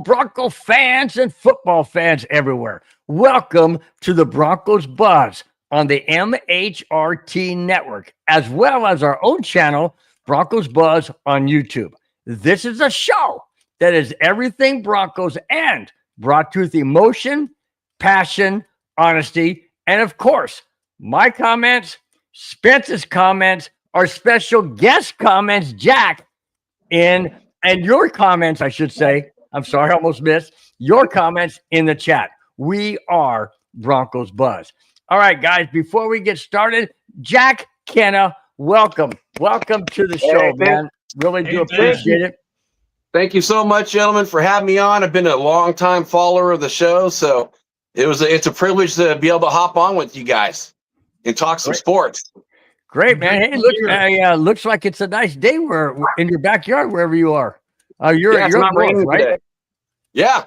Bronco fans and football fans everywhere. Welcome to the Broncos Buzz on the MHRT network, as well as our own channel, Broncos Buzz on YouTube. This is a show that is everything Broncos and brought to you with emotion, passion, honesty, and of course, my comments, Spence's comments, our special guest comments, Jack, and your comments, I should say. I'm sorry, I almost missed your comments in the chat. We are Broncos Buzz. All right, guys, before we get started, Jack Kenna, welcome. Welcome to the show, man. Really do appreciate it. Thank you so much, gentlemen, for having me on. I've been a long-time follower of the show, so it's a privilege to be able to hop on with you guys and talk some sports. Great, man. Hey, look, looks like it's a nice day where in your backyard, wherever you are. You're not raining right? Today. Yeah,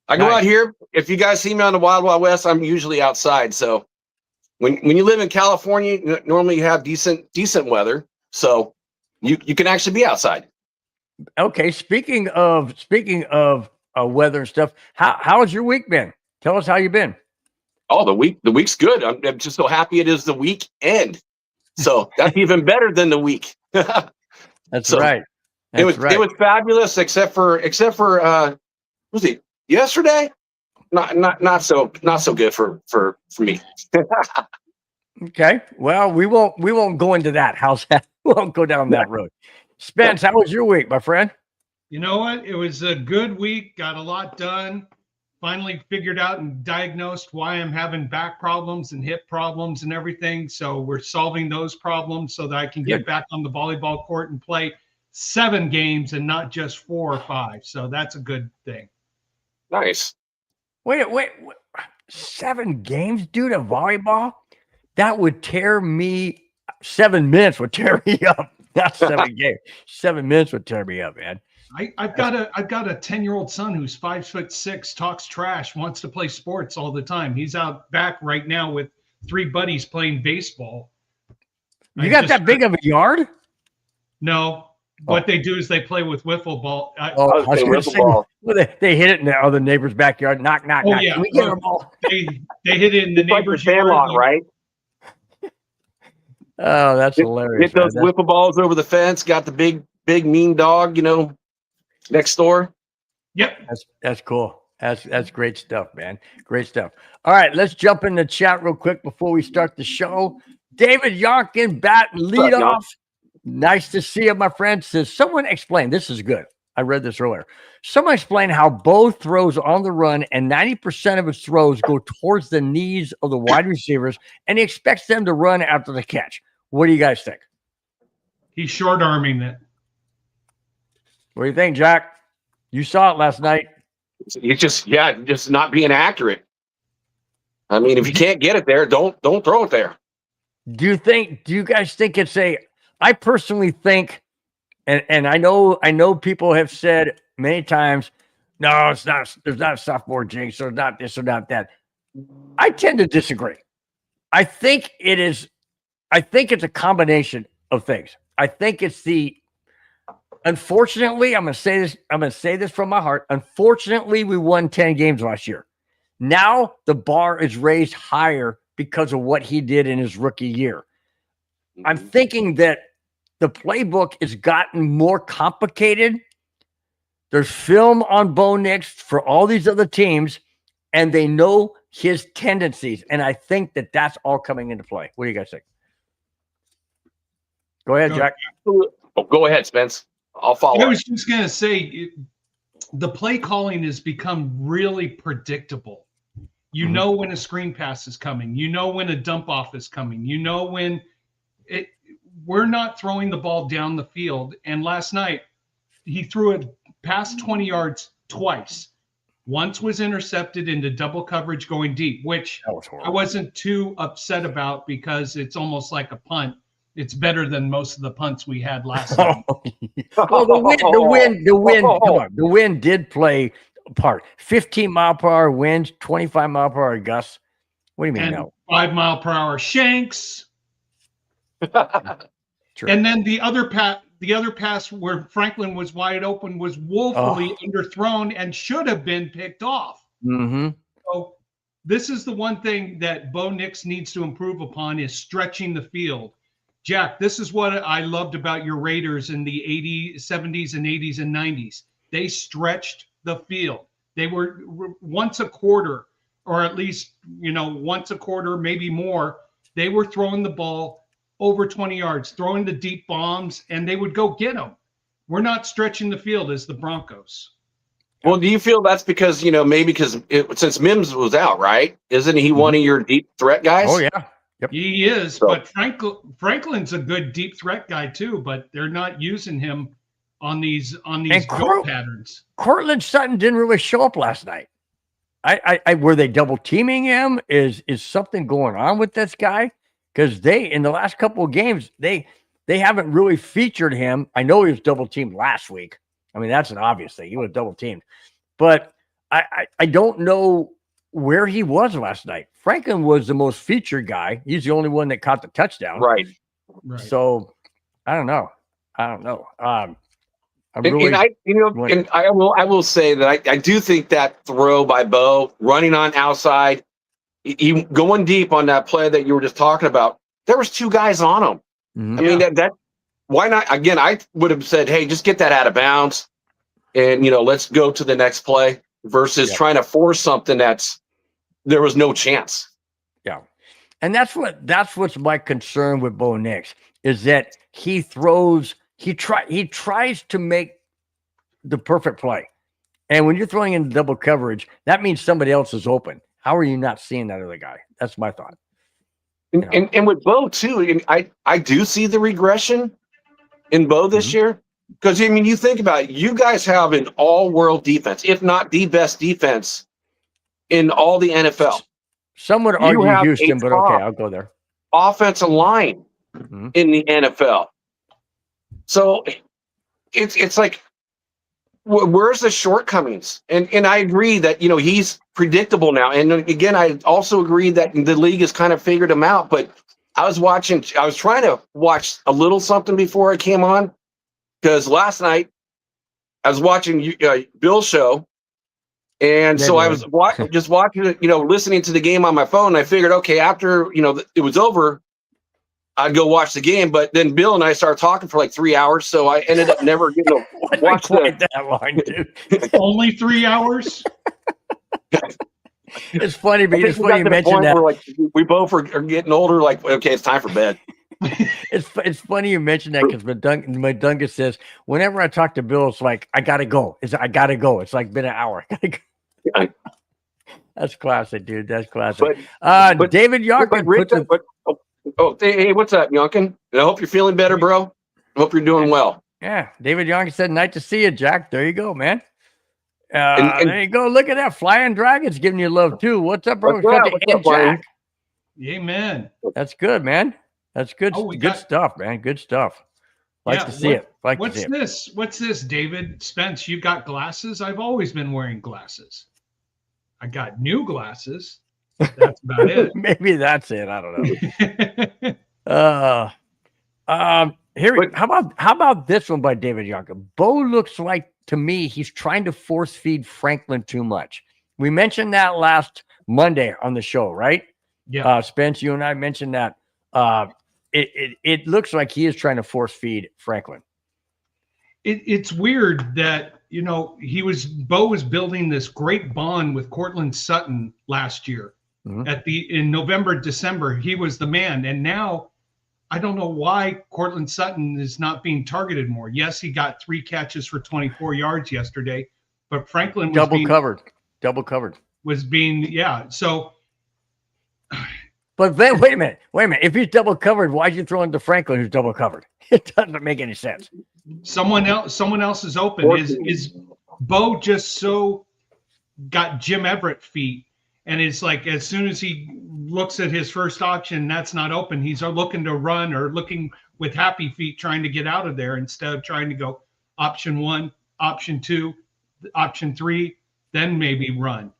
I go out here. If you guys see me on the Wild Wild West, I'm usually outside. So when you live in California, normally you have decent weather, so you can actually be outside. Okay. Speaking of weather and stuff, how has your week been? Tell us how you've been. Oh, the week's good. I'm just so happy it is the weekend. So that's even better than the week. That's right. It was fabulous, except for was it yesterday? Not so good for me. Okay. Well, we won't go into that. How's that? We won't go down that road. Spence, how was your week, my friend? You know what? It was a good week. Got a lot done. Finally figured out and diagnosed why I'm having back problems and hip problems and everything. So we're solving those problems so that I can get back on the volleyball court and play 7 games and not just 4 or 5. So that's a good thing. Nice. Wait. 7 games, dude, of volleyball? That would tear me. 7 minutes would tear me up. Not 7 games. 7 minutes would tear me up, man. I've got a 10-year-old son who's 5'6", talks trash, wants to play sports all the time. He's out back right now with 3 buddies playing baseball. You got that big of a yard? No. What they do is they play with wiffle ball. Wiffle ball. Well, they hit it in the other neighbor's backyard. Knock, knock, knock. Yeah. Can we get a ball? They hit it in the neighbor's yard, right? Oh, that's hilarious. Get those wiffle balls over the fence. Got the big mean dog, next door. Yep. That's cool. That's great stuff, man. Great stuff. All right, let's jump in the chat real quick before we start the show. David Yonkin, bat lead off. Nice to see you, my friend. Says someone explain. This is good. I read this earlier. Someone explain how Bo throws on the run and 90% of his throws go towards the knees of the wide receivers, and he expects them to run after the catch. What do you guys think? He's short arming it. What do you think, Jack? You saw it last night. It's just not being accurate. I mean, if you can't get it there, don't throw it there. Do you guys think it's I personally think, and I know people have said many times, no, it's not, there's not a sophomore jinx, or not this or not that. I tend to disagree. I think it's a combination of things. I think it's unfortunately, I'm going to say this from my heart. Unfortunately, we won 10 games last year. Now the bar is raised higher because of what he did in his rookie year. I'm thinking that the playbook has gotten more complicated. There's film on Bo Nix for all these other teams, and they know his tendencies. And I think that that's all coming into play. What do you guys think? Go ahead, Jack. Go ahead, Spence. I'll follow. I was just going to say, the play calling has become really predictable. You know when a screen pass is coming. You know when a dump off is coming. You know when we're not throwing the ball down the field. And last night, he threw it past 20 yards twice. Once was intercepted into double coverage going deep, which I wasn't too upset about because it's almost like a punt. It's better than most of the punts we had last night. Well, the wind did play a part. 15-mile-per-hour winds, 25-mile-per-hour gusts. What do you mean? And 5-mile-per-hour shanks. True. And then the other pass where Franklin was wide open was woefully underthrown and should have been picked off. Mm-hmm. So this is the one thing that Bo Nix needs to improve upon is stretching the field. Jack, this is what I loved about your Raiders in the 80s, 70s, and 80s and 90s. They stretched the field. They were once a quarter, or at least, once a quarter, maybe more. They were throwing the ball over 20 yards, throwing the deep bombs, and they would go get them. We're not stretching the field as the Broncos. Well, do you feel that's because, maybe because since Mims was out, right? Isn't he one of your deep threat guys? Oh, yeah. Yep. He is, but Franklin's a good deep threat guy too, but they're not using him on these go patterns. Cortland Sutton didn't really show up last night. I were they double teaming him? Is something going on with this guy? Because in the last couple of games, they haven't really featured him. I know he was double teamed last week. I mean, that's an obvious thing. He was double teamed, but I don't know where he was last night. Franklin was the most featured guy. He's the only one that caught the touchdown. Right. So I don't know. I will say that I do think that throw by Bo running on outside, he going deep on that play that you were just talking about. There was 2 guys on him. Mm-hmm. I mean that why not? Again, I would have said, hey, just get that out of bounds, and let's go to the next play versus trying to force something there was no chance. Yeah, and that's what's my concern with Bo Nix is that he tries to make the perfect play, and when you're throwing in double coverage, that means somebody else is open. How are you not seeing that other guy? That's my thought. And with Bo too, and I do see the regression in Bo this year because you think about it, you guys have an all-world defense, if not the best defense in all the NFL. Some would argue Houston, but okay, I'll go there. Offensive line in the NFL. So it's like, where's the shortcomings? And I agree that he's predictable now. And again, I also agree that the league has kind of figured him out. But I was trying to watch a little something before I came on because last night I was watching Bill's show. And so I was just watching it, listening to the game on my phone. And I figured, okay, after, it was over, I'd go watch the game. But then Bill and I started talking for like 3 hours. So I ended up never getting to watch that long, dude. Only 3 hours? It's funny, but it's funny you mentioned that. Where, we both are getting older. Like, okay, it's time for bed. It's funny you mentioned that because Madunga says whenever I talk to Bill, it's like I gotta go. I gotta go. It's like been an hour. That's classic, dude. That's classic. But David Yonkin. Hey, what's up, Yonkin? I hope you're feeling better, bro. I hope you're doing well. Yeah, David Yonkin said, "Nice to see you, Jack." There you go, man. There you go. Look at that. Flying Dragons giving you love too. What's up, bro? What's up, Jack? Amen. That's good, man. That's good. Good stuff, man. Good stuff. Like to see it. What's this, David Spence? You got glasses? I've always been wearing glasses. I got new glasses. That's about it. Maybe that's it. I don't know. How about this one by David Yonker? Bo looks like to me he's trying to force feed Franklin too much. We mentioned that last Monday on the show, right? Yeah. Spence, you and I mentioned that. It looks like he is trying to force feed Franklin. It's weird that Bo was building this great bond with Cortland Sutton last year. In November, December, he was the man. And now I don't know why Cortland Sutton is not being targeted more. Yes, he got 3 catches for 24 yards yesterday, but Franklin was double covered. So. But wait a minute. If he's double covered, why'd you throw into Franklin who's double covered? It doesn't make any sense. Someone else is open. Is Bo just so got Jim Everett feet? And it's like as soon as he looks at his first option, that's not open. He's looking to run or looking with happy feet, trying to get out of there instead of trying to go option 1, option 2, option 3, then maybe run.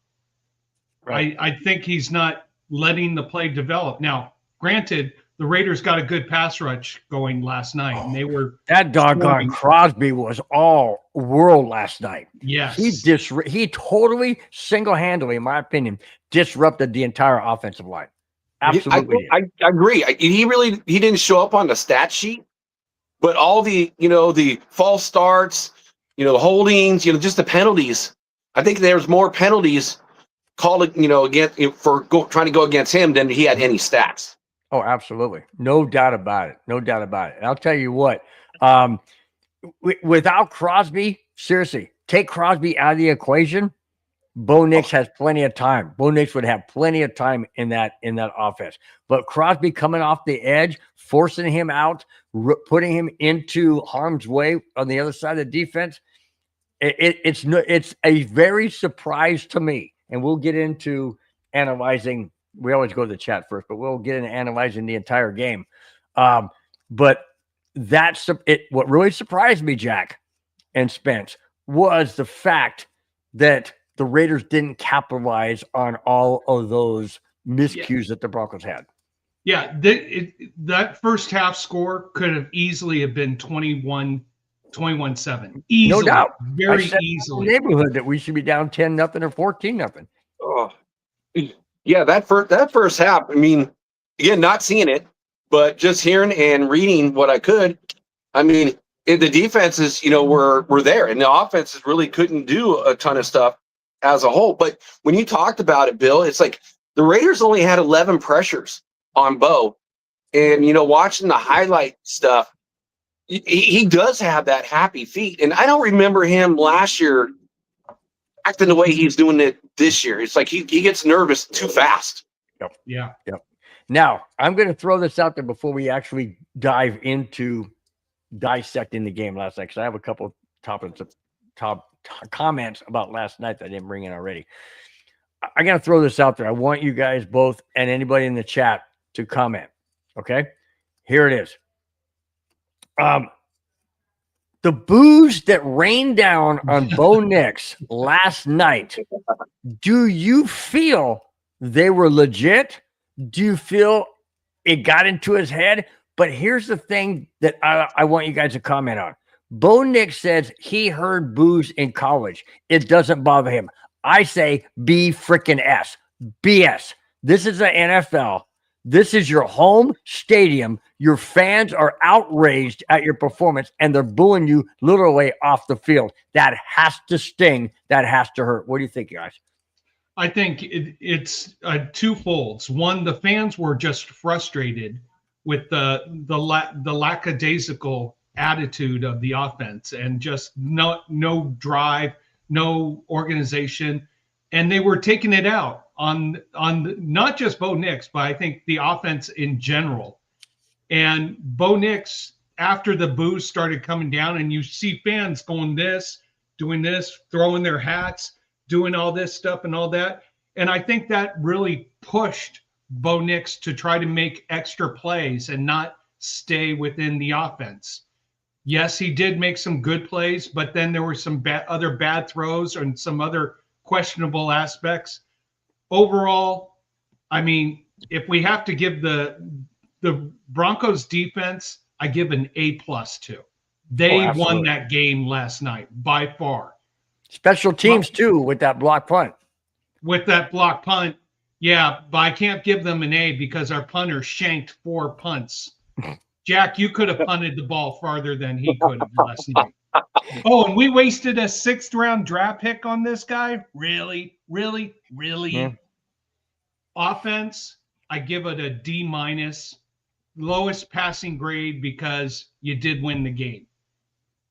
Right. I think he's not letting the play develop. Now, granted, the Raiders got a good pass rush going last night, and they were that doggone scoring. Crosby was all world last night. Yes, He totally single-handedly, in my opinion, disrupted the entire offensive line. Absolutely. I agree. He didn't show up on the stat sheet, but all the the false starts, the holdings, just the penalties. I think there's more penalties called against trying to go against him than he had any stats. Oh, absolutely. No doubt about it. No doubt about it. And I'll tell you what, without Crosby, seriously, take Crosby out of the equation, Bo Nix has plenty of time. Bo Nix would have plenty of time in that offense. But Crosby coming off the edge, forcing him out, putting him into harm's way on the other side of the defense, it's a very surprise to me. And we'll get into analyzing. We always go to the chat first, but we'll get into analyzing the entire game. But that's it. What really surprised me, Jack and Spence, was the fact that the Raiders didn't capitalize on all of those miscues that the Broncos had. Yeah, that first half score could have easily have been 21-7. Easily. No doubt. Very easily. In the neighborhood that we should be down 10-0 or 14-0. Oh, yeah, that first half, I mean, again, not seeing it, but just hearing and reading what I could, I mean, the defenses, were there, and the offenses really couldn't do a ton of stuff as a whole. But when you talked about it, Bill, it's like the Raiders only had 11 pressures on Bo. And, watching the highlight stuff, he does have that happy feet. And I don't remember him last year acting the way he's doing it this year. It's like he gets nervous too fast. Yep. Yeah. Yep. Now, I'm going to throw this out there before we actually dive into dissecting the game last night, because I have a couple of comments about last night that I didn't bring in already. I got to throw this out there. I want you guys both and anybody in the chat to comment. Okay, here it is. The boos that rained down on Bo Nix last night, do you feel they were legit? Do you feel it got into his head? But here's the thing that I want you guys to comment on. Bo Nix says he heard boos in college. It doesn't bother him. I say B freaking S. BS. This is the NFL. This is your home stadium. Your fans are outraged at your performance, and they're booing you literally off the field. That has to sting. That has to hurt. What do you think, guys? I think it's twofolds. One, the fans were just frustrated with the lackadaisical attitude of the offense, and just no drive, no organization, and they were taking it out on not just Bo Nix, but I think the offense in general. And Bo Nix, after the boos started coming down, and you see fans doing this, throwing their hats, doing all this stuff and all that, and I think that really pushed Bo Nix to try to make extra plays and not stay within the offense. Yes, he did make some good plays, but then there were some other bad throws and some other questionable aspects. Overall, I mean, if we have to give the Broncos defense, I give an A+ to. They won that game last night by far. Special teams too, with that block punt. With that block punt, yeah, but I can't give them an A because our punter shanked 4 punts. Jack, you could have punted the ball farther than he could have last night. Oh, and we wasted a 6th-round draft pick on this guy? Really? Yeah. Offense, I give it a D-, lowest passing grade, because you did win the game.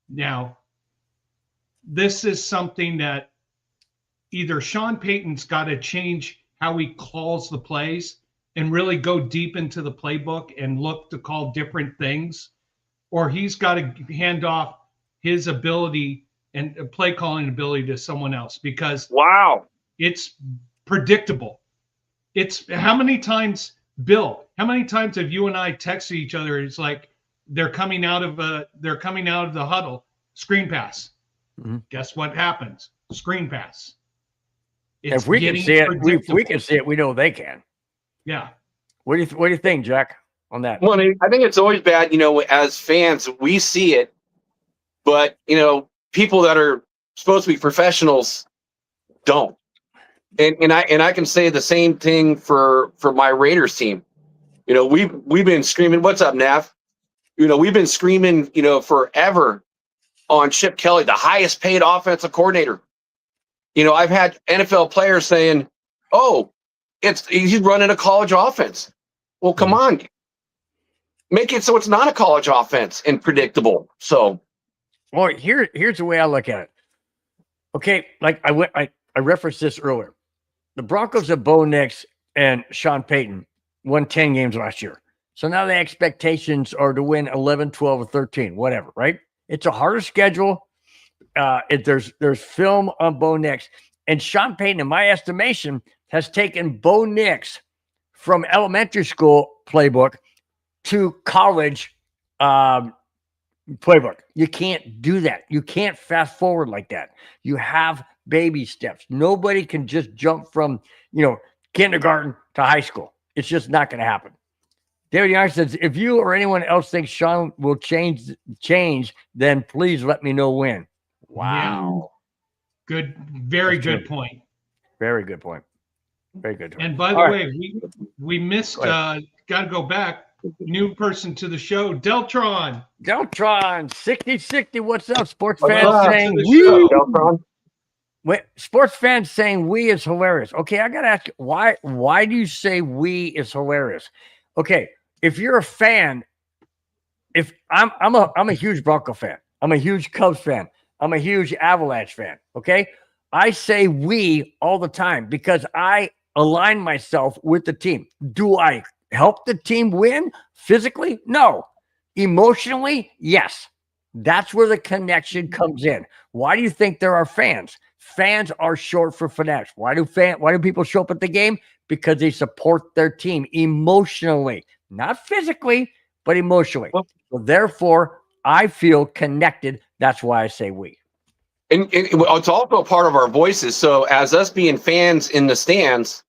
Now, this is something that either Sean Payton's got to change how he calls the plays and really go deep into the playbook and look to call different things, or he's got to hand off his ability and play calling ability to someone else, because it's predictable. It's how many times, Bill, how many times have you and I texted each other? It's like they're coming out of the huddle, screen pass. Mm-hmm. Guess what happens? Screen pass. If we can see it, we know they can. Yeah. What do you think, Jack, on that? Well, I think it's always bad, as fans, we see it, but, people that are supposed to be professionals don't. And I can say the same thing for my Raiders team. We've been screaming, what's up, Nav? We've been screaming, forever on Chip Kelly, the highest paid offensive coordinator. I've had NFL players saying, oh, he's running a college offense. Well, come on. Make it so it's not a college offense and predictable. So, well, here's the way I look at it. Okay, like I referenced this earlier. The Broncos of Bo Nix and Sean Payton won 10 games last year. So now the expectations are to win 11, 12, or 13, whatever, right? It's a harder schedule. There's film on Bo Nix. And Sean Payton, in my estimation, has taken Bo Nix from elementary school playbook to college playbook. You can't do that. You can't fast forward like that. You have baby steps. Nobody can just jump from, kindergarten to high school. It's just not going to happen. David Young says, if you or anyone else thinks Sean will change, then please let me know when. Wow. Yeah. Good. Very good point. Very good point. Very good. And by the way, we missed, got to go back. New person to the show, Deltron. 6060. What's up? Sports fans saying we. Wait, sports fans saying we is hilarious. Okay, I gotta ask you, why do you say we is hilarious? Okay, if you're a fan, if I'm a huge Bronco fan, I'm a huge Cubs fan, I'm a huge Avalanche fan. Okay, I say we all the time because I align myself with the team. Do I help the team win physically? No. Emotionally, yes. That's where the connection comes in. Why do you think there are fans? Fans are short for fanatics. Why do people show up at the game? Because they support their team emotionally, not physically, but emotionally. So therefore, I feel connected. That's why I say we. And it's also a part of our voices. So as us being fans in the stands,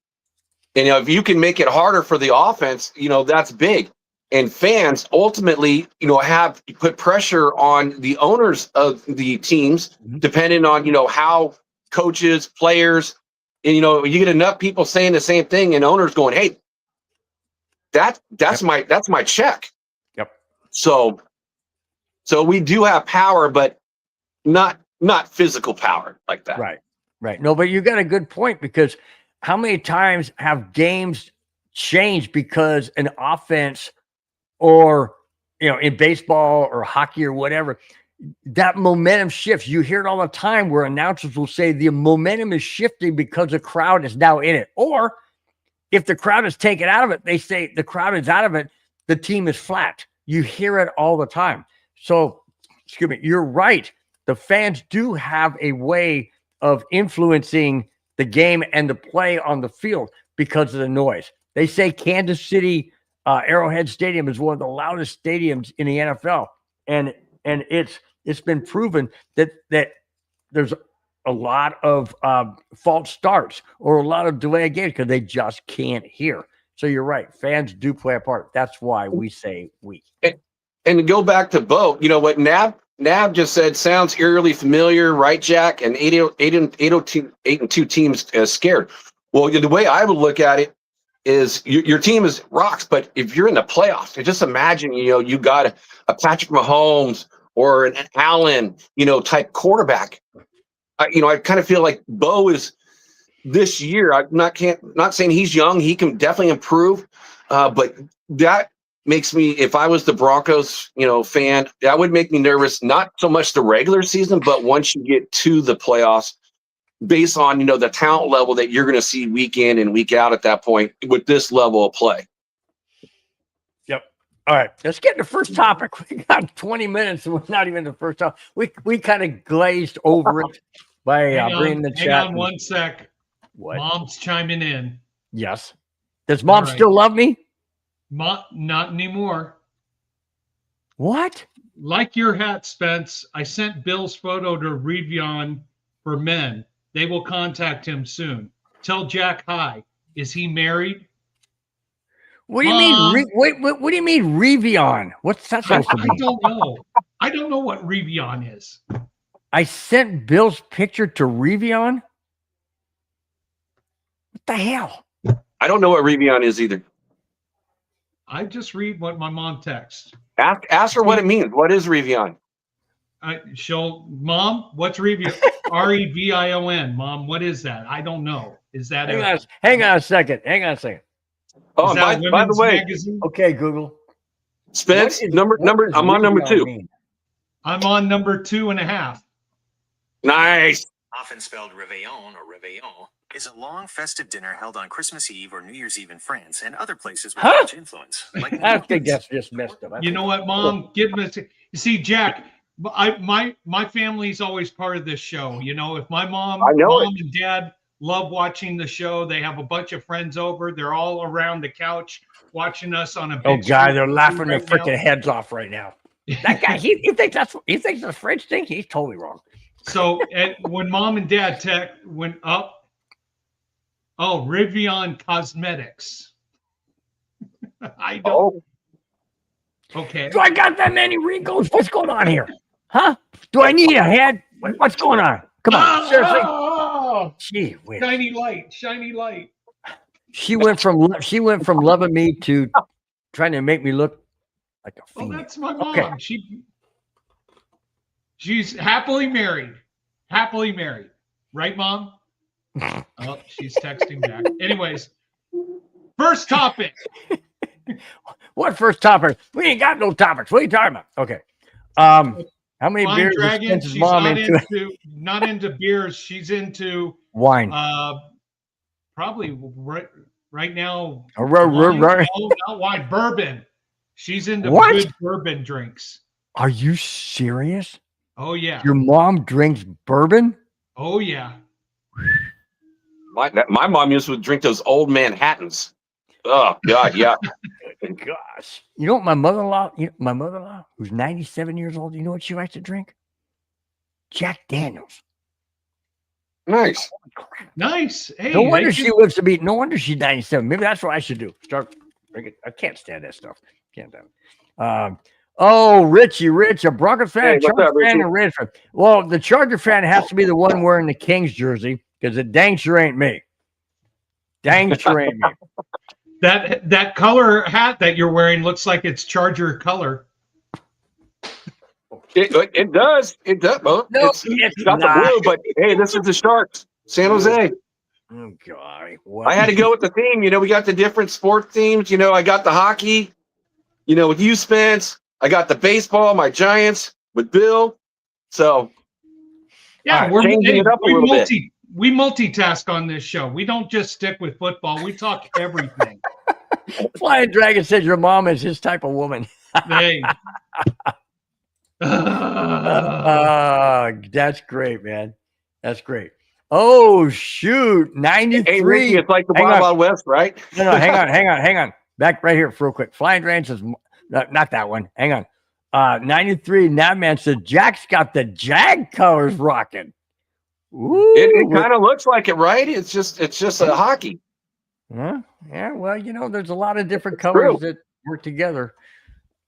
and if you can make it harder for the offense, that's big. And fans ultimately, have put pressure on the owners of the teams, depending on, how coaches, players, and you get enough people saying the same thing, and owners going, "Hey, that's my check." Yep. So we do have power, but not physical power like that. Right. No, but you got a good point, because how many times have games changed because an offense, or in baseball or hockey or whatever, that momentum shifts. You hear it all the time where announcers will say the momentum is shifting because the crowd is now in it. Or if the crowd is taken out of it, they say the crowd is out of it, the team is flat. You hear it all the time. So, excuse me, you're right. The fans do have a way of influencing the game and the play on the field because of the noise. They say Kansas City Arrowhead Stadium is one of the loudest stadiums in the NFL, and it's been proven that there's a lot of false starts or a lot of delayed games because they just can't hear. So you're right, fans do play a part. That's why we say we. And to go back to Bo, what Nav just said sounds eerily familiar, right, Jack? And 8-2 teams scared. Well, the way I would look at it is your team is rocks, but if you're in the playoffs, just imagine, you got a Patrick Mahomes or an Allen, type quarterback. I kind of feel like Bo is this year. I'm not saying he's young. He can definitely improve, but that makes me, if I was the Broncos, fan, that would make me nervous. Not so much the regular season, but once you get to the playoffs, based on, the talent level that you're going to see week in and week out at that point with this level of play. Yep. All right. Let's get to the first topic. We got 20 minutes and we're not even the first topic. We kind of glazed over it by bringing the chat. Hang on one sec. What? Mom's chiming in. Yes. Does mom still love me? Not anymore. What? Like your hat, Spence, I sent Bill's photo to Rivian for men. They will contact him soon. Tell Jack hi. Is he married? What do you mean? Wait, what do you mean Revion? What's that supposed to be? I don't know. I don't know what Revion is. I sent Bill's picture to Revion. What the hell? I don't know what Revion is either. I just read what my mom texts. Ask her what it means. What is Revion? Mom, what's Revion? Revion. Mom, what is that? I don't know. Is that hang on a second. Hang on a second. Oh, by the way, magazine? Okay, Google. Spence, number. I'm on number 2. Mean? I'm on number 2.5. Nice. Often spelled réveillon or réveillon, is a long festive dinner held on Christmas Eve or New Year's Eve in France and other places with French influence. Like I think that's just messed up. You know what, Mom? Give me. You see, Jack. My family's always part of this show. You know, if my mom and dad love watching the show, they have a bunch of friends over. They're all around the couch watching us on a big God, they're laughing their freaking heads off right now. That guy, he thinks it's a French thing. He's totally wrong. So when Mom and Dad went up, Rivian Cosmetics. I don't. Okay. Do I got that many wrinkles? What's going on here? Huh? Do I need a head? What's going on? Come on, seriously. Gee whiz. Shiny light. She went from loving me to trying to make me look like a female. Oh, that's my mom. Okay. She's happily married. Right, Mom? Oh, she's texting back. Anyways, first topic. What first topic? We ain't got no topics. What are you talking about? Okay. How many Flying beers Dragon, is she's mom not into beers. She's into wine. Probably right now. Wine. No, not wine. Bourbon. She's into good bourbon drinks. Are you serious? Oh yeah. Your mom drinks bourbon? Oh yeah. My mom used to drink those old Manhattans. Oh God, yeah. Gosh. You know what my mother-in-law, who's 97 years old, you know what she likes to drink? Jack Daniels. Nice. Nice. Hey, no wonder she lives to be. No wonder she's 97. Maybe that's what I should do. Start drinking. I can't stand that stuff. Can't stand it. Richie, a Broncos fan, hey, Charger fan, and Raiders fan. Well, the Charger fan has to be the one wearing the Kings jersey because it dang sure ain't me. Dang sure ain't me. That color hat that you're wearing looks like it's Charger color. It does. It does. Well, No, it's got the blue, but hey, this is the Sharks, San Jose. Oh God! I had to go with the theme. You know, we got the different sport themes. You know, I got the hockey. You know, with you, Spence. I got the baseball. My Giants with Bill. So yeah, we're changing it up a little bit. We multitask on this show. We don't just stick with football. We talk everything. Flying Dragon says your mom is his type of woman. Hey. That's great, man. That's great. Oh, shoot. 93. Hey, Ricky, it's like the Wild West, right? No, hang on. Back right here real quick. Flying Dragon says, not that one. Hang on. 93. Navman says, Jack's got the Jag colors rocking. Ooh, it kind of looks like it, right? It's just a hockey. Yeah, well, you know, there's a lot of different colors that work together.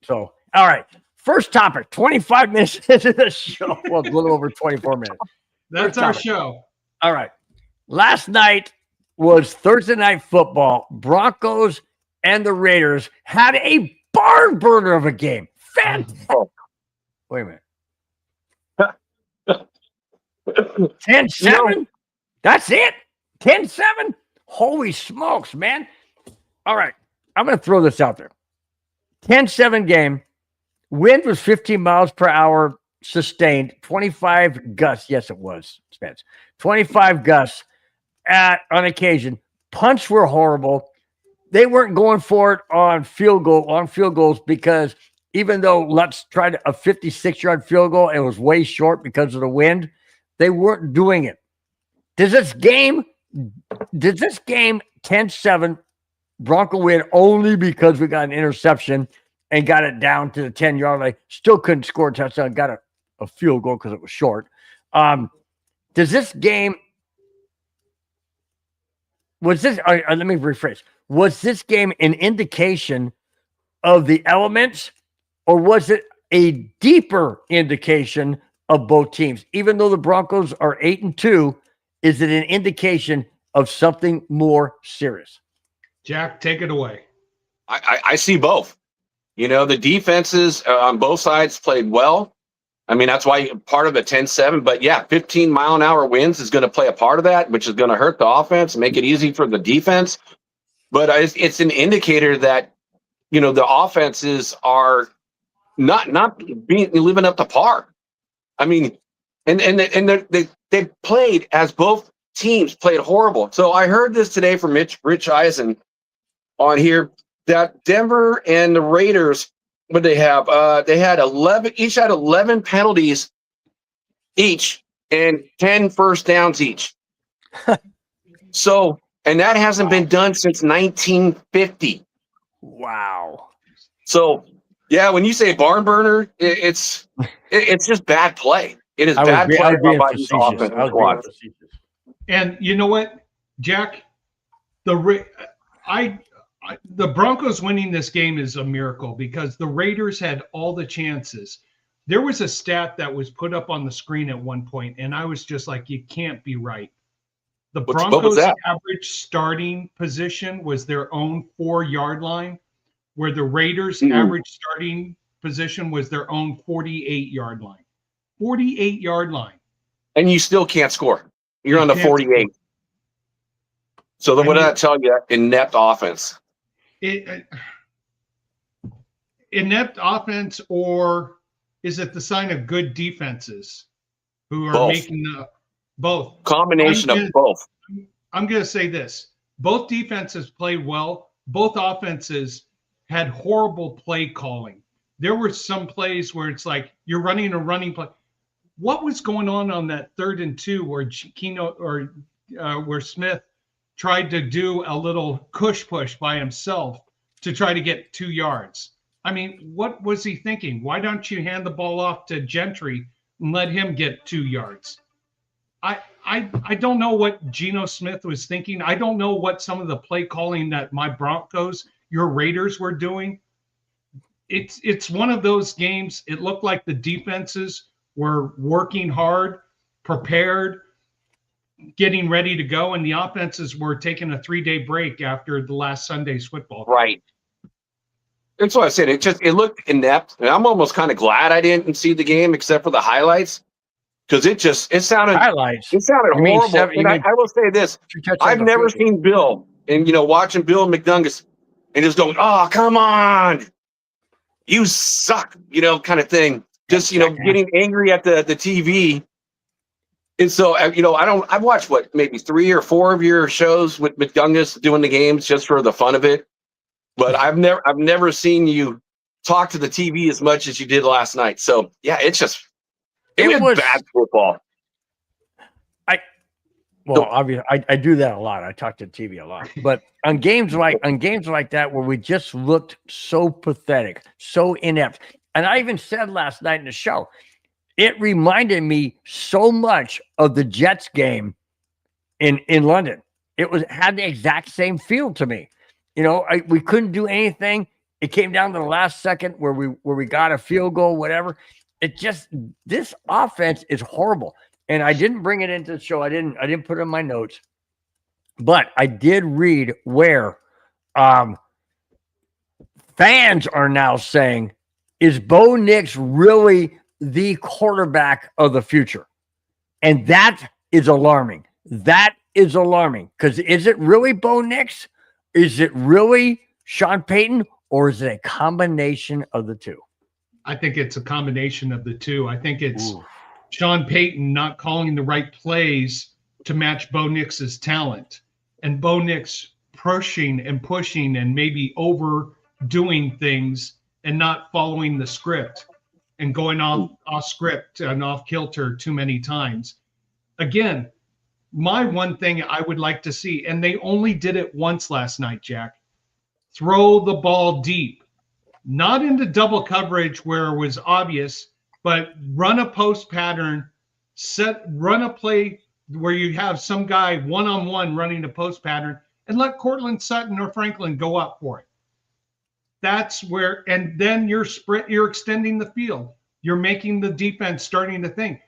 So, all right. First topic, 25 minutes into the show. Well, a little over 24 minutes. That's our show. All right. Last night was Thursday Night Football. Broncos and the Raiders had a barn burner of a game. Fantastic. Wait a minute. 10-7? That's it? 10-7? Holy smokes, man. All right. I'm going to throw this out there. 10-7 game. Wind was 15 miles per hour sustained. 25 gusts. Yes, it was, Spence. 25 gusts on occasion. Punts were horrible. They weren't going for it on field goals because even though Lutz tried a 56-yard field goal, it was way short because of the wind. They weren't doing it. Does this game 10-7 Bronco win only because we got an interception and got it down to the 10-yard line? Still couldn't score a touchdown. Got a field goal because it was short. Does this game Was this? Let me rephrase. Was this game an indication of the elements, or was it a deeper indication of both teams? Even though the Broncos are 8-2, is it an indication of something more serious? Jack, take it away. I see both. The defenses on both sides played well. I mean, that's why part of the 10-7. But yeah, 15-mile-an-hour winds is going to play a part of that, which is going to hurt the offense, make it easy for the defense. But it's an indicator that the offenses are not living up to par. I mean, and they played as both teams played horrible. So I heard this today from Rich Eisen on here that Denver and the Raiders, what they have, they had 11, each had 11 penalties each and 10 first downs each. So, and that hasn't been done since 1950. Wow. So, yeah, when you say barn burner, it's just bad play. It is bad play by these offensive squads. And you know what, Jack? The Broncos winning this game is a miracle because the Raiders had all the chances. There was a stat that was put up on the screen at one point, and I was just like, you can't be right. The Broncos' average starting position was their own 4-yard line, where the Raiders' average starting position was their own 48-yard line. 48-yard line. And you still can't score. You're on the 48. So then what did that tell you? Inept offense. Inept offense, or is it the sign of good defenses who are both. Making both? Combination of both. I'm going to say this. Both defenses played well. Both offenses had horrible play calling. There were some plays where it's like you're running a running play. What was going on that 3rd and 2 where where Smith tried to do a little push by himself to try to get 2 yards? I mean, what was he thinking? Why don't you hand the ball off to Gentry and let him get 2 yards? I don't know what Geno Smith was thinking. I don't know what some of the play calling that my Broncos, your Raiders, were doing. It's one of those games. It looked like the defenses were working hard, prepared, getting ready to go, and the offenses were taking a 3-day break after the last Sunday's football game. Right. That's what I said. It looked inept, and I'm almost kind of glad I didn't see the game except for the highlights, because it sounded highlights. It sounded horrible. I will say this: I've never seen Bill, and watching Bill McDungus, and just going, "Oh, come on, you suck," kind of thing. Just getting angry at the TV. And so I've watched maybe 3 or 4 of your shows with McDungus doing the games just for the fun of it. But I've never seen you talk to the TV as much as you did last night. So yeah, it was bad football. Obviously, I do that a lot. I talk to the TV a lot. But on games like that where we just looked so pathetic, so inept, and I even said last night in the show, it reminded me so much of the Jets game in London. It had the exact same feel to me. We couldn't do anything. It came down to the last second where we got a field goal, whatever. This offense is horrible. And I didn't bring it into the show. I didn't put it in my notes. But I did read where fans are now saying, is Bo Nix really the quarterback of the future? And that is alarming. That is alarming. Because is it really Bo Nix? Is it really Sean Payton? Or is it a combination of the two? I think it's a combination of the two. I think it's Sean Payton not calling the right plays to match Bo Nix's talent, and Bo Nix pushing and maybe overdoing things and not following the script and going off script and off kilter too many times. Again, my one thing I would like to see, and they only did it once last night, Jack, throw the ball deep, not into double coverage where it was obvious, but run a post pattern, run a play where you have some guy one-on-one running a post pattern and let Cortland Sutton or Franklin go up for it. That's where, and then you're extending the field. You're making the defense starting to think.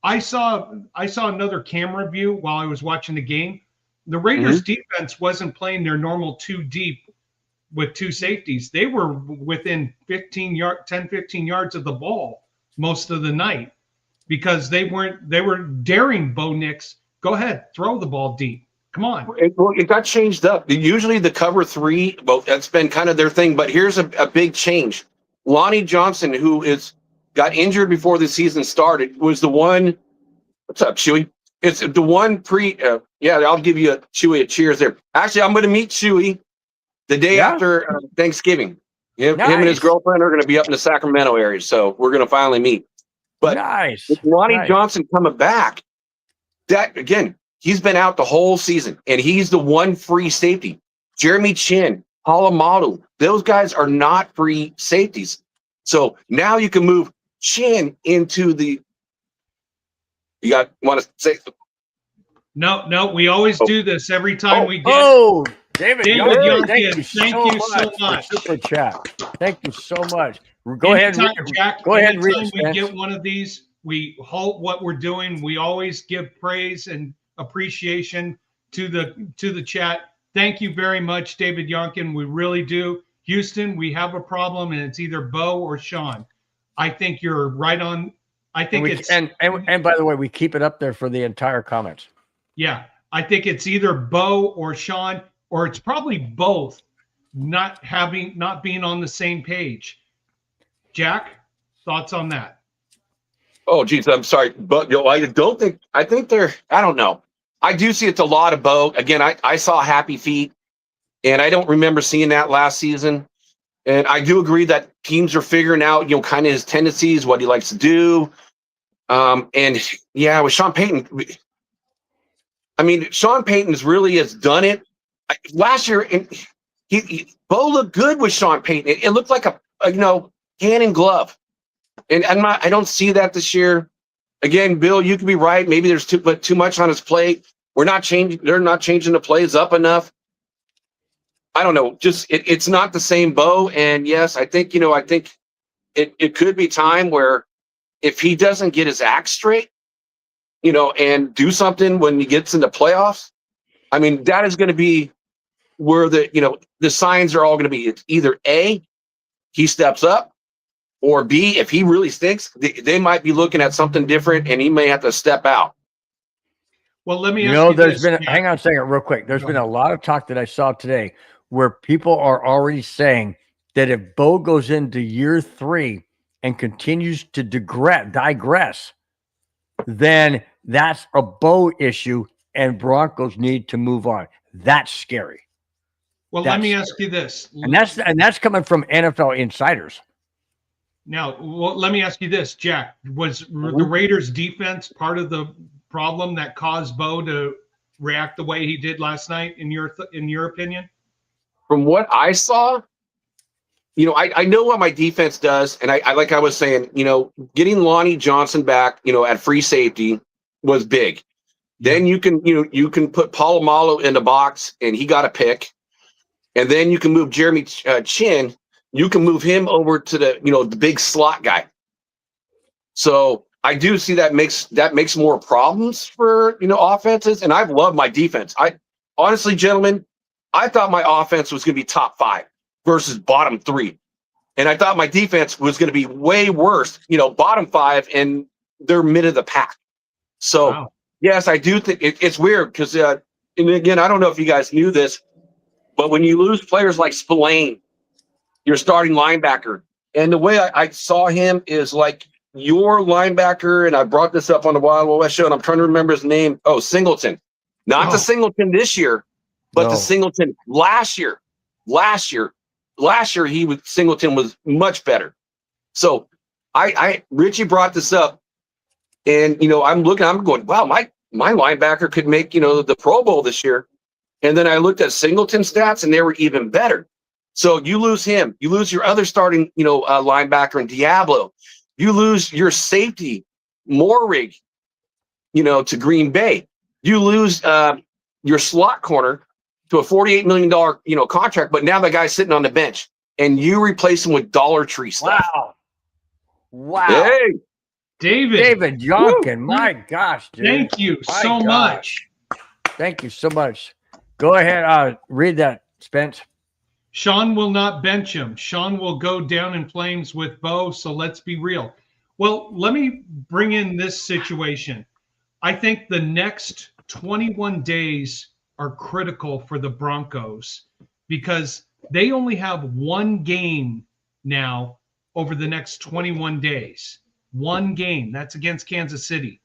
I saw another camera view while I was watching the game. The Raiders defense wasn't playing their normal 2 deep with 2 safeties. They were within 10, 15 yards of the ball most of the night because they were daring Bo Nix, go ahead, throw the ball deep. Come on. It got changed up. Usually the cover 3, well, that's been kind of their thing, but here's a big change. Lonnie Johnson, who got injured before the season started, was the one. What's up, Chewy? It's the one yeah, I'll give you Chewy a cheers there. Actually, I'm going to meet Chewy the day after Thanksgiving. Him and his girlfriend are going to be up in the Sacramento area, so we're going to finally meet. But with Lonnie Johnson coming back, that again, he's been out the whole season, and he's the one free safety. Jeremy Chin, Halamalu, those guys are not free safeties. So now you can move Chin into the. Want to say? No, we always do this every time we get. Oh, David Youngkin, thank you so much. Super chat. Thank you so much. Go ahead, Jack. Go ahead and read. Anytime we get one of these, we hope what we're doing. We always give praise and appreciation to the chat. Thank you very much, David Youngkin. We really do. Houston, we have a problem, and it's either Bo or Sean. I think you're right on. I think and by the way, we keep it up there for the entire comments. Yeah, I think it's either Bo or Sean, or it's probably both not being on the same page. Jack, thoughts on that? Oh, geez, I'm sorry, but I don't know. I do see it's a lot of Bo. Again, I saw Happy Feet, and I don't remember seeing that last season. And I do agree that teams are figuring out, kind of his tendencies, what he likes to do. And yeah, with Sean Payton, Sean Payton's really has done it. Last year, Bo looked good with Sean Payton. It looked like a hand in glove. And I don't see that this year. Again, Bill, you could be right. Maybe there's too much on his plate. They're not changing the plays up enough. I don't know. Just it's not the same Bo. And yes, I think it could be time where if he doesn't get his act straight, and do something when he gets into playoffs, that is going to be where the signs are all going to be. It's either A, he steps up, or B, if he really stinks, they might be looking at something different, and he may have to step out. Well, let me ask you hang on a second real quick. There's been a lot of talk that I saw today where people are already saying that if Bo goes into year 3 and continues to digress, then that's a Bo issue and Broncos need to move on. That's scary. Well, let me ask you this. And that's coming from NFL insiders. Now, let me ask you this, Jack. Was the Raiders defense part of the problem that caused Bo to react the way he did last night in your opinion? From what I saw, I know what my defense does, and I like I was saying, getting Lonnie Johnson back, at free safety was big. Then you can put Polamalu in the box, and he got a pick, and then you can move Jeremy Chin. You can move him over to the big slot guy. So I do see that makes more problems for offenses, and I've loved my defense. Honestly, gentlemen, I thought my offense was going to be top 5 versus bottom 3. And I thought my defense was going to be way worse, bottom 5, and they're mid of the pack. So, Yes, I do think it's weird because, and again, I don't know if you guys knew this, but when you lose players like Spillane, your starting linebacker, and the way I saw him is like your linebacker, and I brought this up on the Wild Wild West show, and I'm trying to remember his name. Oh, Singleton. Not the Singleton this year, but the Singleton last year. Last year, Singleton was much better. So Richie brought this up, and I'm going, wow, my linebacker could make the Pro Bowl this year. And then I looked at Singleton stats, and they were even better. So you lose him, you lose your other starting linebacker in Diablo, you lose your safety Morrig, to Green Bay. You lose your slot corner to a $48 million, contract, but now the guy's sitting on the bench and you replace him with Dollar Tree stuff. Wow. Hey, David Jonkin, my gosh, dude. Thank you so much. Thank you so much. Go ahead, read that, Spence. Sean will not bench him. Sean will go down in flames with Bo, so let's be real. Well, let me bring in this situation. I think the next 21 days are critical for the Broncos because they only have one game now over the next 21 days. One game. That's against Kansas City.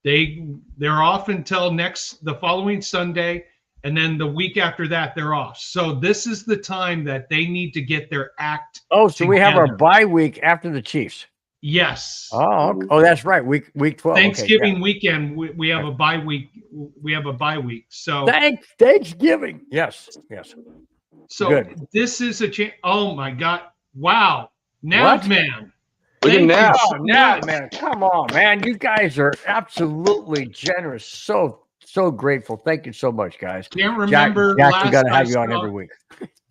They're off until the following Sunday, and then the week after that they're off. So this is the time that they need to get their act together. We have our bye week after the Chiefs. Yes. Oh, that's right. Week 12. Thanksgiving weekend, we have a bye week. We have a bye week. So Thanksgiving. Yes. So good. This is a chance. Oh my God! Wow, Nav man. Look at Nav. Nav man, come on, man. You guys are absolutely generous. So grateful. Thank you so much, guys. Can't remember. Jack, we got to have you on every week.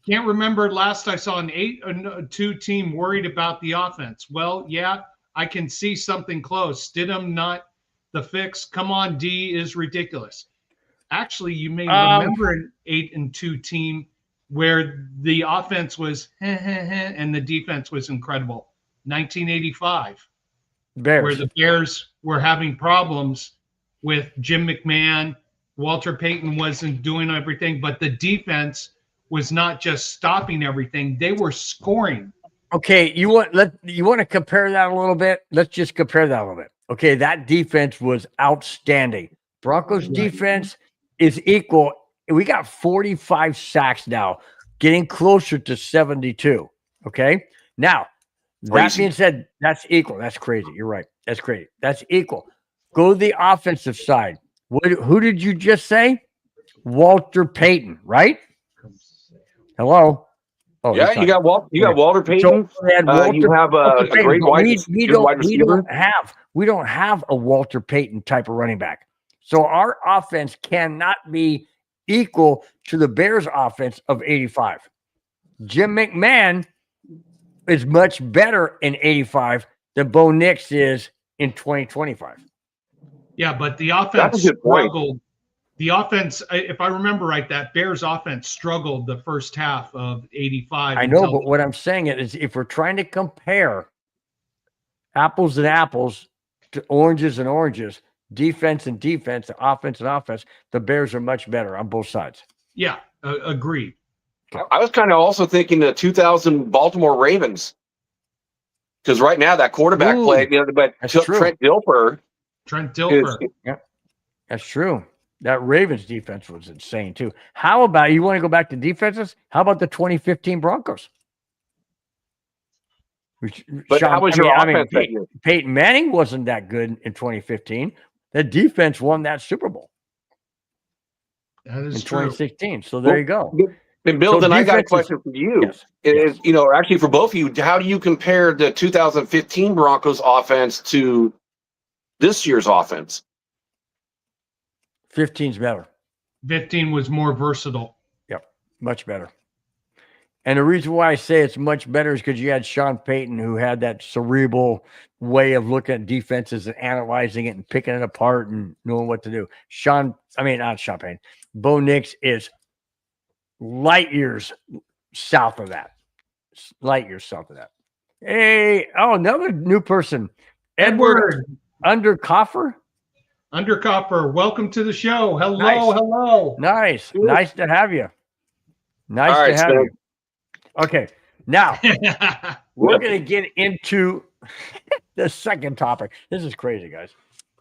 Can't remember last I saw an 8-2 team worried about the offense. Well, yeah, I can see something close. Stidham not the fix. Come on, D is ridiculous. Actually, you may remember an 8-2 team where the offense was and the defense was incredible. 1985, Bears. where the Bears were having problems with Jim McMahon. Walter Payton wasn't doing everything, but the defense was not just stopping everything; they were scoring. Okay, you want to compare that a little bit? Let's just compare that a little bit. Okay, that defense was outstanding. Broncos defense is equal. We got 45 sacks now, getting closer to 72. Okay, now that being said, that's equal. That's crazy. You're right. That's crazy. That's equal. Go to the offensive side. Who did you just say? Walter Payton, right? Hello. Oh, yeah, you got Walter Payton. You have a great wide receiver. We don't have a Walter Payton type of running back. So our offense cannot be equal to the Bears offense of 85. Jim McMahon is much better in 85 than Bo Nix is in 2025. Yeah, but the offense struggled. The offense, if I remember right, that Bears offense struggled the first half of 85. I know, but what I'm saying is if we're trying to compare apples and apples to oranges and oranges, defense and defense, offense and offense, the Bears are much better on both sides. Yeah, agreed. I was kind of also thinking the 2000 Baltimore Ravens. Because right now that quarterback play, but Trent Dilfer. Yeah, that's true. That Ravens defense was insane too. How about, you want to go back to defenses? How about the 2015 Broncos? But how was your offense that year? Peyton Manning wasn't that good in 2015. The defense won that Super Bowl. That is in true. 2016. So there you go. And Bill, then I got a question for you. Yes. Actually for both of you, how do you compare the 2015 Broncos offense to this year's offense? 15's better. 15 was more versatile. Yep, much better. And the reason why I say it's much better is because you had Sean Payton, who had that cerebral way of looking at defenses and analyzing it and picking it apart and knowing what to do. Not Sean Payton. Bo Nix is light years south of that. Hey, another new person. Edward Undercoffer. Undercoffer, welcome to the show. Hello. Nice to have you. Nice to have you. Okay, now we're going to get into the second topic. This is crazy, guys.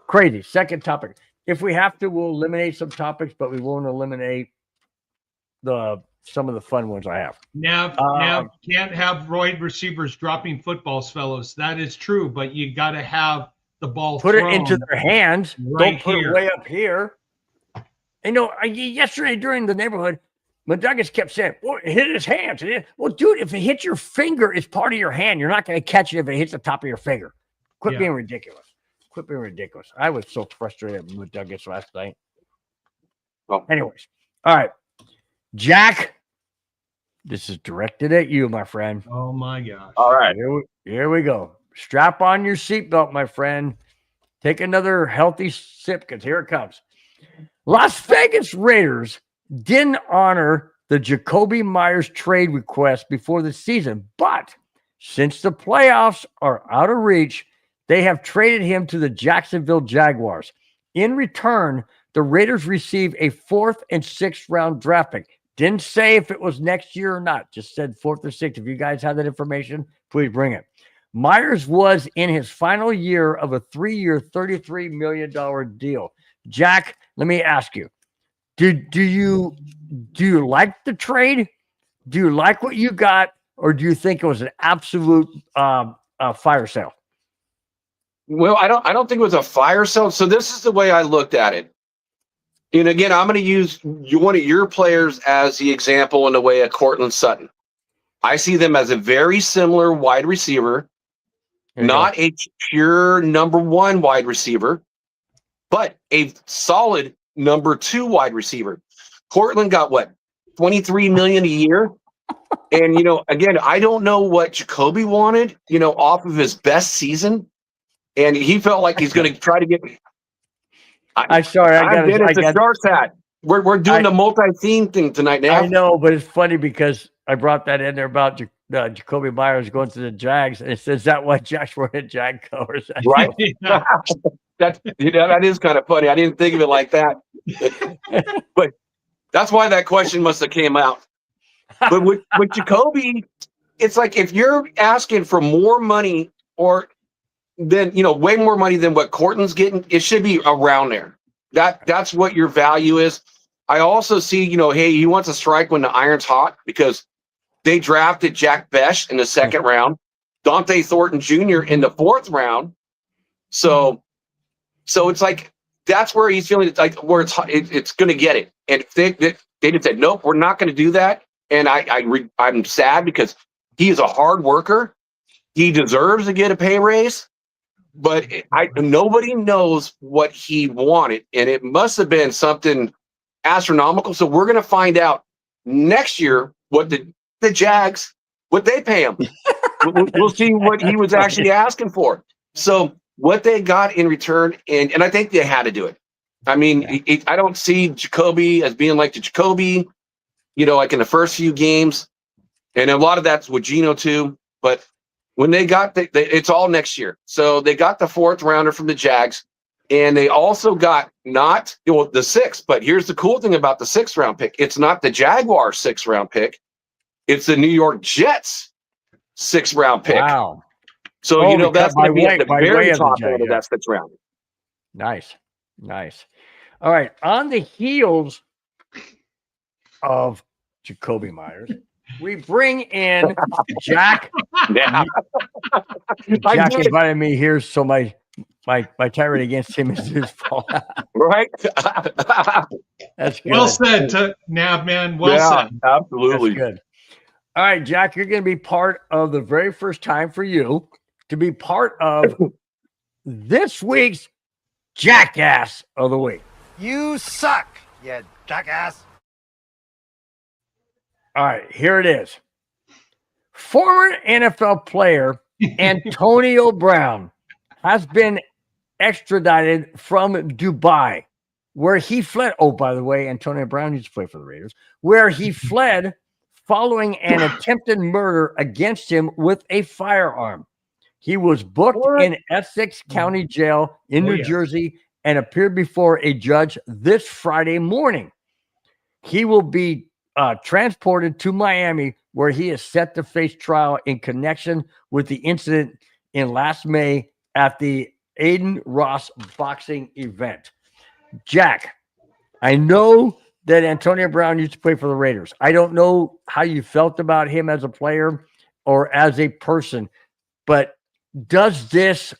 Crazy. Second topic. If we have to, we'll eliminate some topics, but we won't eliminate some of the fun ones I have. Nav can't have wide receivers dropping footballs, fellows. That is true, but you got to have the ball put it into their hands. Right, don't put it way up here. Yesterday during the neighborhood, McDuggets kept saying, well, it hit his hands. Well, dude, if it hits your finger, it's part of your hand. You're not going to catch it if it hits the top of your finger. Quit being ridiculous. I was so frustrated with McDuggets last night. Well, anyways, all right. Jack, this is directed at you, my friend. Oh my gosh. All right. Here we go. Strap on your seatbelt, my friend. Take another healthy sip because here it comes. Las Vegas Raiders didn't honor the Jacoby Myers trade request before the season, but since the playoffs are out of reach, they have traded him to the Jacksonville Jaguars. In return, the Raiders receive a 4th and 6th round draft pick. Didn't say if it was next year or not, just said 4th or 6th. If you guys have that information, please bring it. Myers was in his final year of a 3-year, $33 million deal. Jack, let me ask you, do you like the trade? Do you like what you got, or do you think it was an absolute fire sale? Well, I don't think it was a fire sale. So this is the way I looked at it. And again, I'm going to use one of your players as the example in the way of Cortland Sutton. I see them as a very similar wide receiver, not a pure number 1 wide receiver, but a solid number 2 wide receiver. Cortland got what, $23 million a year? And, again, I don't know what Jacoby wanted, off of his best season. And he felt like he's going to try to get. I'm sorry. I got the Sharks hat. We're doing the multi-theme thing tonight now. I know, but it's funny because I brought that in there about Jacoby Myers going to the Jags. And it says, is that why Josh were at Jagco? Or is that right? That is kind of funny. I didn't think of it like that. But that's why that question must have came out. But with Jacoby, it's like if you're asking for more money or then way more money than what Cortland's getting, it should be around there. That's what your value is. I also see, hey, he wants to strike when the iron's hot because they drafted Jack Besh in the 2nd round, Dante Thornton Jr. in the 4th round. So it's like that's where he's feeling like where it's going to get it. And they just said, nope, we're not going to do that. And I'm sad because he is a hard worker. He deserves to get a pay raise. But nobody knows what he wanted, and it must have been something astronomical. So we're going to find out next year what the Jags, what they pay him. We'll see what he was actually asking for. So what they got in return, and I think they had to do it. I mean, I don't see Jacoby as being like the Jacoby, like in the first few games, and a lot of that's with Geno too, but when they got it's all next year. So they got the 4th rounder from the Jags, and they also got not the 6th. But here's the cool thing about the 6th round pick: it's not the Jaguars' 6th round pick; it's the New York Jets' 6th round pick. Wow! So that's going to be at the very top end of that 6th round. Nice. All right, on the heels of Jacoby Myers, we bring in Jack. Yeah. Jack invited me here, so my tirade against him is his fault. Right? That's good. Well said, Nav, man. Well said. Absolutely. That's good. All right, Jack, you're going to be part of the very first time for you to be part of this week's Jackass of the Week. You suck, you jackass. All right, here it is. Former NFL player Antonio Brown has been extradited from Dubai, where he fled. Oh, by the way, Antonio Brown used to play for the Raiders, where he fled following an attempted murder against him with a firearm. He was booked in Essex County Jail in New Jersey and appeared before a judge this Friday morning. He will be transported to Miami, where he is set to face trial in connection with the incident in last May at the Aiden Ross boxing event. Jack, I know that Antonio Brown used to play for the Raiders. I don't know how you felt about him as a player or as a person, but does this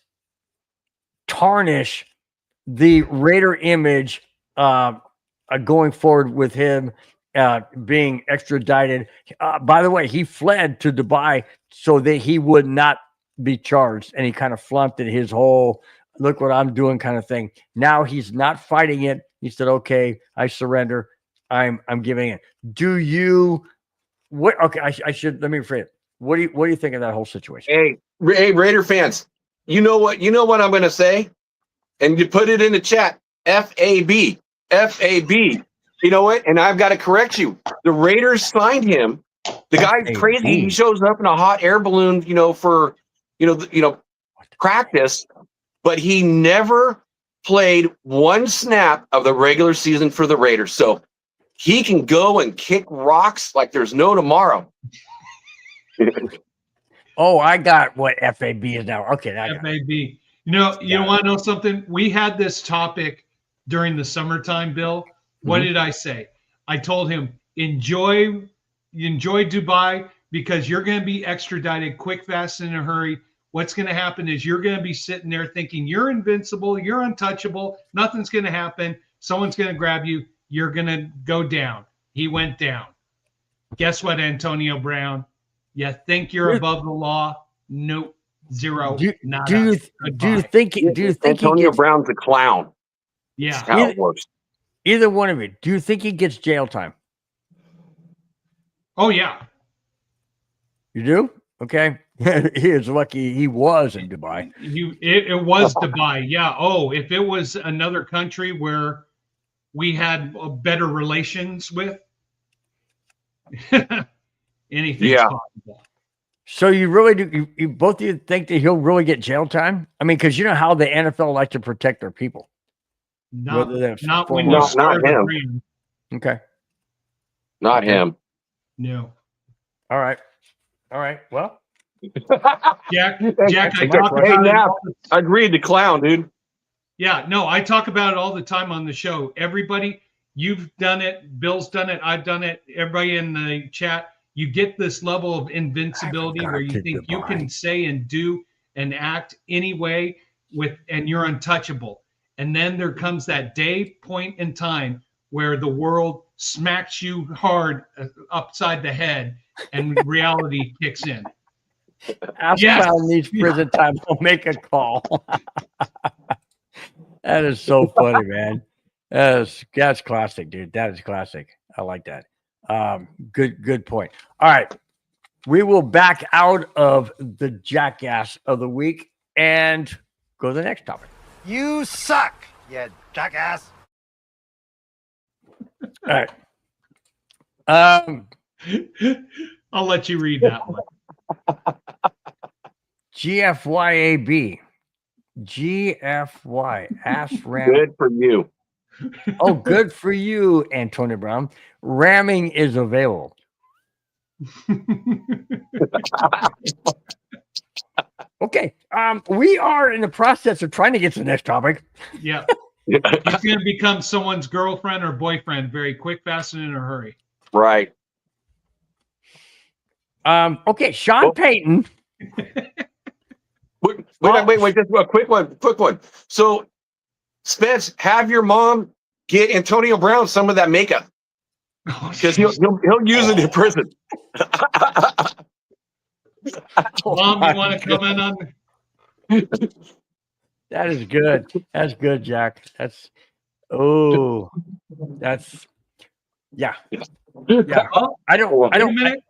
tarnish the Raider image going forward with him being extradited? By the way, he fled to Dubai so that he would not be charged, and he kind of flunked at his whole look what I'm doing kind of thing. Now he's not fighting it. He said, okay, I surrender. I'm giving it. Do you? What? Okay, I should let me rephrase it. What do you think of that whole situation? Hey, Raider fans, you know what I'm going to say, and you put it in the chat. FAB, FAB. You know what? And I've got to correct you. The Raiders signed him. The guy's crazy. He shows up in a hot air balloon, for practice, but he never played one snap of the regular season for the Raiders. So he can go and kick rocks like there's no tomorrow. Oh, I got what FAB is now. Okay, FAB. You want to know something? We had this topic during the summertime, Bill. What did I say? I told him, enjoy Dubai because you're going to be extradited quick, fast, and in a hurry. What's going to happen is you're going to be sitting there thinking you're invincible, you're untouchable, nothing's going to happen. Someone's going to grab you. You're going to go down. He went down. Guess what, Antonio Brown? You think you're above the law? Nope. Zero. Do you think Antonio Brown's a clown? Yeah. That's how it works. Either one of you, do you think he gets jail time? Oh, yeah. You do? Okay. He is lucky he was in Dubai. It was Dubai. Yeah. Oh, if it was another country where we had better relations with, anything's possible. So you really do? You both of you think that he'll really get jail time? I mean, because you know how the NFL like to protect their people. Not when you start not him. brand. Okay. Not him. No. All right. Well, Jack, I talk about hey, it now, all agreed to clown, dude. Yeah, no, I talk about it all the time on the show. Everybody, you've done it. Bill's done it. I've done it. Everybody in the chat, you get this level of invincibility where you think you can say and do and act any way and you're untouchable. And then there comes that point in time where the world smacks you hard upside the head and reality kicks in. Ask Clown needs prison time. I'll make a call. That is so funny, man. That's classic, dude. That is classic. I like that. Good point. All right. We will back out of the jackass of the week and go to the next topic. You suck, you jackass. All right. I'll let you read that one. GFYAB. GFY. Ass ram. Good for you. Oh, good for you, Antonio Brown. Ramming is available. Okay. We are in the process of trying to get to the next topic. Yeah. He's going to become someone's girlfriend or boyfriend very quick, fast, and in a hurry. Right. Okay, Sean Payton. Wait, just a quick one. So, Spence, have your mom get Antonio Brown some of that makeup because he'll use it in prison. Mom, you want to comment on? That is good. That's good, Jack. Yeah. Oh, I don't. Wait a minute.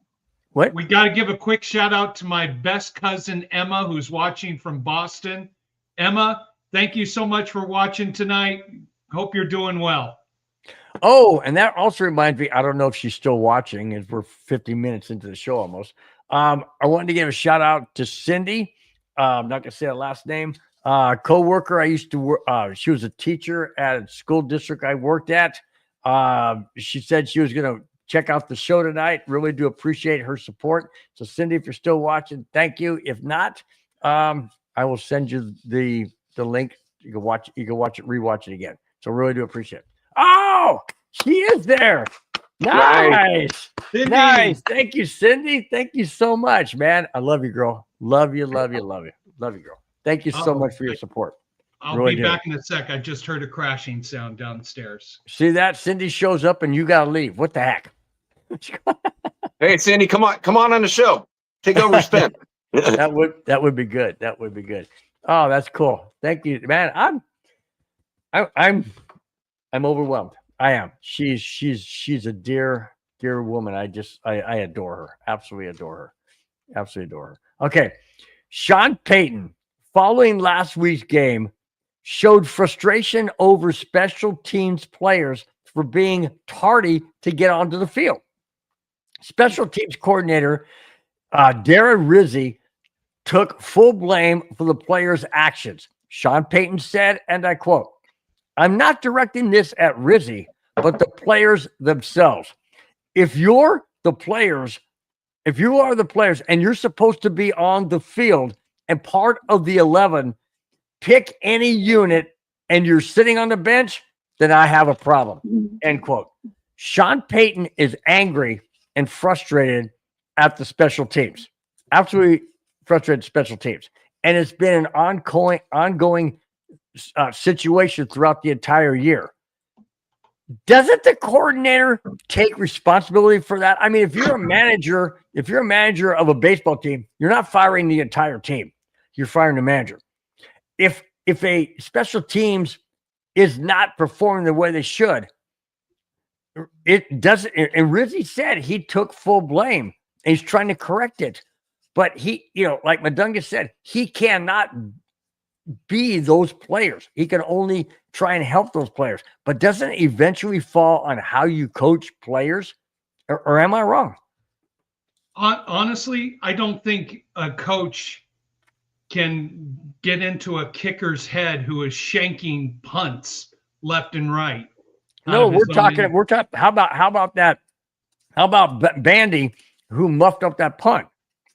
What? We got to give a quick shout out to my best cousin, Emma, who's watching from Boston. Emma, thank you so much for watching tonight. Hope you're doing well. Oh, and that also reminds me, I don't know if she's still watching, as we're 50 minutes into the show almost. I wanted to give a shout out to Cindy. I'm not going to say her last name. Co-worker I used to work. She was a teacher at a school district I worked at. She said she was going to check out the show tonight. Really do appreciate her support. So, Cindy, if you're still watching, thank you. If not, I will send you the link. You can watch it, rewatch it again. So, really do appreciate it. Oh, she is there. Nice. Nice. Thank you, Cindy. Thank you so much, man. I love you, girl. Love you, girl. Thank you so much for your support. I'll be back in a sec. I just heard a crashing sound downstairs. See that? Cindy shows up and you got to leave. What the heck? Hey, Cindy, come on the show. Take over, Spence. That would be good. That would be good. Oh, that's cool. Thank you, man. I'm overwhelmed. I am. She's a dear woman. I adore her. Absolutely adore her. Absolutely adore her. Okay. Sean Payton, following last week's game, showed frustration over special teams players for being tardy to get onto the field. Special teams coordinator Darren Rizzi took full blame for the players' actions. Sean Payton said, and I quote, "I'm not directing this at Rizzi, but the players themselves. If you're the players, if you are the players and you're supposed to be on the field and part of the 11, pick any unit and you're sitting on the bench, then I have a problem." End quote. Sean Payton is angry and frustrated at the special teams. Absolutely frustrated special teams. And it's been an ongoing situation throughout the entire year. Doesn't the coordinator take responsibility for that? I mean, if you're a manager of a baseball team, you're not firing the entire team. You're firing the manager. If a special teams is not performing the way they should, it doesn't. And Rizzi said he took full blame and he's trying to correct it. But he, like Madunga said, he cannot be those players. He can only try and help those players. But doesn't it eventually fall on how you coach players? Or am I wrong? Honestly, I don't think a coach can get into a kicker's head who is shanking punts left and right. No, we're talking. How about that? How about Bandy, who muffed up that punt?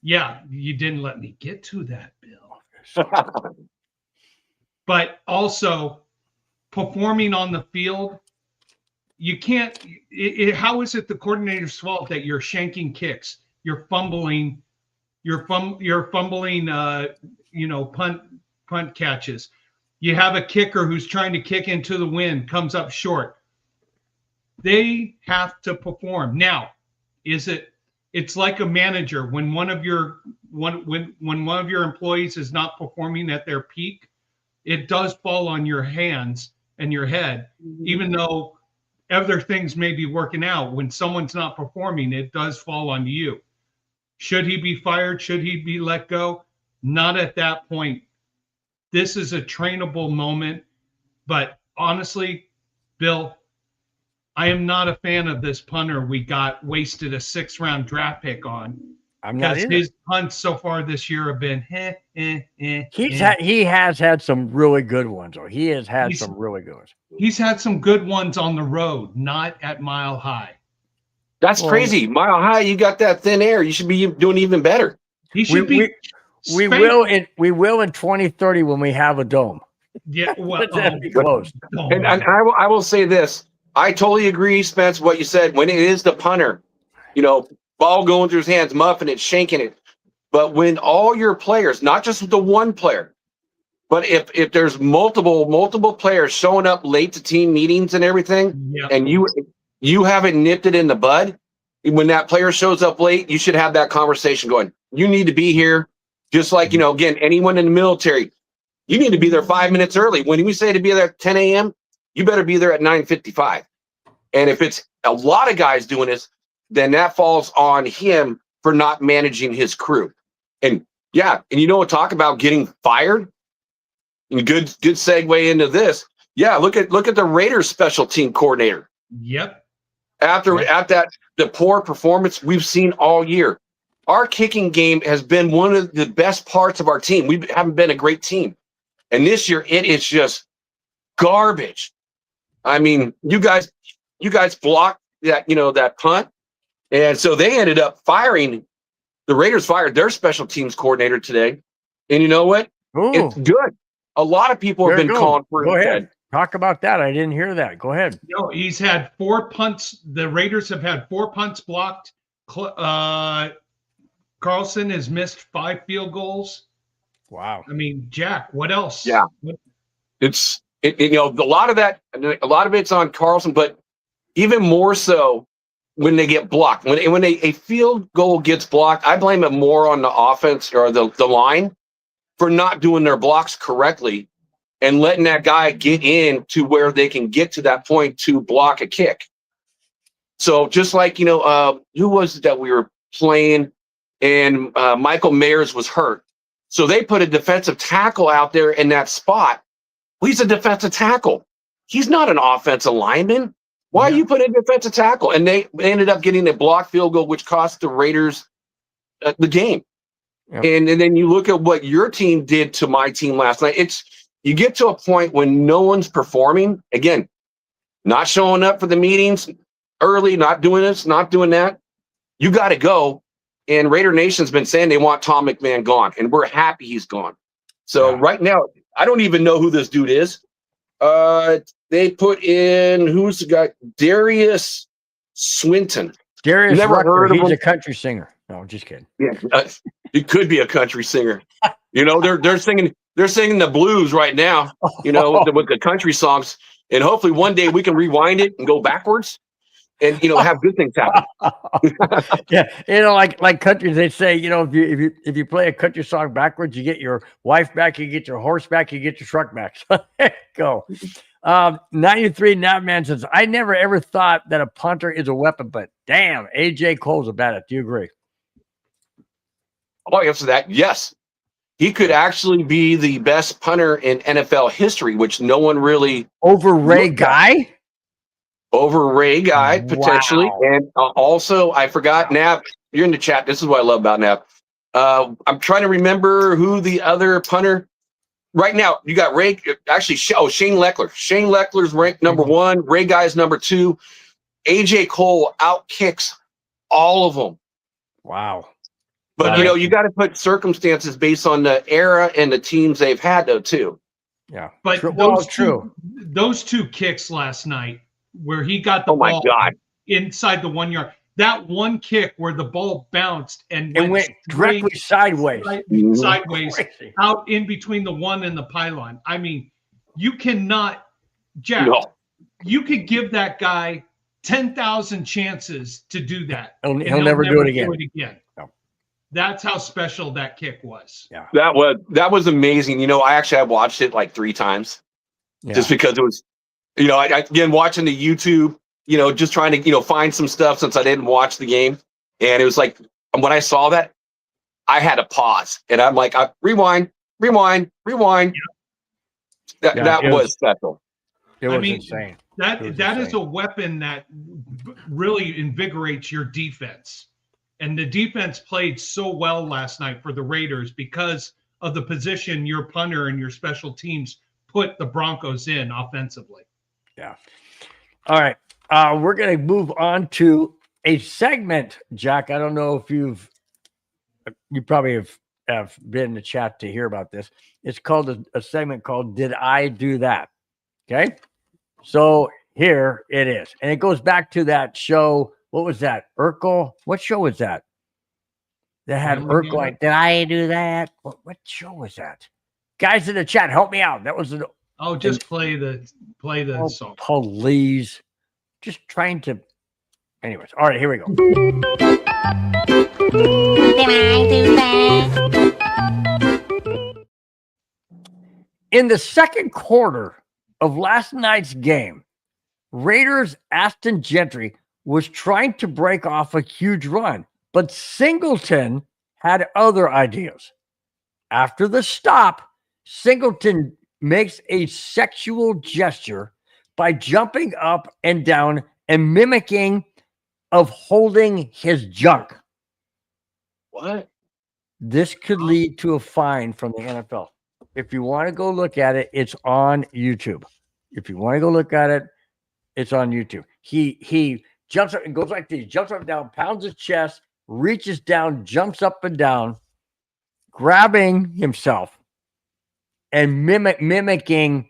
Yeah, you didn't let me get to that, Bill. But also, performing on the field, you can't. How is it the coordinator's fault that you're shanking kicks, you're fumbling, punt catches? You have a kicker who's trying to kick into the wind, comes up short. They have to perform. Now, it's like a manager when one of your employees is not performing at their peak, it does fall on your hands and your head, even though other things may be working out. When someone's not performing, it does fall on you. Should he be fired? Should he be let go? Not at that point. This is a trainable moment. But honestly, Bill, I am not a fan of this punter we got wasted a 6th-round draft pick on. I'm not either. His punts so far this year have been He has had some really good ones, or he has had some really good ones. He's had some good ones on the road, not at Mile High. That's crazy. Mile High, you got that thin air. You should be doing even better. He should be. We will in 2030 when we have a dome. Yeah, well, close. And I will say this. I totally agree, Spence, what you said. When it is the punter, ball going through his hands, muffing it, shanking it. But when all your players, not just the one player, but if there's multiple players showing up late to team meetings and everything, and you haven't nipped it in the bud, when that player shows up late, you should have that conversation going. You need to be here. Just like, again, anyone in the military, you need to be there 5 minutes early. When we say to be there at 10 a.m., you better be there at 9:55. And if it's a lot of guys doing this, then that falls on him for not managing his crew. And talk about getting fired. And good segue into this. Yeah, look at the Raiders special team coordinator. Yep. At the poor performance we've seen all year. Our kicking game has been one of the best parts of our team. We haven't been a great team. And this year it is just garbage. I mean, you guys blocked that punt. And so they ended up the Raiders fired their special teams coordinator today. And you know what? Ooh. It's good. A lot of people have been calling for it. Go ahead. Talk about that. I didn't hear that. Go ahead. He's had 4 punts. The Raiders have had 4 punts blocked. Carlson has missed 5 field goals. Wow. I mean, Jack, what else? Yeah. A lot of it's on Carlson, but even more so when they get blocked. When a field goal gets blocked, I blame it more on the offense or the line for not doing their blocks correctly. and letting that guy get in to where they can get to that point to block a kick. So just like, who was it that we were playing and Michael Mayers was hurt. So they put a defensive tackle out there in that spot. Well, he's a defensive tackle. He's not an offensive lineman. Why are you putting a defensive tackle? And they ended up getting a blocked field goal, which cost the Raiders the game. Yep. And then you look at what your team did to my team last night. You get to a point when no one's performing. Again, not showing up for the meetings early, not doing this, not doing that. You got to go. And Raider Nation's been saying they want Tom McMahon gone, and we're happy he's gone. So right now, I don't even know who this dude is. They put in, who's the guy? Darius Swinton. Darius Never Rucker, heard of him. he's a country singer. No, just kidding. Yeah, he could be a country singer. They're singing the blues right now. With the country songs, and hopefully one day we can rewind it and go backwards, and have good things happen. Yeah, like countries, they say, if you play a country song backwards, you get your wife back, you get your horse back, you get your truck back. So there you go. 93 Navman says, I never ever thought that a punter is a weapon, but damn, AJ Cole's about it. Do you agree? I'll answer that. Yes. He could actually be the best punter in NFL history, which no one really over Ray Guy. Over Ray Guy, potentially. Wow. And also, I forgot, Nav, you're in the chat. This is what I love about Nav. I'm trying to remember who the other punter. Right now, you got Ray. Actually, Shane Leckler. Shane Leckler's ranked number 1. Ray Guy's number 2. AJ Cole outkicks all of them. Wow. But, you got to put circumstances based on the era and the teams they've had, though, too. Yeah. But those two kicks last night where he got the ball inside the 1 yard, that one kick where the ball bounced and went directly sideways out in between the 1 and the pylon. I mean, you cannot, Jack, you could give that guy 10,000 chances to do that. He'll never do it again. No. That's how special that kick was. Yeah. That was amazing. I actually have watched it like 3 times just because it was, again, watching the YouTube, just trying to, find some stuff since I didn't watch the game. And it was like, when I saw that, I had to pause. And I'm like, rewind. That was special. It was insane. That is a weapon that really invigorates your defense. And the defense played so well last night for the Raiders because of the position your punter and your special teams put the Broncos in offensively. Yeah. All right. We're going to move on to a segment, Jack. I don't know if you probably have been in the chat to hear about this. It's called a segment called Did I Do That? Okay. So here it is. And it goes back to that show. What was that? Urkel? What show was that? That had Urkel like, did I do that? What show was that? Guys in the chat, help me out. That was just play the song. Please. Just trying to. Anyways, all right, here we go. Did I do that? In the second quarter of last night's game, Raiders' Ashton Gentry was trying to break off a huge run, but Singleton had other ideas. After the stop, Singleton makes a sexual gesture by jumping up and down and mimicking of holding his junk. What? This could lead to a fine from the NFL. If you want to go look at it, it's on YouTube. If you want to go look at it, it's on YouTube. He jumps up and goes like this, jumps up and down, pounds his chest, reaches down, jumps up and down, grabbing himself and mimicking,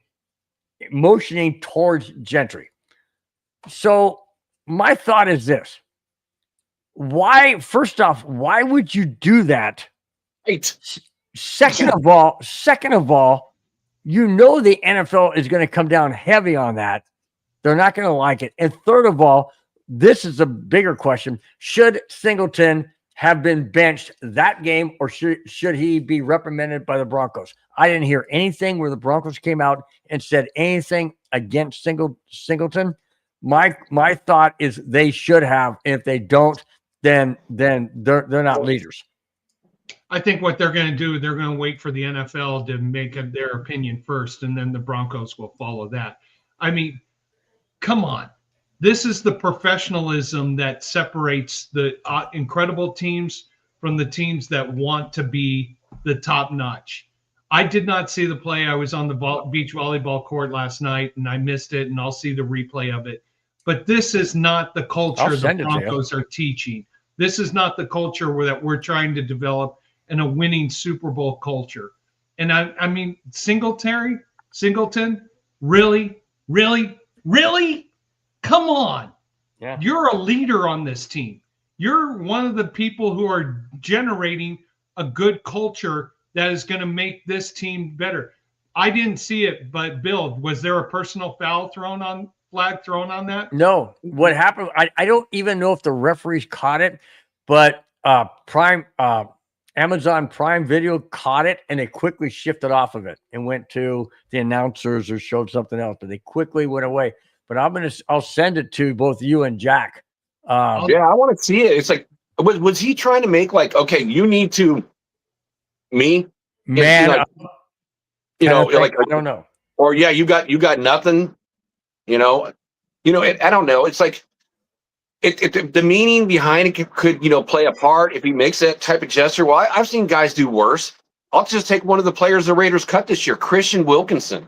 motioning towards Gentry. So my thought is this. First off, why would you do that? Right. Second of all, the NFL is going to come down heavy on that. They're not going to like it. And third of all, this is a bigger question. Should Singleton have been benched that game, or should he be reprimanded by the Broncos? I didn't hear anything where the Broncos came out and said anything against Singleton. My thought is they should have. And if they don't, then they're not leaders. I think what they're going to do, they're going to wait for the NFL to make their opinion first, and then the Broncos will follow that. I mean, come on. This is the professionalism that separates the incredible teams from the teams that want to be the top notch. I did not see the play. I was on the beach volleyball court last night, and I missed it, and I'll see the replay of it. But this is not the culture the Broncos are teaching. This is not the culture that we're trying to develop in a winning Super Bowl culture. And I mean, Singleton, really? Come on. Yeah. You're a leader on this team. You're one of the people who are generating a good culture that is going to make this team better. I didn't see it, but Bill, was there a personal flag thrown on that? No. What happened? I don't even know if the referees caught it, but Amazon Prime Video caught it, and they quickly shifted off of it and went to the announcers or showed something else, but they quickly went away. But I'll send it to both you and Jack. Yeah, I want to see it. It's like, was he trying to make like, okay, you need to man, like, like I don't know. Or yeah, you got nothing, I don't know. It's like the meaning behind it could play a part if he makes that type of gesture. Well, I've seen guys do worse. I'll just take one of the players the Raiders cut this year, Christian Wilkinson.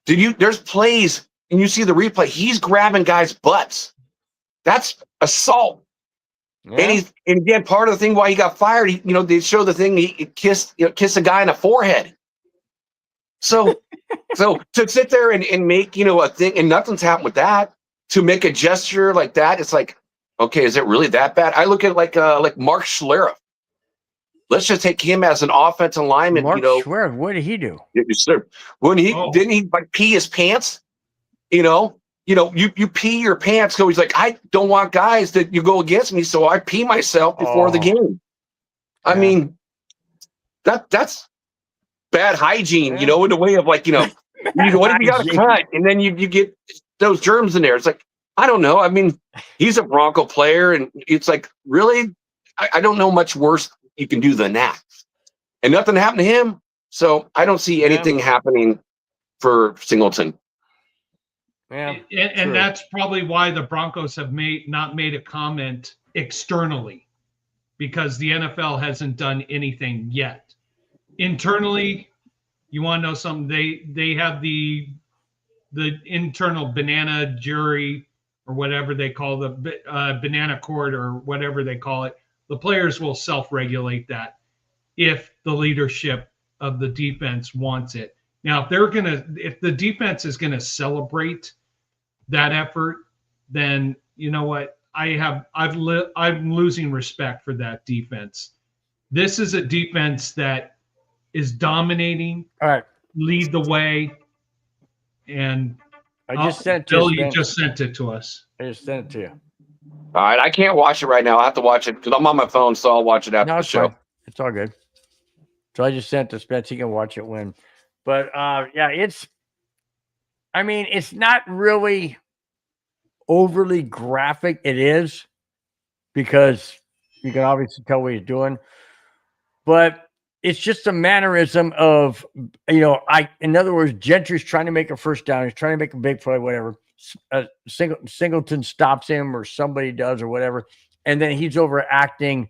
There's plays and you see the replay, he's grabbing guys' butts. That's assault. Yeah. And again, part of the thing why he got fired, they show the thing he kissed a guy in the forehead. So to sit there and make a thing, and nothing's happened with that, to make a gesture like that, it's like, okay, is it really that bad? I look at like Mark Schlereth. Let's just take him as an offensive lineman. Mark Schlereth, what did he do? When didn't he like pee his pants? You pee your pants. So he's like, I don't want guys that you go against me, so I pee myself before the game. I mean, that's bad hygiene, in the way of like, what if you got a cut and then you get those germs in there? It's like, I don't know. I mean, he's a Bronco player, and it's like, really, I don't know much worse you can do than that. And nothing happened to him, so I don't see anything happening for Singleton. Yeah, and that's probably why the Broncos have not made a comment externally, because the NFL hasn't done anything yet. Internally, you want to know something? They have the internal banana jury, or whatever they call the banana court, or whatever they call it. The players will self-regulate that if the leadership of the defense wants it. Now, if the defense is gonna celebrate that effort, then you know what? I'm losing respect for that defense. This is a defense that is dominating. All right, lead the way. And I just sent Bill, you just sent it to us. I just sent it to you. All right, I can't watch it right now. I have to watch it because I'm on my phone, so I'll watch it after the show. Fine. It's all good. So I just sent to Spence. He can watch it when. But it's not really overly graphic. It is, because you can obviously tell what he's doing. But it's just a mannerism of, in other words, Gentry's trying to make a first down. He's trying to make a big play, whatever. Singleton stops him, or somebody does, or whatever. And then he's overacting.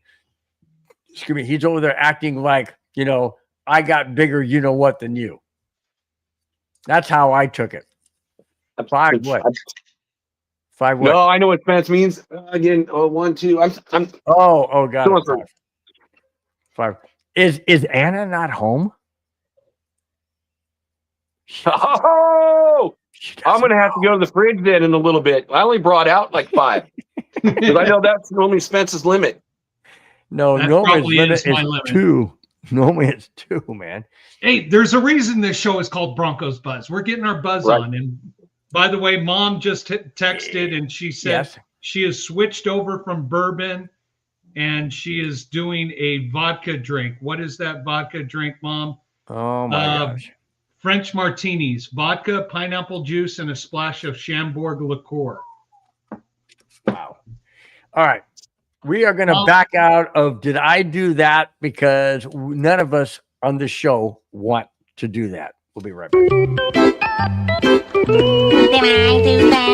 He's over there acting like, I got bigger, what, than you. That's how I took it. 5 what? 5 what? No, I know what Spence means. Again, 1, 2. I'm. Oh, got it. 5. Is Anna not home? Oh, I'm going to have to go to the fridge then in a little bit. I only brought out like 5. Because I know that's normally Spence's limit. No, normally limit is 2. Normally it's 2, man. Hey, there's a reason this show is called Broncos Buzz. We're getting our buzz on. And by the way, Mom just texted, and she said she has switched over from bourbon and she is doing a vodka drink. What is that vodka drink, Mom? Oh my gosh. French martinis, vodka, pineapple juice, and a splash of Chambord liqueur. Wow. All right. We are going to back out of Did I Do That? Because none of us on the show want to do that. We'll be right back. Did I do that?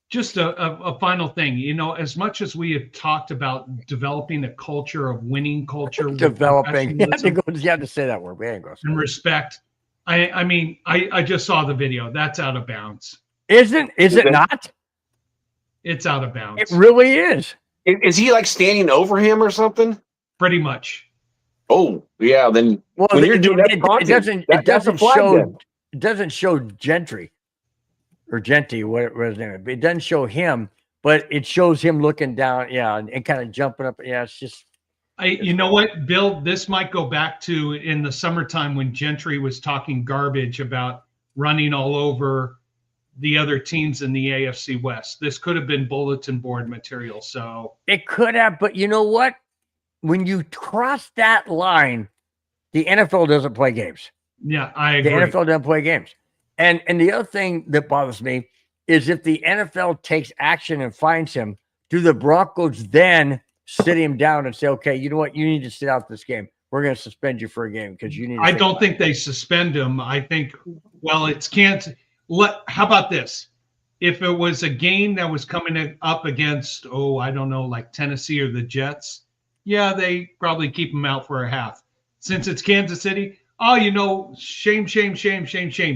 Just a final thing, you know, as much as we have talked about developing a culture of winning culture, Developing. You have to say that word. We ain't going to say and respect. I mean, I just saw the video. That's out of bounds. Is it not? It's out of bounds. It really is. Is he like standing over him or something? Pretty much. Oh, yeah. Then Well, when you're doing that it content, doesn't show Gentry or Genty, whatever his name is. It doesn't show him, but it shows him looking down, and kind of jumping up. Yeah, it's just. You know what, Bill? This might go back to in the summertime when Gentry was talking garbage about running all over the other teams in the AFC West. This could have been bulletin board material. So it could have, but you know what? When you cross that line, the NFL doesn't play games. Yeah, I agree. The NFL doesn't play games. And the other thing that bothers me is if the NFL takes action and finds him, do the Broncos then sit him down and say, okay, you know what? You need to sit out this game. We're going to suspend you for a game because you need to. I don't think they suspend him. I think, well, how about this? If it was a game that was coming up against, I don't know, like Tennessee or the Jets, yeah, they probably keep him out for a half. Since it's Kansas City, shame.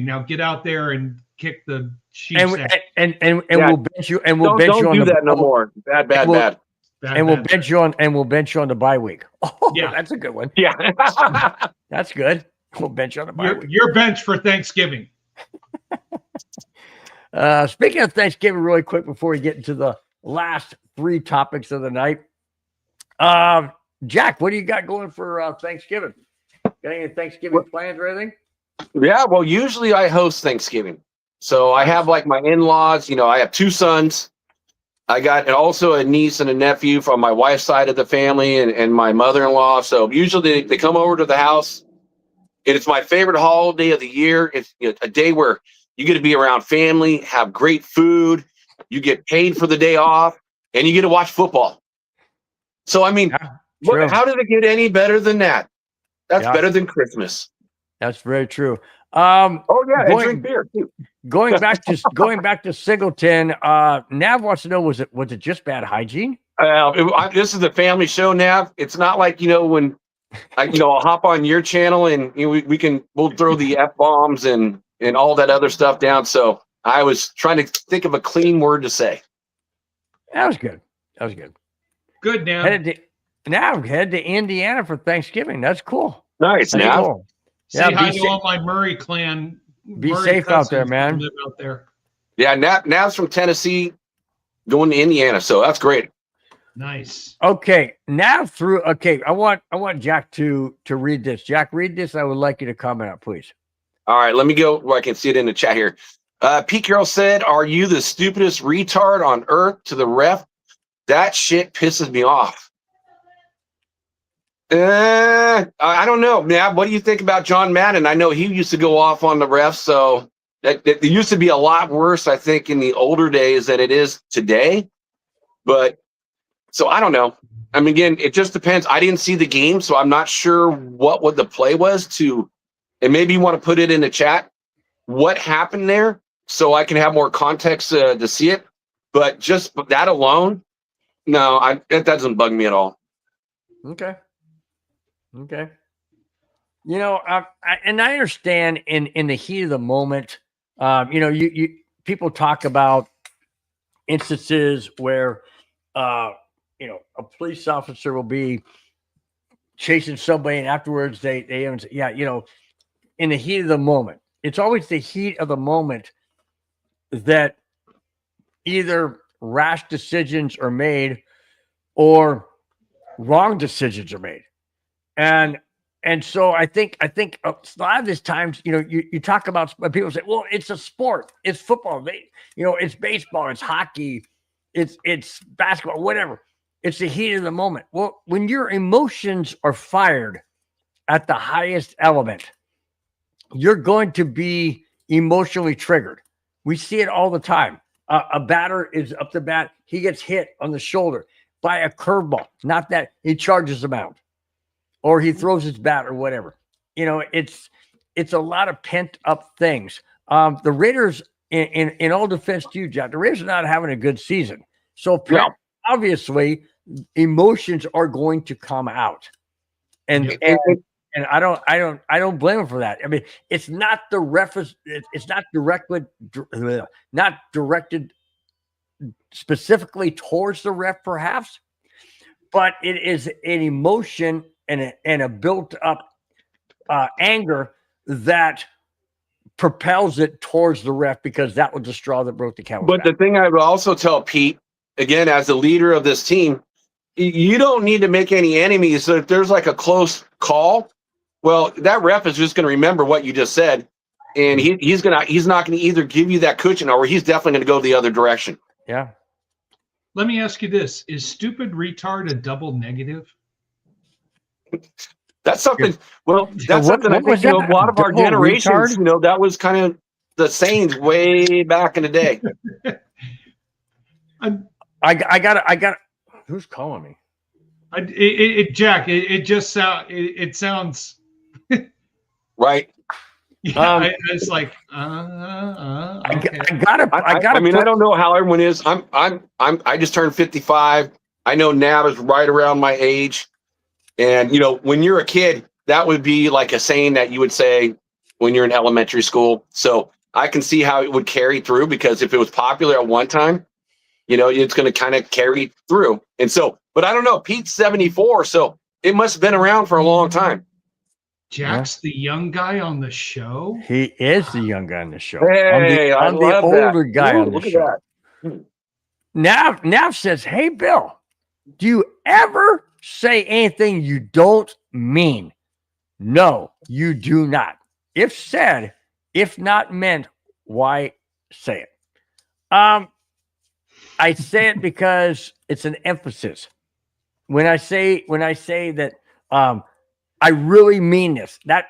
Now get out there and kick the Chiefs. And we'll bench you. And we'll bench you on do that no more. Bad. We'll bench you on the bye week. Oh, yeah, that's a good one. Yeah, that's good. We'll bench you on the bye week. Your bench for Thanksgiving. Speaking of Thanksgiving, really quick before we get into the last three topics of the night, Jack, what do you got going for Thanksgiving? Got any Thanksgiving plans or anything? Yeah, well, usually I host Thanksgiving. So I have like my in-laws, I have two sons. I got also a niece and a nephew from my wife's side of the family and my mother-in-law. So usually they come over to the house. And it's my favorite holiday of the year. It's a day where you get to be around family, have great food, you get paid for the day off, and you get to watch football. So, I mean, how did it get any better than that? That's better than Christmas. That's very true. And drink beer too. Going back to Singleton, Nav wants to know, was it just bad hygiene? This is a family show, Nav. It's not like when I'll hop on your channel and we'll throw the F-bombs and all that other stuff down. So I was trying to think of a clean word to say. That was good. Good now. Head to Indiana for Thanksgiving. That's cool. Nice. Nav. Cool. Say hi to all my Murray clan. Be safe out there, man. Live out there. Yeah, Nav's from Tennessee, going to Indiana, so that's great. Nice. Okay, I want Jack to read this. Jack, read this. I would like you to comment on, please. All right, let me go where I can see it in the chat here. Pete Carroll said, "Are you the stupidest retard on earth?" To the ref. That shit pisses me off. I don't know. Nav, what do you think about John Madden? I know he used to go off on the refs, so it used to be a lot worse, I think, in the older days than it is today. But so I don't know. I mean, again, it just depends. I didn't see the game, so I'm not sure what the play was and maybe you want to put it in the chat, what happened there, so I can have more context to see it. But just that alone, no, that doesn't bug me at all. Okay. I understand in the heat of the moment, you people talk about instances where, a police officer will be chasing somebody and afterwards they even say, in the heat of the moment. It's always the heat of the moment that either rash decisions are made or wrong decisions are made. And so I think a lot of these times, you talk about, people say, well, it's a sport, it's football, it's baseball, it's hockey, it's basketball, whatever. It's the heat of the moment. Well, when your emotions are fired at the highest element, you're going to be emotionally triggered. We see it all the time. A batter is up to bat. He gets hit on the shoulder by a curveball. Not that he charges him out, or he throws his bat or whatever. It's a lot of pent up things. The Raiders, in all defense to you, Jack, the Raiders are not having a good season. So obviously, emotions are going to come out, and I don't blame him for that. I mean, it's not the reference. It's not not directed specifically towards the ref, perhaps, but it is an emotion and a built up anger that propels it towards the ref, because that was the straw that broke the camel's back. But the thing I would also tell Pete, again, as the leader of this team, you don't need to make any enemies. So if there's like a close call, well, that ref is just going to remember what you just said, and he's not going to either give you that cushion, or he's definitely going to go the other direction. Yeah. Let me ask you this: is stupid retard a double negative? That's something. Well, that's something I think a lot of our generations, that was kind of the sayings way back in the day. I got. Who's calling me? Jack, it just sounds right. Yeah, it's like okay. I mean, I don't know how everyone is. I just turned 55. I know Nav is right around my age. And, when you're a kid, that would be like a saying that you would say when you're in elementary school. So I can see how it would carry through, because if it was popular at one time, it's going to kind of carry through. And so, but I don't know, Pete's 74, so it must have been around for a long time. Jack's the young guy on the show. He is the young guy on the show. Hey, I'm the older guy on the show. That. Nav says, "Hey, Bill, do you ever say anything you don't mean?" No, you do not. If said, if not meant, why say it? I say it because it's an emphasis. When I say that I really mean this, that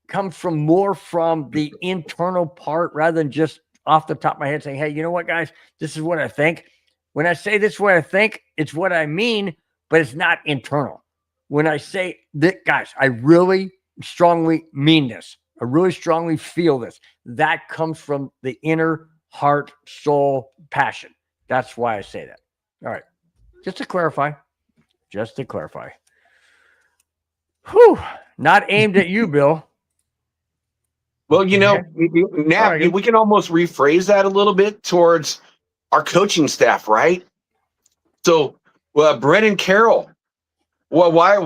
comes from more from the internal part, rather than just off the top of my head saying, "Hey, you know what, guys, this is what I think." When I say this is what I think, it's what I mean, but it's not internal. When I say that, guys, I really strongly mean this. I really strongly feel this. That comes from the inner heart, soul, passion. That's why I say that. All right. Just to clarify. Whew. Not aimed at you, Bill. Well, now we can almost rephrase that a little bit towards our coaching staff, right? So, Brennan Carroll. Well, why?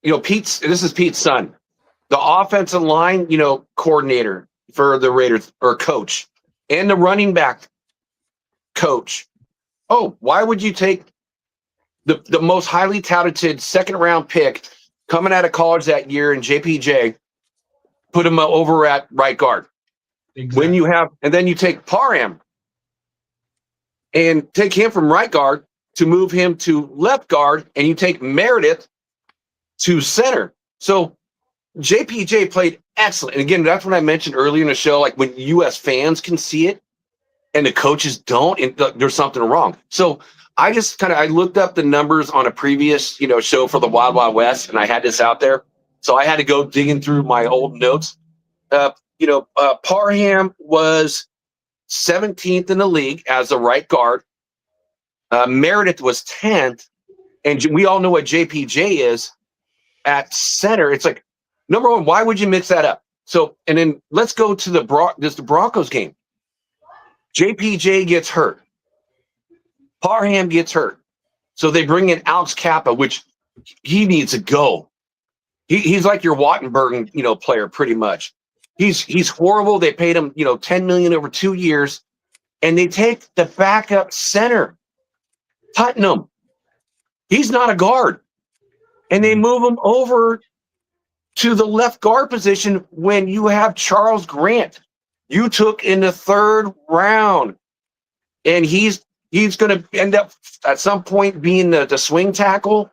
This is Pete's son, the offensive line, coordinator for the Raiders, or coach, and the running back coach. Oh, why would you take the most highly touted second-round pick coming out of college that year in JPJ, put him over at right guard? Exactly. And then you take Parham and take him from right guard to move him to left guard, and you take Meredith to center. So JPJ played excellent. And again, that's what I mentioned earlier in the show, like when U.S. fans can see it and the coaches don't, and there's something wrong. So I just I looked up the numbers on a previous, show for the Wild Wild West, and I had this out there. So I had to go digging through my old notes. Parham was 17th in the league as a right guard. Meredith was 10th, and we all know what JPJ is at center. It's like, number one, why would you mix that up? So, and then let's go to the Broncos game. JPJ gets hurt. Parham gets hurt. So they bring in Alex Kappa, which he needs to go. He's like your Wattenberg, player pretty much. He's horrible. They paid him, $10 million over 2 years, and they take the backup center, Putnam. He's not a guard, and they move him over to the left guard position when you have Charles Grant. You took in the 3rd round and he's going to end up at some point being the swing tackle.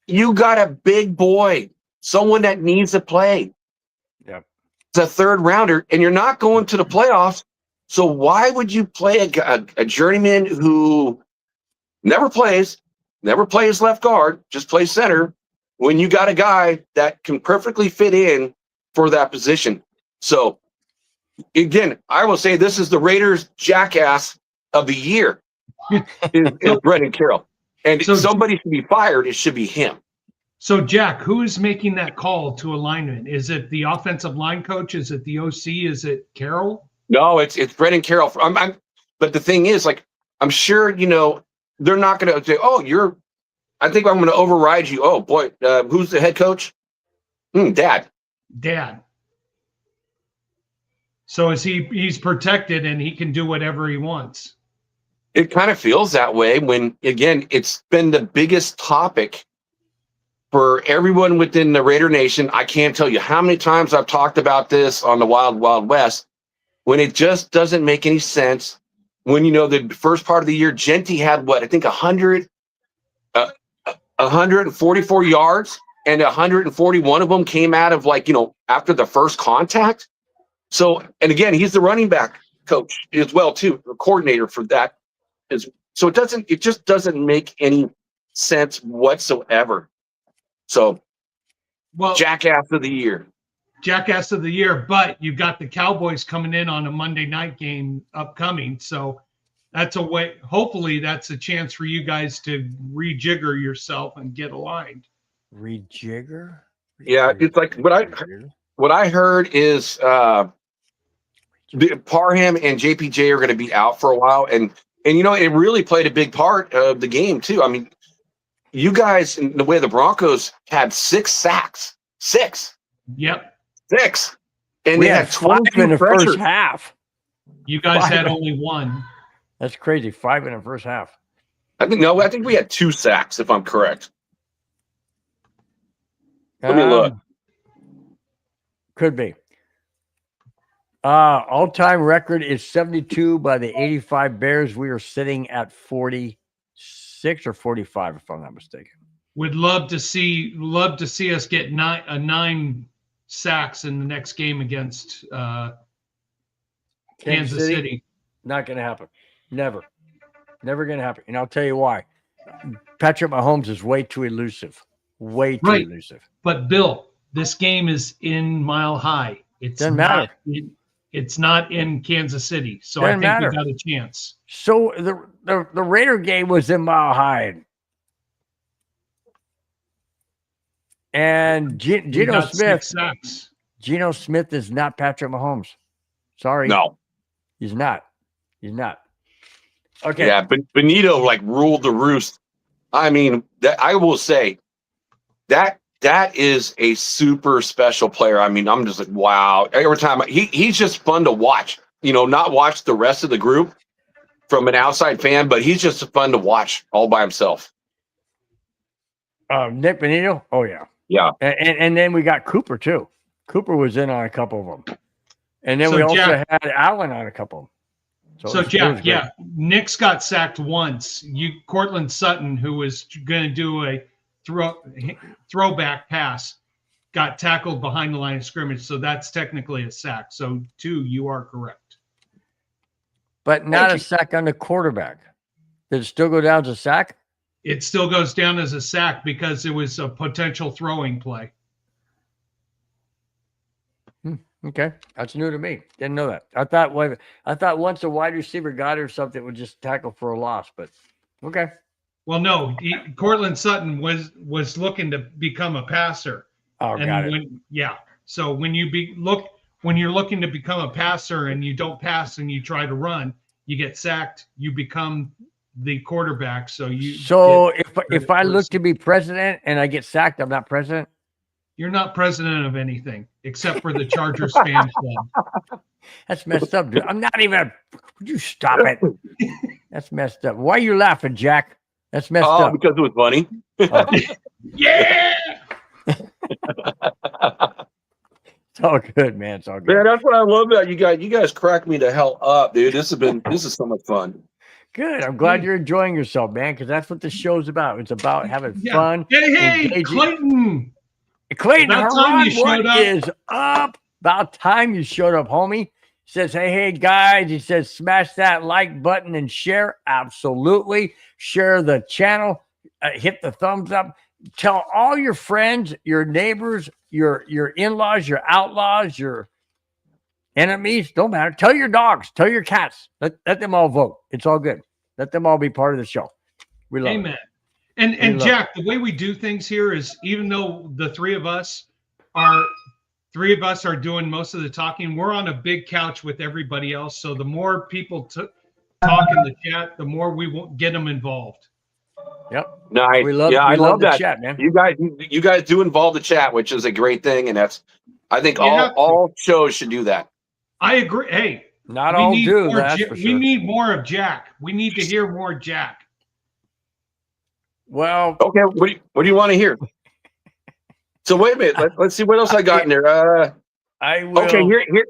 You got a big boy, someone that needs to play. Yep. It's a third rounder, and you're not going to the playoffs. So why would you play a journeyman who never plays left guard, just plays center, when you got a guy that can perfectly fit in for that position? So again, I will say this is the Raiders jackass of the year is Brendan Carroll. And So- somebody should be fired. It should be him. So, Jack, who is making that call to alignment? Is it the offensive line coach? Is it the OC? Is it Carroll? No, it's Brendan Carroll. But the thing is, like, I'm sure, they're not going to say, oh, I think I'm going to override you. Oh, boy, who's the head coach? Dad. So he's protected and he can do whatever he wants. It kind of feels that way when, again, it's been the biggest topic for everyone within the Raider Nation. I can't tell you how many times I've talked about this on the Wild Wild West, when it just doesn't make any sense. When, the first part of the year, Genty had what, I think 144 yards, and 141 of them came out of after the first contact. So, and again, he's the running back coach as well, too, the coordinator for that. So it just doesn't make any sense whatsoever. So, Well, jackass of the year. Jackass of the year, but you've got the Cowboys coming in on a Monday night game upcoming. So that's a way, hopefully that's a chance for you guys to rejigger yourself and get aligned. Rejigger? Yeah, it's like what I heard is Parham and JPJ are going to be out for a while, and it really played a big part of the game too. I mean, you guys, in the way the Broncos had 6 sacks, 6. Yep. 6, and We they had had 5 22 in the pressures. first half. You guys 5. had only 1. That's crazy. 5 in the first half. I think we had 2 sacks, if I'm correct. Let me look. Could be. All-time record is 72 by the 85 Bears. We are sitting at 46 or 45, if I'm not mistaken. Would love to see us get 9 sacks in the next game against Kansas City. Not going to happen. Never going to happen. And I'll tell you why. Patrick Mahomes is way too elusive. Way too elusive. But Bill, this game is in Mile High. It doesn't matter. It's not in Kansas City, so Doesn't I think matter. we got a chance. So the Raider game was in Mile High. And We Geno got Smith. 6 sacks. Geno Smith is not Patrick Mahomes. Sorry. No. He's not. Okay. Yeah, but Benito ruled the roost. I mean, that I will say that is a super special player. I mean, I'm just like, wow. Every time he's just fun to watch. Not watch the rest of the group from an outside fan, but he's just fun to watch all by himself. Nick Benito. Oh yeah. Yeah. And then we got Cooper too. Cooper was in on a couple of them. And then we also had Allen on a couple of them. So Jack, yeah, Nick's got sacked once. Cortland Sutton, who was going to do a throwback pass, got tackled behind the line of scrimmage. So that's technically a sack. So 2, you are correct. But not a sack on the quarterback. Did it still go down as a sack? It still goes down as a sack because it was a potential throwing play. Okay, that's new to me. Didn't know that. I thought once a wide receiver got it or something, it would just tackle for a loss. But okay. Well, no, Cortland Sutton was looking to become a passer. Oh, got it. So when you're looking to become a passer and you don't pass and you try to run, you get sacked. You become the quarterback. So if I look to be president and I get sacked, I'm not president. You're not president of anything except for the Chargers fan club. That's messed up, dude. I'm not even. Would you stop it? That's messed up. Why are you laughing, Jack? That's messed up. Because it was funny. Yeah. So all good, man. It's all good. Man, that's what I love about you guys. You guys crack me the hell up, dude. This is so much fun. Good. I'm glad you're enjoying yourself, man, because that's what the show's about. It's about having Yeah. fun. Hey, engaging. Clayton. Clayton, About time you Harrod, showed what up. is up? About time you showed up, homie. He says, hey, guys. He says, smash that like button and share. Absolutely. Share the channel. Hit the thumbs up. Tell all your friends, your neighbors, your in-laws, your outlaws, your enemies. Don't matter. Tell your dogs. Tell your cats. Let them all vote. It's all good. Let them all be part of the show. We love Amen. it. And Jack, the way we do things here is, even though the three of us are doing most of the talking, we're on a big couch with everybody else. So the more people talk in the chat, the more we won't get them involved. Yep. Nice. I love the that. chat, man. You guys do involve the chat, which is a great thing, and I think You all shows should do that. I agree. Hey, Not all do. That's for we sure. need more of Jack. We need to hear more Jack. Well, Okay, what do you want to hear? So wait a minute. Let's see what else I got in there. I will. Okay,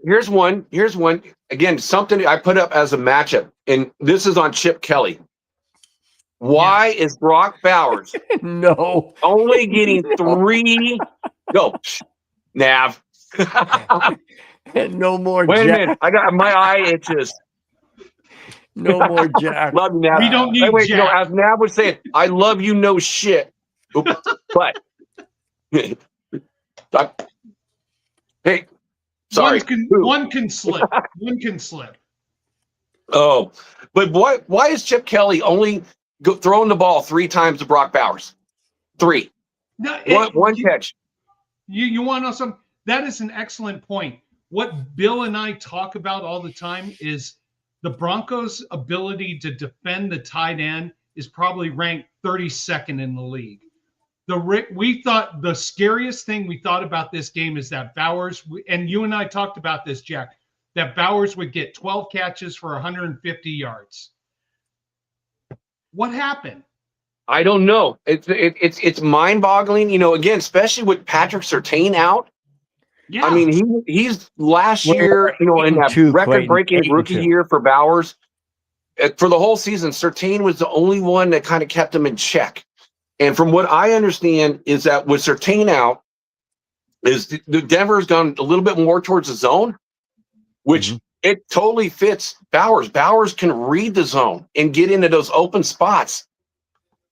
here's one. Here's one. Again, something I put up as a matchup, and this is on Chip Kelly. Why is Brock Bowers No. only getting 3? Go, Nav. No more Wait a Jack. minute. I got my eye itches. No more Jack. Love you, Nav. We don't need wait, Jack. no, as Nav would say it, I love you, no shit. Oops, but hey, sorry. One can slip. One can slip. Oh, but why is Chip Kelly only throwing the ball 3 times to Brock Bowers? 3. No, One catch. You want to know something? That is an excellent point. What Bill and I talk about all the time is the Broncos' ability to defend the tight end is probably ranked 32nd in the league. We thought the scariest thing we thought about this game is that Bowers, and you and I talked about this, Jack, that Bowers would get 12 catches for 150 yards. What happened? I don't know. It's mind-boggling. You know, again, especially with Patrick Surtain out. Yeah. I mean, he's last year, you know, in that record-breaking rookie year for Bowers. For the whole season, Surtain was the only one that kind of kept him in check. And from what I understand is that with Surtain out, is the Denver's gone a little bit more towards the zone, which it totally fits Bowers. Bowers can read the zone and get into those open spots.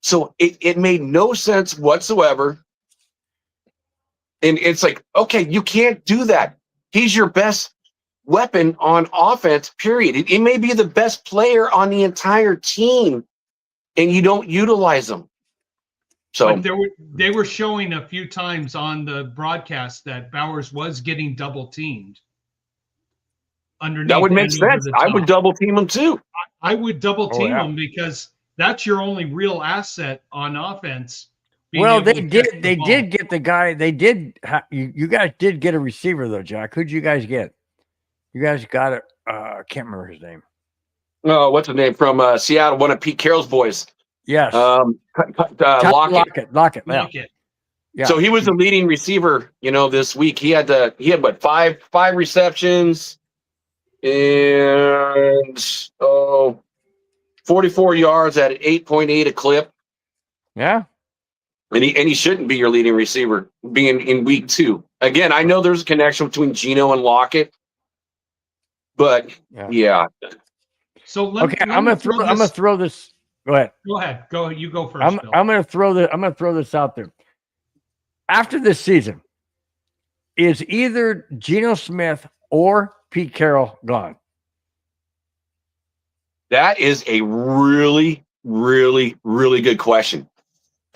So it made no sense whatsoever. And it's like, okay, you can't do that. He's your best weapon on offense, period. It may be the best player on the entire team, and you don't utilize him. So but they were showing a few times on the broadcast that Bowers was getting double teamed. Underneath, that would make sense. I would double team him too. I would double team him because that's your only real asset on offense. Well, they did get the guy. They did. You guys did get a receiver though, Jack. Who'd you guys get? You guys got it. I can't remember his name. Oh, what's his name from Seattle? One of Pete Carroll's boys. Yes. Lockett. Lockett. Yeah. So he was the leading receiver. You know, this week he had what, five receptions and 44 yards at 8.8 a clip. Yeah. And he shouldn't be your leading receiver being in week 2. Again, I know there's a connection between Geno and Lockett, but yeah. So I'm gonna throw this. Go ahead. Go ahead. You go first. I'm gonna throw this out there. After this season, is either Geno Smith or Pete Carroll gone? That is a really, really, really good question.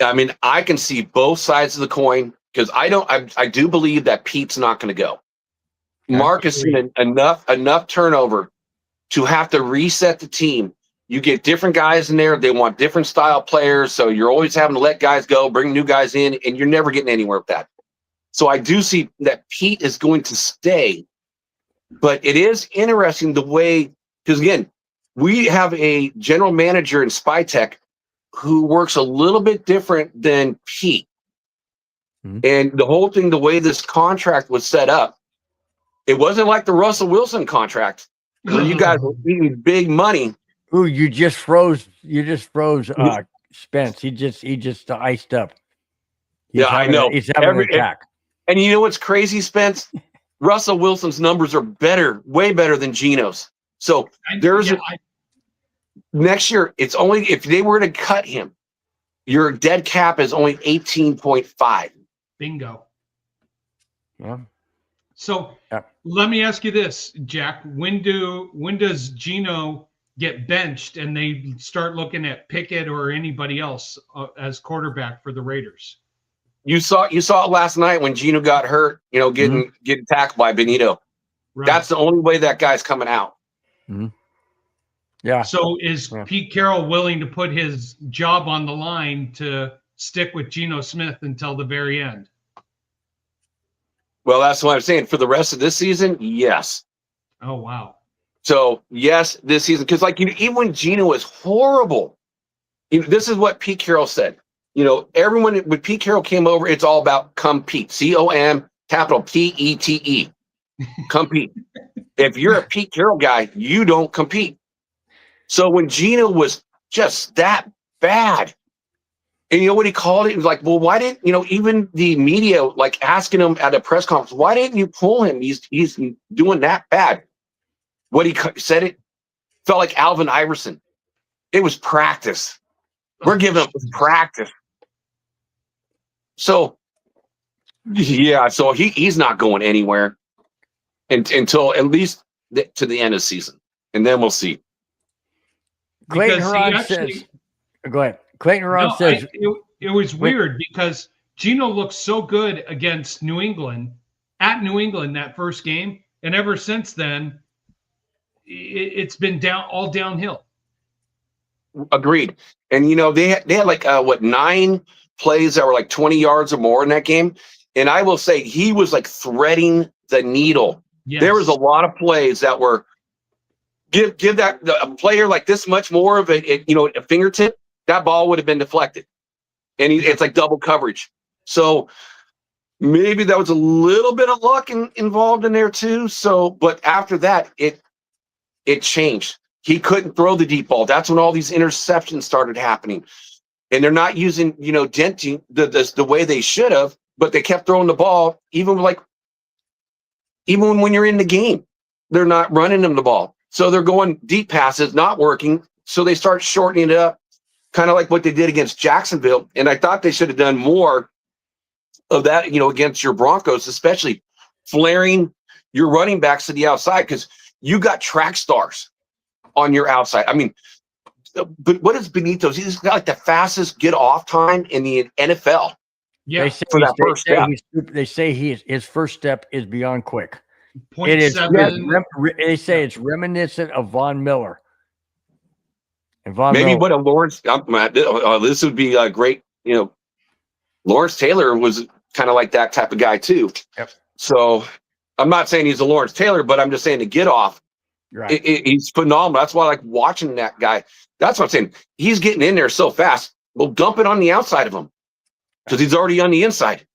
I mean, I can see both sides of the coin because I do believe that Pete's not going to go. Mark has seen enough turnover to have to reset the team. You get different guys in there. They want different style players. So you're always having to let guys go, bring new guys in, and you're never getting anywhere with that. So I do see that Pete is going to stay. But it is interesting the way, because again, we have a general manager in Spytech who works a little bit different than Pete. And the whole thing, the way this contract was set up, It wasn't like the Russell Wilson contract where you guys were eating big money. Ooh, you just froze. Spence. He just iced up. I know. He's having an attack. And you know what's crazy, Spence? Russell Wilson's numbers are better, way better than Geno's. So next year, it's only if they were to cut him, your dead cap is only 18.5. Bingo. Yeah. So let me ask you this, Jack. When does Geno get benched and they start looking at Pickett or anybody else as quarterback for the Raiders? You saw it last night when Geno got hurt, getting tackled by Benito. Right. That's the only way that guy's coming out. Mm-hmm. Yeah. So is Pete Carroll willing to put his job on the line to stick with Geno Smith until the very end? Well, that's what I'm saying. For the rest of this season, yes. Oh, wow. So, yes, this season. Because, even when Geno was horrible, this is what Pete Carroll said. Everyone, when Pete Carroll came over, it's all about compete. C-O-M, capital P-E-T-E. Compete. If you're a Pete Carroll guy, you don't compete. So when Geno was just that bad, and you know what he called it? He was like, well, why didn't, even the media, asking him at a press conference, why didn't you pull him? He's doing that bad. What he said, it felt like Alvin Iverson. It was practice. We're giving him practice. So, so he's not going anywhere until at least to the end of the season. And then we'll see. Clayton Huron says, go ahead. Clayton Huron says, it was weird because Geno looked so good against New England, at New England that first game. And ever since then, it's been all downhill. Agreed. And, they had 9 plays that were 20 yards or more in that game. And I will say he was threading the needle. Yes. There was a lot of plays that were give a player this much more of a fingertip, that ball would have been deflected. And it's double coverage. So maybe that was a little bit of luck involved in there too. So, but after that, it changed. He couldn't throw the deep ball. That's when all these interceptions started happening. And they're not using, denting the way they should have, but they kept throwing the ball, even when you're in the game, they're not running them the ball. So they're going deep passes, not working. So they start shortening it up, kind of like what they did against Jacksonville. And I thought they should have done more of that, against your Broncos, especially flaring your running backs to the outside, because you got track stars on your outside. I mean, but what is Benito? He's got the fastest get off time in the NFL. Yeah, they say his first step is beyond quick. 0.7. They say it's reminiscent of Von Miller. And maybe what a Lawrence. This would be a great. Lawrence Taylor was kind of like that type of guy too. Yep. So I'm not saying he's a Lawrence Taylor, but I'm just saying the get off. Right. He's phenomenal. That's why I like watching that guy. That's what I'm saying. He's getting in there so fast. We'll dump it on the outside of him because he's already on the inside.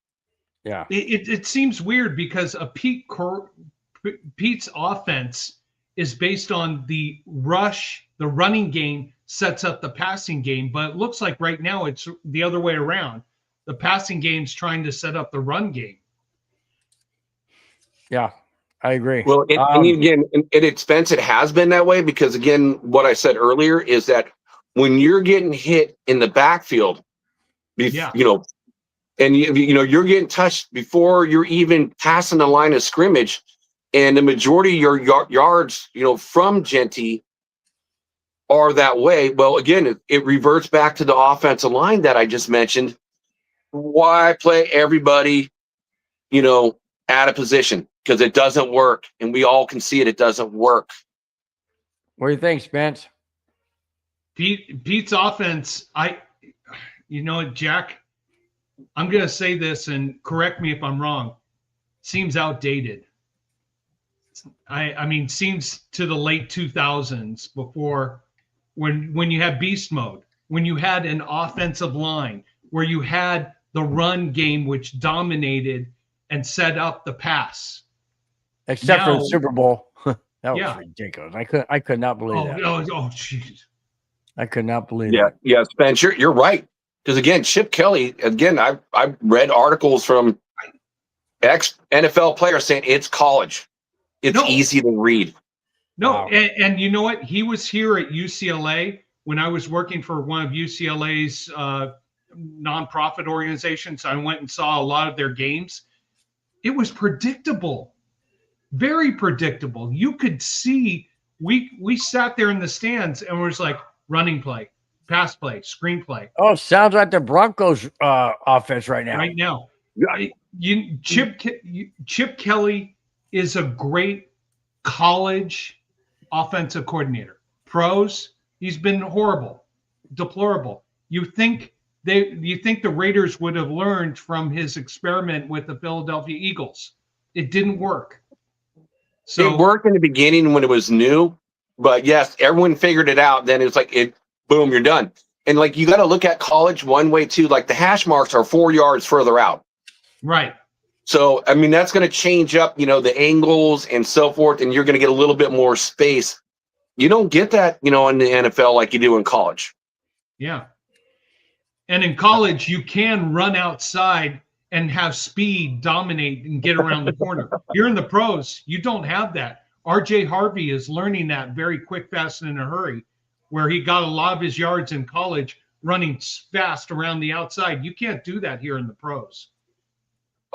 Yeah. It seems weird because Pete's offense is based on the rush. The running game sets up the passing game, but it looks like right now it's the other way around. The passing game's trying to set up the run game. Yeah, I agree. Well, again, at expense, it has been that way because, again, what I said earlier is that when you're getting hit in the backfield, and you're getting touched before you're even passing the line of scrimmage, and the majority of your yards, from Genty are that way. Well, again, it reverts back to the offensive line that I just mentioned. Why play everybody, out of position? Because it doesn't work, and we all can see it. It doesn't work. What do you think, Spence? Pete's offense, Jack, I'm going to say this, and correct me if I'm wrong, seems outdated. I mean, seems to the late 2000s before when you had beast mode, when you had an offensive line, where you had the run game, which dominated and set up the pass. except for Now- the Super Bowl. That was Yeah. ridiculous. I could not believe that. Jeez. I could not believe Yeah, that. yeah, Spence, you're right. Because again, Chip Kelly, again, I've read articles from ex NFL players saying it's college. It's No. easy to read. No, Wow. and you know what? He was here at UCLA when I was working for one of UCLA's nonprofit organizations. I went and saw a lot of their games. It was predictable, very predictable. You could see we sat there in the stands and was like running play, pass play, screenplay. Oh, sounds like the Broncos offense right now. Right now. Yeah. Chip Kelly is a great college offensive coordinator. Pros, he's been horrible, deplorable. You think the Raiders would have learned from his experiment with the Philadelphia Eagles? It didn't work. So It worked in the beginning when it was new, but yes, everyone figured it out. Then it's like boom, you're done. And like you got to look at college one way too. Like the hash marks are 4 yards further out. right. So I mean that's going to change up, the angles and so forth, and you're going to get a little bit more space. You don't get that, in the NFL like you do in college. Yeah. And in college, you can run outside and have speed dominate and get around the corner. You're in the pros, you don't have that. RJ Harvey is learning that very quick, fast, and in a hurry, where he got a lot of his yards in college running fast around the outside. You can't do that here in the pros.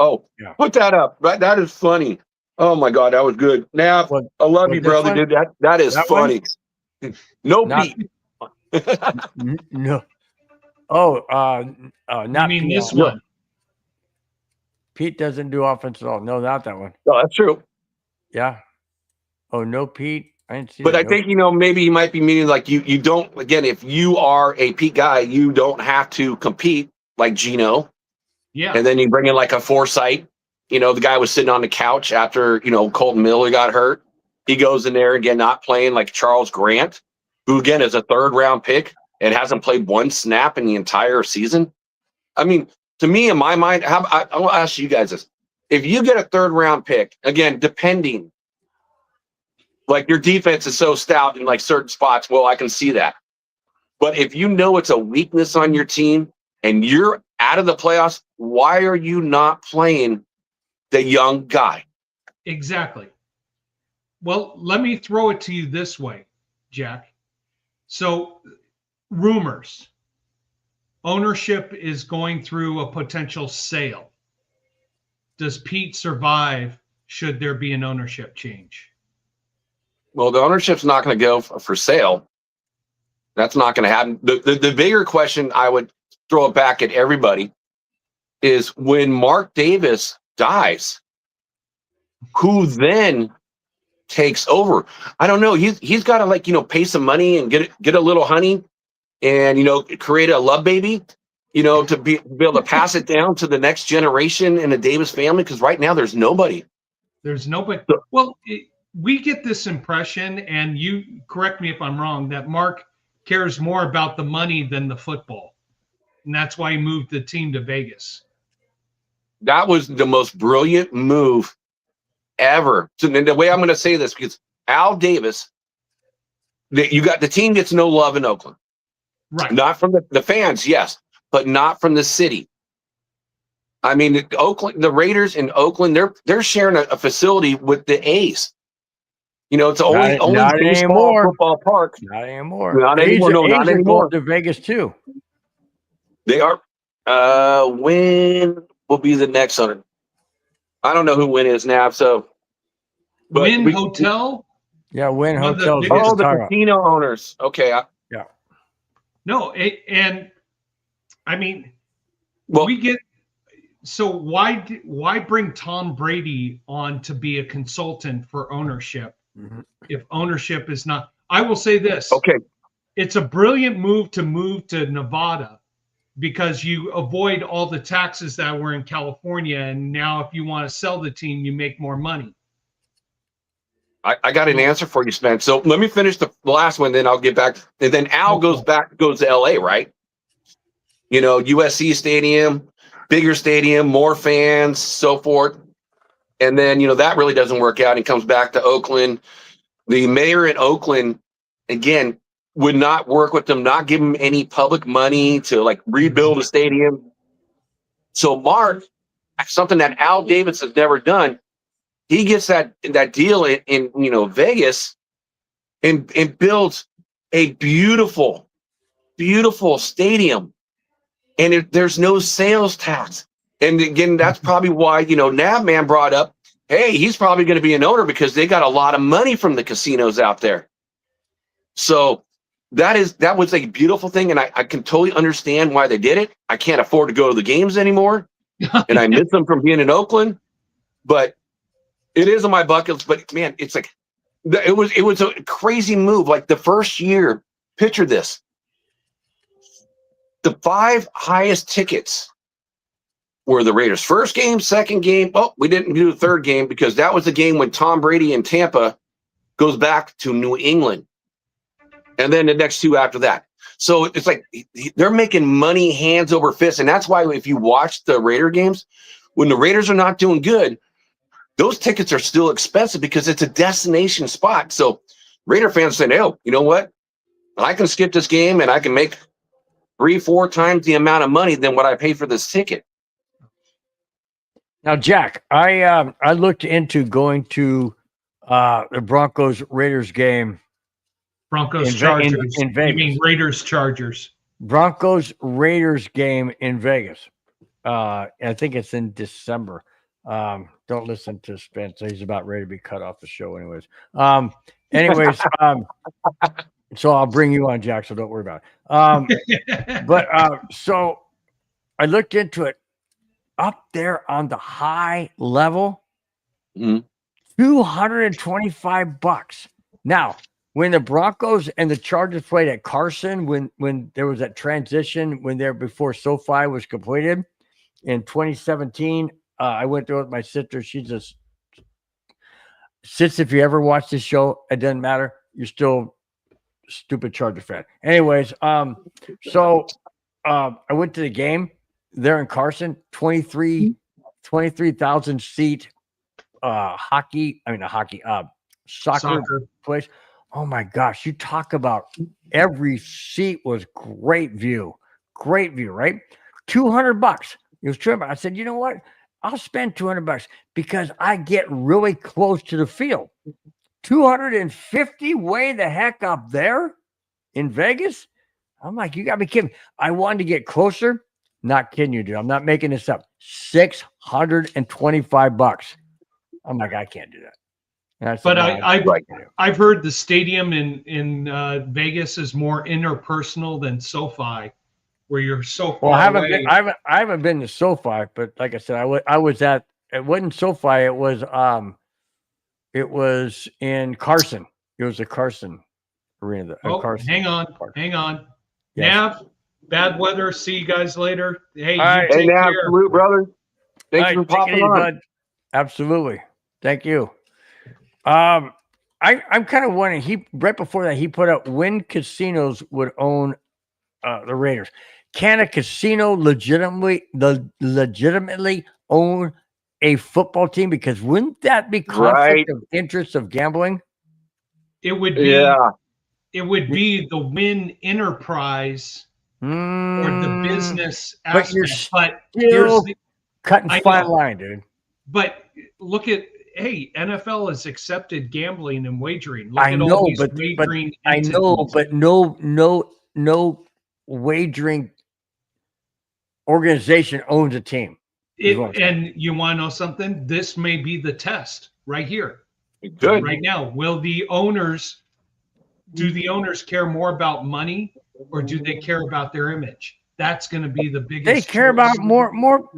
Oh, Yeah. Put that up. That is funny. Oh my God, that was good. Now, I love you, this brother, one? dude. That is That funny. No Not- beat. No. Oh, not I mean, Pete. this one. Pete doesn't do offense at all. No, not that one. No, that's true. Yeah. Oh, no, Pete. I didn't see But that. I think, maybe he might be meaning like you don't, again, if you are a Pete guy, you don't have to compete like Gino. Yeah. And then you bring in like a Forsythe. The guy was sitting on the couch after, Colton Miller got hurt. He goes in there again, not playing like Charles Grant, who again is a 3rd round pick and hasn't played one snap in the entire season. I mean, to me, in my mind, I'll ask you guys this. If you get a 3rd round pick, again, depending, like your defense is so stout in like certain spots, well, I can see that. But if you know it's a weakness on your team and you're out of the playoffs, why are you not playing the young guy? Exactly. Well, let me throw it to you this way, Jack. So, rumors. Ownership is going through a potential sale. Does Pete survive should there be an ownership change? Well, the ownership's not going to go for sale. That's not going to happen. The bigger question I would throw it back at everybody is when Mark Davis dies, who then takes over? I don't know. He's got to pay some money and get a little honey and create a love baby, to be able to pass it down to the next generation in the Davis family. Because right now there's nobody. There's nobody. Well, we get this impression, and you correct me if I'm wrong, that Mark cares more about the money than the football, and that's why he moved the team to Vegas. That was the most brilliant move ever. So the way I'm going to say this, because Al Davis, the team gets no love in Oakland. Right. Not from the fans, yes, but not from the city. I mean, the Raiders in Oakland, they're sharing a facility with the A's. It's only not baseball anymore. football park. Not anymore. Not anymore. No, not A's are anymore. going to Vegas too. They are. Win will be the next owner. I don't know who Win is now. So, but Wynn Hotel. Yeah, Wynn One of the Hotels. biggest- the casino owners. Okay. No, and I mean, Well, we get. So why bring Tom Brady on to be a consultant for ownership Mhm. if ownership is not? I will say this. okay. It's a brilliant move to Nevada because you avoid all the taxes that were in California, and now if you want to sell the team, you make more money. I got an answer for you, Spence. So let me finish the last one, then I'll get back. And then Al goes to LA, right? USC Stadium, bigger stadium, more fans, so forth. And then, that really doesn't work out. He comes back to Oakland. The mayor in Oakland, again, would not work with them, not give them any public money to like rebuild a stadium. So Mark, something that Al Davis has never done, he gets that deal in Vegas and builds a beautiful stadium. And there's no sales tax. And again, that's probably why, Navman brought up, hey, he's probably going to be an owner because they got a lot of money from the casinos out there. So that was a beautiful thing. And I can totally understand why they did it. I can't afford to go to the games anymore. And I miss them from being in Oakland. But it is on my bucket list. But man, it's like, it was a crazy move. Like the first year, picture this. The 5 highest tickets were the Raiders' first game, second game. Oh, we didn't do the third game because that was the game when Tom Brady in Tampa goes back to New England. And then the next 2 after that. So it's like they're making money hands over fists. And that's why if you watch the Raider games, when the Raiders are not doing good, those tickets are still expensive because it's a destination spot. So Raider fans say, oh, you know what? I can skip this game and I can make 3-4 times the amount of money than what I paid for this ticket. Now, Jack, I looked into going to the Broncos Raiders game. Broncos Chargers. In Vegas. You mean Raiders Chargers? Broncos Raiders game in Vegas. I think it's in December. Don't listen to Spence. He's about ready to be cut off the show, anyways. So I'll bring you on, Jack. So don't worry about it. So I looked into it. Up there on the high level, $225. Now, when the Broncos and the Chargers played at Carson, when there was that transition, before SoFi was completed in 2017, I went there with my sister. She just sits. If you ever watch this show, it doesn't matter. You're still a stupid Charger fan. Anyways, so I went to the game there in Carson, 23,000 seat soccer place. Oh my gosh, you talk about every seat was great view, right? $200. It was $200. I said, you know what? I'll spend $200 because I get really close to the field. 250 way the heck up there in Vegas. I'm like, you gotta be kidding. I wanted to get closer. Not kidding you, dude. I'm not making this up. $625. I'm like, I can't do that. But I've heard the stadium in Vegas is more interpersonal than SoFi, where you're so far away. I haven't been to SoFi, but like I said, I was at. It wasn't SoFi. It was in Carson. It was the Carson arena. Carson. Hang on. Yes. Nav, bad weather. See you guys later. Hey, Nav, salute, brother. Thanks for popping on. Bud. Absolutely. Thank you. I'm kind of wondering. Right before that, he put out when casinos would own the Raiders. Can a casino legitimately own a football team? Because wouldn't that be conflict of interest of gambling? It would be. Yeah. It would be the Wynn Enterprise or the business aspect. But you're still cutting fine line, dude. But look at. Hey, NFL has accepted gambling and wagering. I know, but no wagering organization owns a team. And you want to know something? This may be the test right here. Good. Right now, do the owners care more about money or do they care about their image? That's going to be the biggest. They care about more.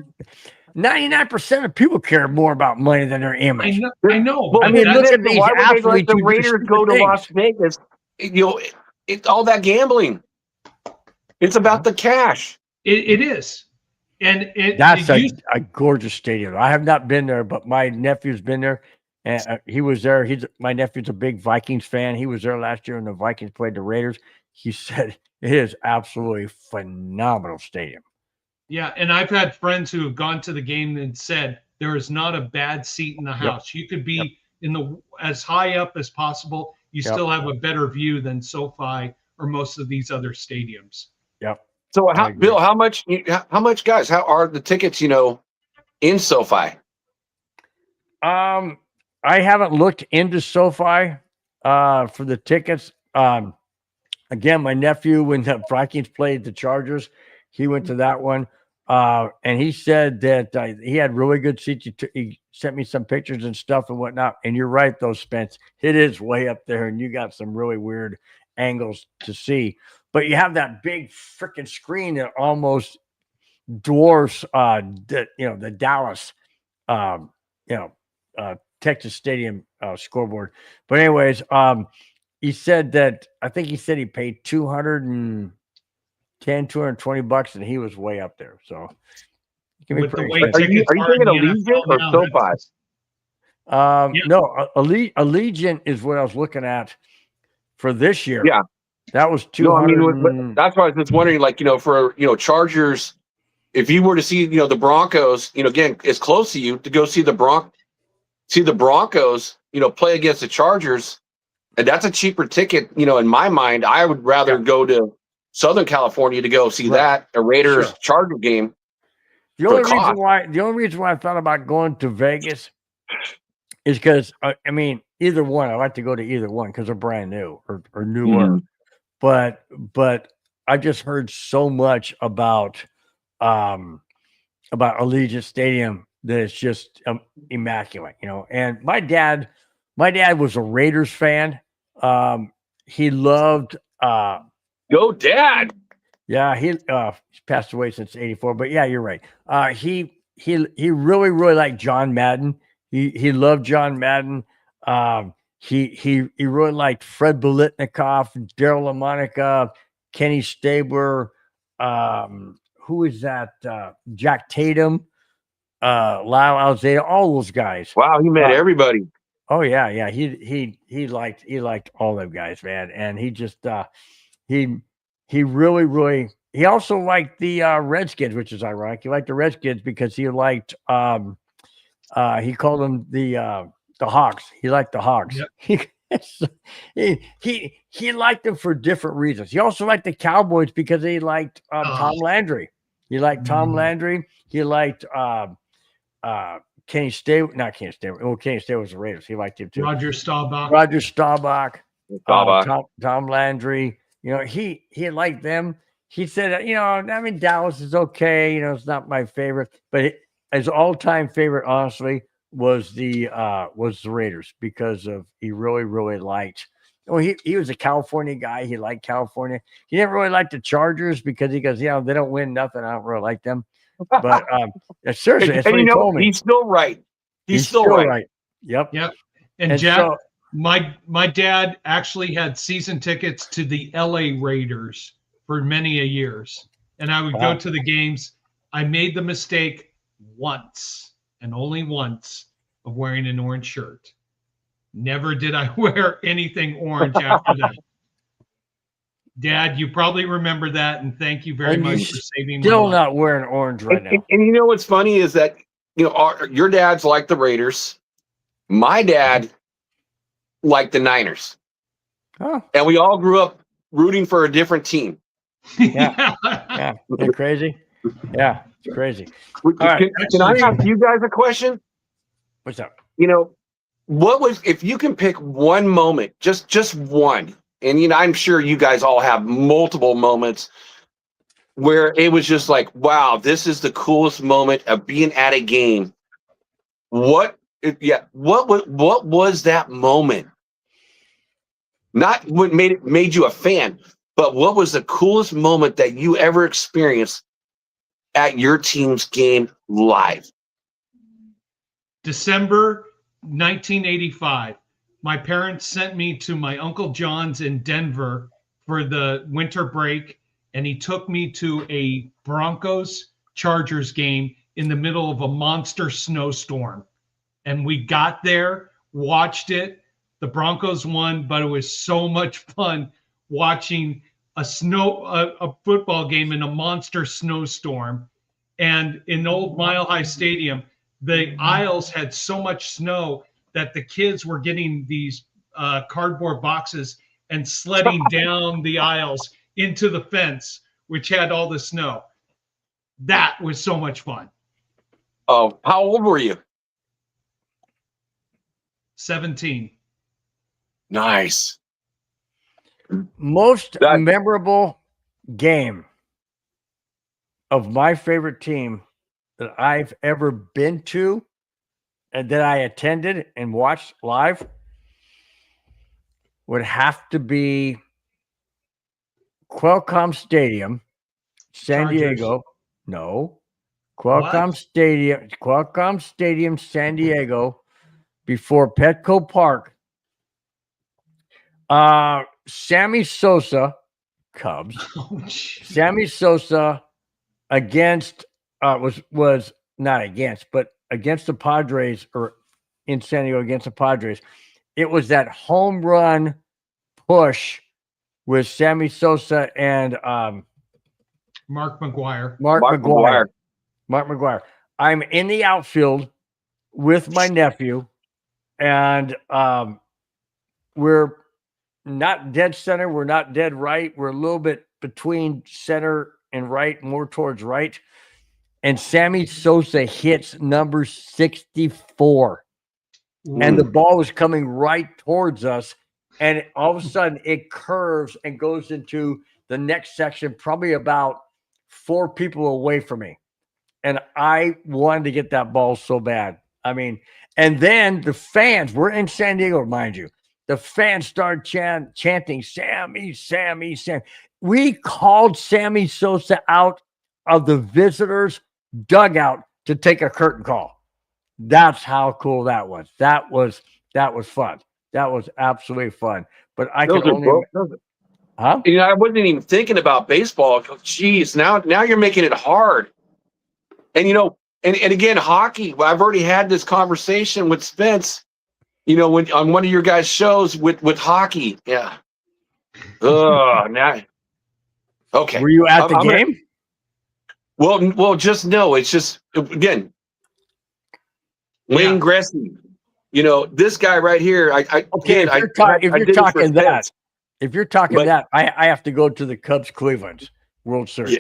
99% of people care more about money than their image. I know. Well, I mean, look at these athletes. Like the Raiders go to Las Vegas. It's all that gambling. It's about the cash. It is, and that's a gorgeous stadium. I have not been there, but my nephew's been there, and he was there. My nephew's a big Vikings fan. He was there last year when the Vikings played the Raiders. He said it is absolutely phenomenal stadium. Yeah, and I've had friends who have gone to the game and said there is not a bad seat in the house. You could be in the as high up as possible. You still have a better view than SoFi or most of these other stadiums. Yep. So, Bill, how much, guys? How are the tickets? In SoFi? I haven't looked into SoFi for the tickets. Again, my nephew, when the Vikings played the Chargers, he went to that one. And he said that he had really good seats. He sent me some pictures and stuff and whatnot. And you're right, though, Spence. It is way up there, and you got some really weird angles to see. But you have that big freaking screen that almost dwarfs, the Dallas, Texas Stadium scoreboard. But anyways, he said that I think he said he paid $220, and he was way up there. So With the way are you thinking Allegiant or SoFi? No, Allegiant is what I was looking at for this year. Yeah, that was 200. No, I mean, that's why I was just wondering, for Chargers, if you were to see the Broncos, again, it's close to you to go see the Broncos, play against the Chargers. And that's a cheaper ticket, in my mind. I would rather go to Southern California to go see that, a Raiders Charger game. The only reason why I thought about going to Vegas is because either one. I like to go to either one because they're brand new or newer. But I just heard so much about Allegiant Stadium that it's just immaculate, And my dad was a Raiders fan. He loved Go Dad. Yeah, he's passed away since '84, but yeah, you're right. He really, really liked John Madden. He loved John Madden. He really liked Fred Biletnikoff, Daryl LaMonica, Kenny Stabler. Who is that? Jack Tatum, Lyle Alzado, all those guys. Wow, he met everybody. Oh yeah. He liked all them guys, man. And he just he really he also liked the Redskins, which is ironic. He liked the Redskins because he liked he called them the Hawks. He liked the Hawks. Yep. he liked them for different reasons. He also liked the Cowboys because he liked Tom Landry. He liked Tom Landry. He liked Kenny Stabler, not Kenny Stabler. Well, Kenny Stabler was the Raiders. He liked him too. Roger Staubach. Tom Landry. He liked them. He said, Dallas is okay. It's not my favorite, but his all-time favorite, honestly, was the Raiders because he really, really liked. He was a California guy. He liked California. He didn't really like the Chargers because he goes, they don't win nothing. I don't really like them. But seriously, that's what he told me. He's still right. He's still right. Yep. And Jack, my dad actually had season tickets to the LA Raiders for many a years, and I would go to the games. I made the mistake once and only once of wearing an orange shirt. Never did I wear anything orange after that. Dad, you probably remember that, and thank you very much for saving me. Still not wearing orange right now. And what's funny is that your dad's like the Raiders. My dad liked the Niners. Oh. And we all grew up rooting for a different team. Yeah. Isn't it crazy? Yeah, it's crazy. Can I ask you guys a question? What's up? If you can pick one moment, just one, and I'm sure you guys all have multiple moments where it was just like, wow, this is the coolest moment of being at a game. What was that moment? Not what made you a fan, but what was the coolest moment that you ever experienced at your team's game live? December 1985. My parents sent me to my Uncle John's in Denver for the winter break, and he took me to a Broncos Chargers game in the middle of a monster snowstorm. And we got there, watched it. The Broncos won, but it was so much fun watching a football game in a monster snowstorm. And in Old Mile High Stadium, the aisles had so much snow that the kids were getting these cardboard boxes and sledding down the aisles into the fence, which had all the snow. That was so much fun. Oh, how old were you? 17. Nice. Most memorable game of my favorite team that I've ever been to and that I attended and watched live would have to be Qualcomm Stadium, San Chargers. Diego. No. Qualcomm Stadium, San Diego, before Petco Park. Sammy Sosa, Cubs. Oh, Sammy Sosa against was not against, but against the Padres, or in San Diego against the Padres. It was that home run push with Sammy Sosa and Mark McGuire. Mark McGuire. I'm in the outfield with my nephew, and we're not dead center. We're not dead right. We're a little bit between center and right, more towards right. And Sammy Sosa hits number 64. And the ball was coming right towards us. And all of a sudden it curves and goes into the next section, probably about 4 people away from me. And I wanted to get that ball so bad. I mean, and then the fans, we're in San Diego, mind you. The fans started chanting, Sammy, Sammy, Sammy. We called Sammy Sosa out of the visitors' dugout to take a curtain call. That's how cool that was. That was fun. That was absolutely fun. But I could only, huh? You know, I wasn't even thinking about baseball. Jeez, now you're making it hard. And you know, and again, hockey. Well, I've already had this conversation with Spence. You know, when on one of your guys' shows with hockey. Yeah. Oh, now. Okay. Were you at the game? Well, just no. It's just again, Wayne Gretzky. You know, this guy right here. If you're talking that, I have to go to the Cubs Cleveland World Series. Yeah.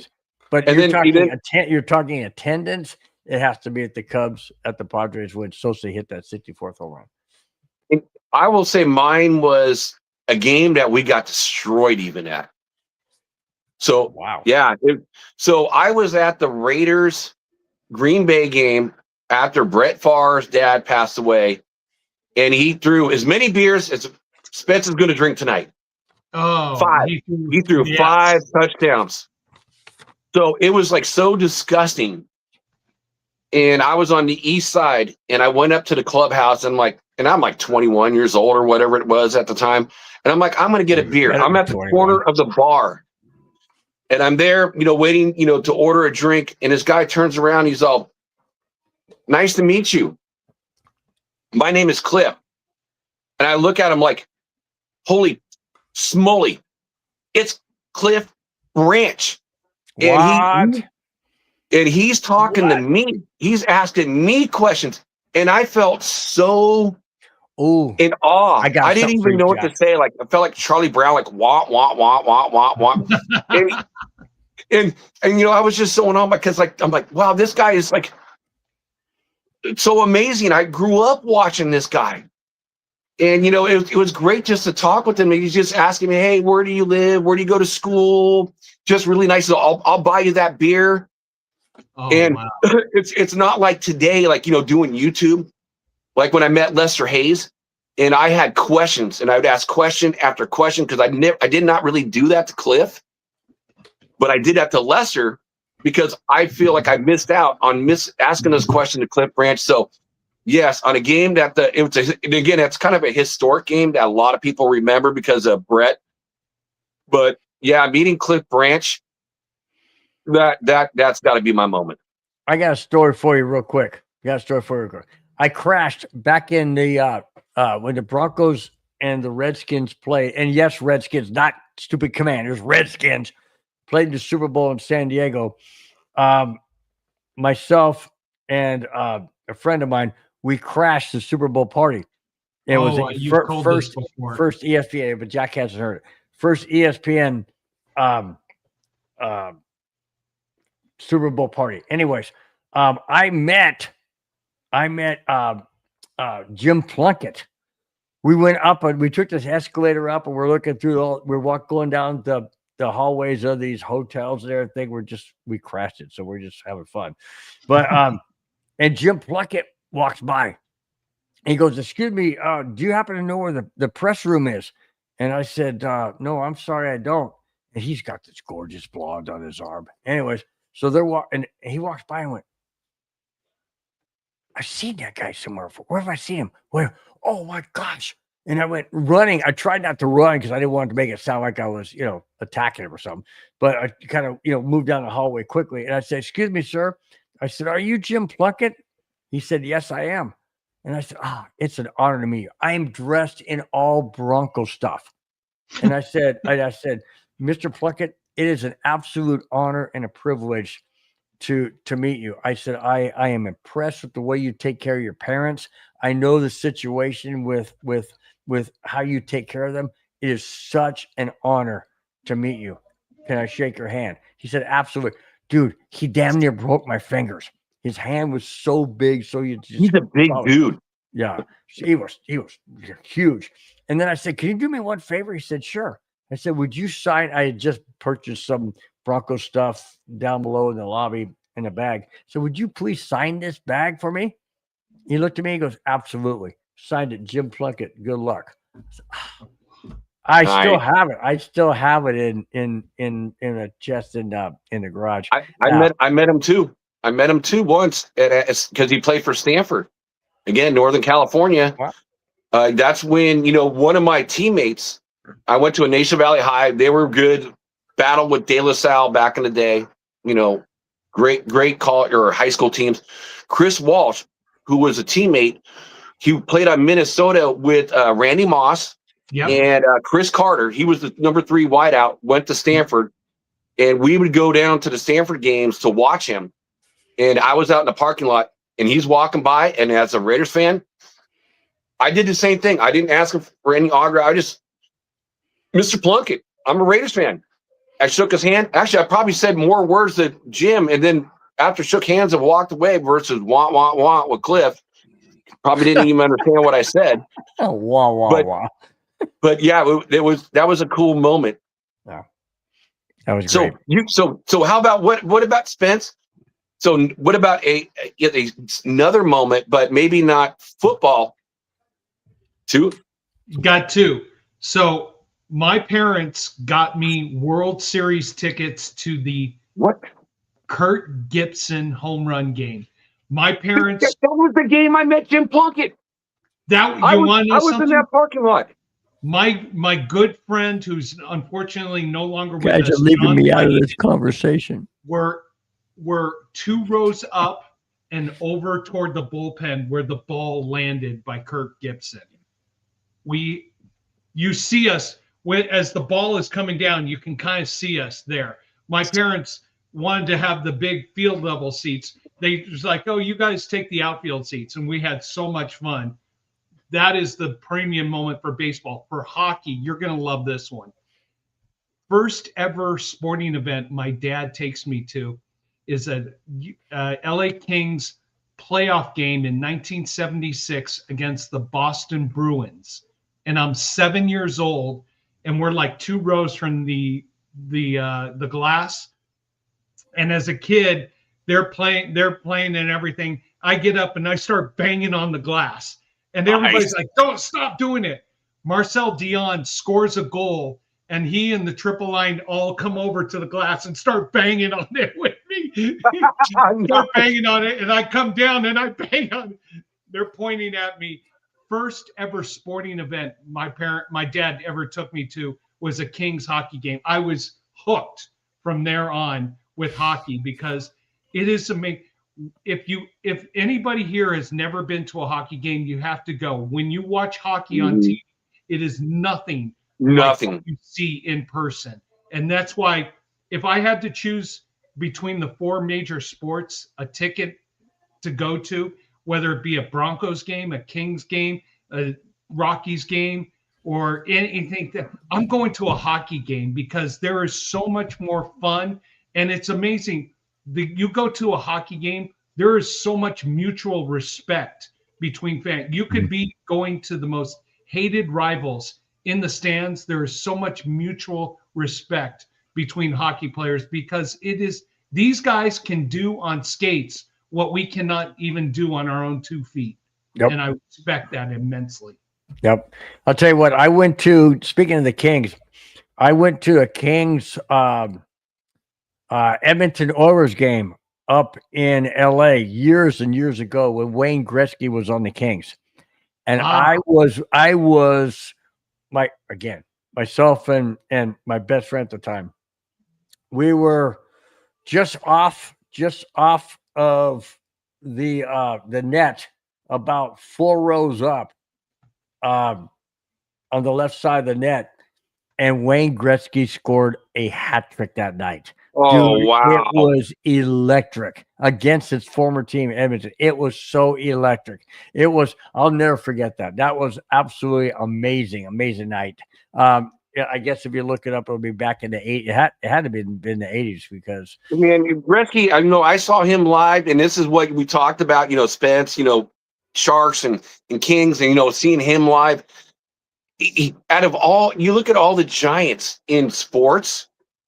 But you're talking attendance. It has to be at the Cubs at the Padres when Sosa hit that 64th home run. And I will say mine was a game that we got destroyed even at. So wow, yeah. So I was at the Raiders Green Bay game after Brett Favre's dad passed away, and he threw as many beers as Spence is going to drink tonight. Oh, 5. He threw 5 touchdowns. So it was like so disgusting. And I was on the east side, and I went up to the clubhouse, and I'm like 21 years old or whatever it was at the time. And I'm like, I'm going to get a beer. I'm at the corner of the bar. And I'm there, you know, waiting, you know, to order a drink. And this guy turns around. He's all, nice to meet you. My name is Cliff. And I look at him like, holy smoly, it's Cliff Branch. And he's talking to me. He's asking me questions. And I felt so in awe. I didn't even know what to say. Like, I felt like Charlie Brown, like, wah, wah, wah, wah, wah, wah. and you know, I was just so in awe because, like, I'm like, wow, this guy is like so amazing. I grew up watching this guy. And, you know, it was great just to talk with him. He's just asking me, hey, where do you live? Where do you go to school? Just really nice. So I'll buy you that beer. Oh, and wow. it's not like today, like, you know, doing YouTube, like when I met Lester Hayes and I had questions and I would ask question after question because I did not really do that to Cliff, but I did that to Lester because I feel like I missed out on asking this question to Cliff Branch. So yes, on a game that and again, it's kind of a historic game that a lot of people remember because of Brett. But yeah, meeting Cliff Branch, that's got to be my moment. I got a story for you real quick. I crashed back in the when the Broncos and the Redskins played, and yes, Redskins, not stupid Commanders, Redskins played in the Super Bowl in San Diego. Myself a friend of mine, we crashed the Super Bowl party. It was the you've told this before. first ESPN, but Jack hasn't heard it. First ESPN Super Bowl party. Anyways, I met Jim Plunkett. We went up and we took this escalator up, and we're looking through going down the hallways of these hotels and everything. We crashed it, so we're just having fun. But and Jim Plunkett walks by. He goes, "Excuse me, do you happen to know where the press room is?" And I said, "No, I'm sorry, I don't." And he's got this gorgeous blonde on his arm. Anyways, so and he walks by and went, "I've seen that guy somewhere before. Where have I seen him? Where? Oh my gosh!" And I went running. I tried not to run because I didn't want to make it sound like I was, attacking him or something. But I kind of, moved down the hallway quickly. And I said, "Excuse me, sir." I said, "Are you Jim Plunkett?" He said, "Yes, I am." And I said, "It's an honor to meet you. I am dressed in all Bronco stuff." And I said, "Mr. Plunkett, it is an absolute honor and a privilege to meet you." I said, I am impressed with the way you take care of your parents. I know the situation with how you take care of them. It is such an honor to meet you. Can I shake your hand? He said, "Absolutely." Dude, he damn near broke my fingers. His hand was so big. So he's a big dude. Yeah, he was huge. And then I said, "Can you do me one favor?" He said, "Sure." I said, "Would you sign?" I had just purchased some Bronco stuff down below in the lobby in a bag. So would you please sign this bag for me? He looked at me. He goes, "Absolutely." Signed it, Jim Plunkett. Good luck. I still have it. I still have it in a chest in the garage. I met him too. I met him too once because he played for Stanford. Again, Northern California. Wow. That's when, one of my teammates, I went to a Nation Valley High. They were good. Battled with De La Salle back in the day. Great college or high school teams. Chris Walsh, who was a teammate, he played on Minnesota with Randy Moss and Chris Carter. He was the number 3 wideout, went to Stanford, and we would go down to the Stanford games to watch him. And I was out in the parking lot, and he's walking by, and as a Raiders fan, I did the same thing. I didn't ask him for any autograph. I just, "Mr. Plunkett, I'm a Raiders fan." I shook his hand. Actually, I probably said more words than Jim, and then after shook hands and walked away versus wah with Cliff, probably didn't even understand what I said. Oh, wah. But yeah, that was a cool moment. Yeah, that was great. So how about what about Spence? So what about another moment, but maybe not football? Two? Got two. So my parents got me World Series tickets to the Kurt Gibson home run game. My parents. That was the game I met Jim Plunkett. I was in that parking lot. My good friend, who's unfortunately no longer with us, guys are leaving me out of this conversation. We're 2 rows up and over toward the bullpen where the ball landed by Kurt Gibson. You see us as the ball is coming down. You can kind of see us there. My parents wanted to have the big field level seats. They was like, "Oh, you guys take the outfield seats," and we had so much fun. That is the premium moment for baseball. For hockey, you're going to love this one. First ever sporting event my dad takes me to is a LA Kings playoff game in 1976 against the Boston Bruins. And I'm 7 years old, and we're like 2 rows from the glass. And as a kid, they're playing and everything. I get up and I start banging on the glass. And everybody's like, "Don't stop doing it." Marcel Dion scores a goal, and he and the triple line all come over to the glass and start banging on it with me. Start banging on it, and I come down and I bang on it. They're pointing at me. First ever sporting event my dad ever took me to was a Kings hockey game. I was hooked from there on with hockey because it is amazing. If anybody here has never been to a hockey game, you have to go. When you watch hockey on TV, it is nothing like what you see in person. And that's why if I had to choose between the 4 major sports, a ticket to go to, whether it be a Broncos game, a Kings game, a Rockies game, or anything. I'm going to a hockey game because there is so much more fun, and it's amazing. You go to a hockey game, there is so much mutual respect between fans. You could be going to the most hated rivals in the stands. There is so much mutual respect between hockey players because these guys can do on skates what we cannot even do on our own 2 feet. Yep. And I respect that immensely. Yep. I'll tell you what, speaking of the Kings, I went to a Kings Edmonton Oilers game up in LA years and years ago when Wayne Gretzky was on the Kings. And I was myself and my best friend at the time. We were just off of the net, about 4 rows up on the left side of the net, and Wayne Gretzky scored a hat trick that night. Oh, Dude, wow. it was electric against his former team, Edmonton. It was so electric. I'll never forget that. That was absolutely amazing night. I guess if you look it up, it'll be back in the 80s. It had to be in the 80s because Gretzky, I know I saw him live, and this is what we talked about, Spence, Sharks and Kings, and, seeing him live. Out of all, you look at all the giants in sports.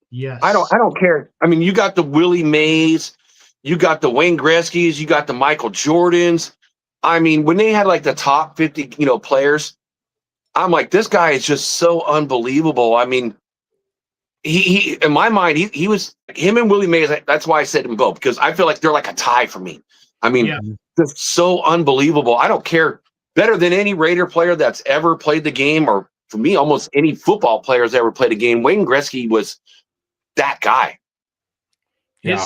Yes. I don't care. I mean, you got the Willie Mays, you got the Wayne Gretzky's, you got the Michael Jordans. I mean, when they had like the top 50, players, I'm like, this guy is just so unbelievable. I mean, he in my mind, he was him and Willie Mays. That's why I said him both, because I feel like they're like a tie for me. I mean, just so unbelievable. I don't care. Better than any Raider player that's ever played the game, or for me, almost any football player that's ever played a game. Wayne Gretzky was that guy. Wayne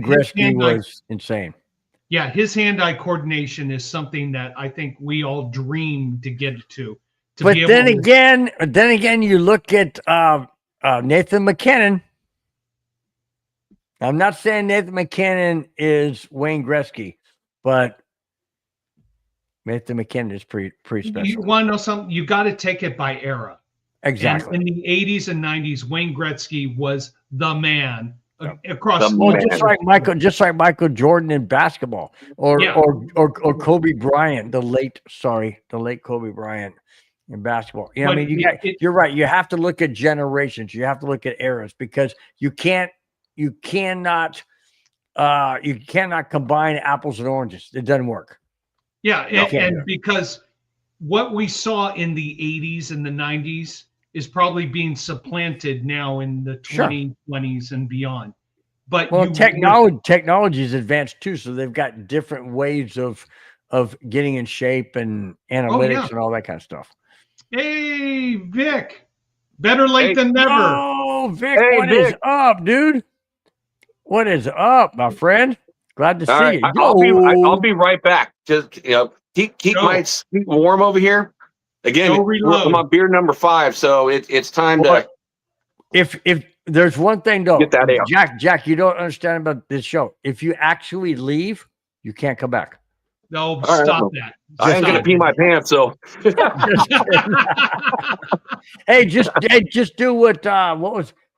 Gretzky was insane. Yeah, his hand-eye coordination is something that I think we all dream to get to. But then again, you look at Nathan McKinnon. I'm not saying Nathan McKinnon is Wayne Gretzky, but Nathan McKinnon is pretty special. You want to know something? You got to take it by era. Exactly. And in the 80s and 90s, Wayne Gretzky was the man across. Just like Michael Jordan in basketball, or Kobe Bryant, the late Kobe Bryant in basketball. I mean, you're right. You have to look at generations. You have to look at eras, because you cannot combine apples and oranges. It doesn't work. Yeah, and because what we saw in the 80s and the 90s is probably being supplanted now in the 2020s and beyond. But technology is advanced too, so they've got different ways of getting in shape and analytics and all that kind of stuff. Hey, Vic, better late than never. Oh, Vic, what is up, dude? What is up, my friend? Glad to see you. I'll be right back. Just keep my seat warm over here. Again, I'm on beer number 5, so it's time to. If there's one thing though, get that out. Jack, you don't understand about this show. If you actually leave, you can't come back. No, stop that. I ain't gonna pee my pants, so. Hey, just do what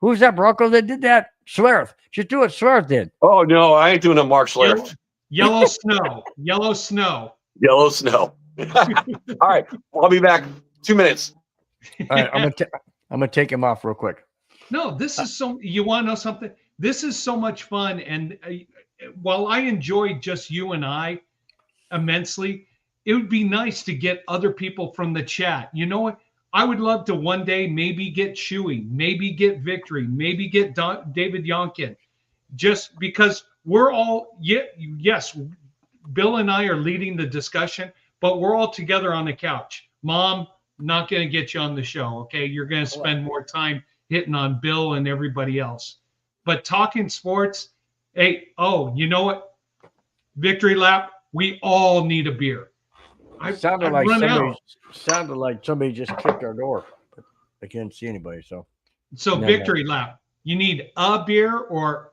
who's that Bronco that did that? Schlereth. Just do what Schlereth did. Oh no, I ain't doing a Mark Schlereth. Yellow snow. Yellow snow. Yellow snow. All right, I'll be back 2 minutes. All right, I'm gonna take him off real quick. No, this is so. You want to know something? This is so much fun, and while I enjoy just you and I immensely, it would be nice to get other people from the chat. You know what? I would love to one day maybe get Shuey, maybe get Victory, maybe get David Yonkin, just because we're all yes, Bill and I are leading the discussion, but we're all together on the couch. Mom, not going to get you on the show, okay? You're going to spend more time hitting on Bill and everybody else. But talking sports, hey, you know what? Victory lap, we all need a beer. Sounded like somebody just kicked our door, but I can't see anybody. So victory lap. You need a beer or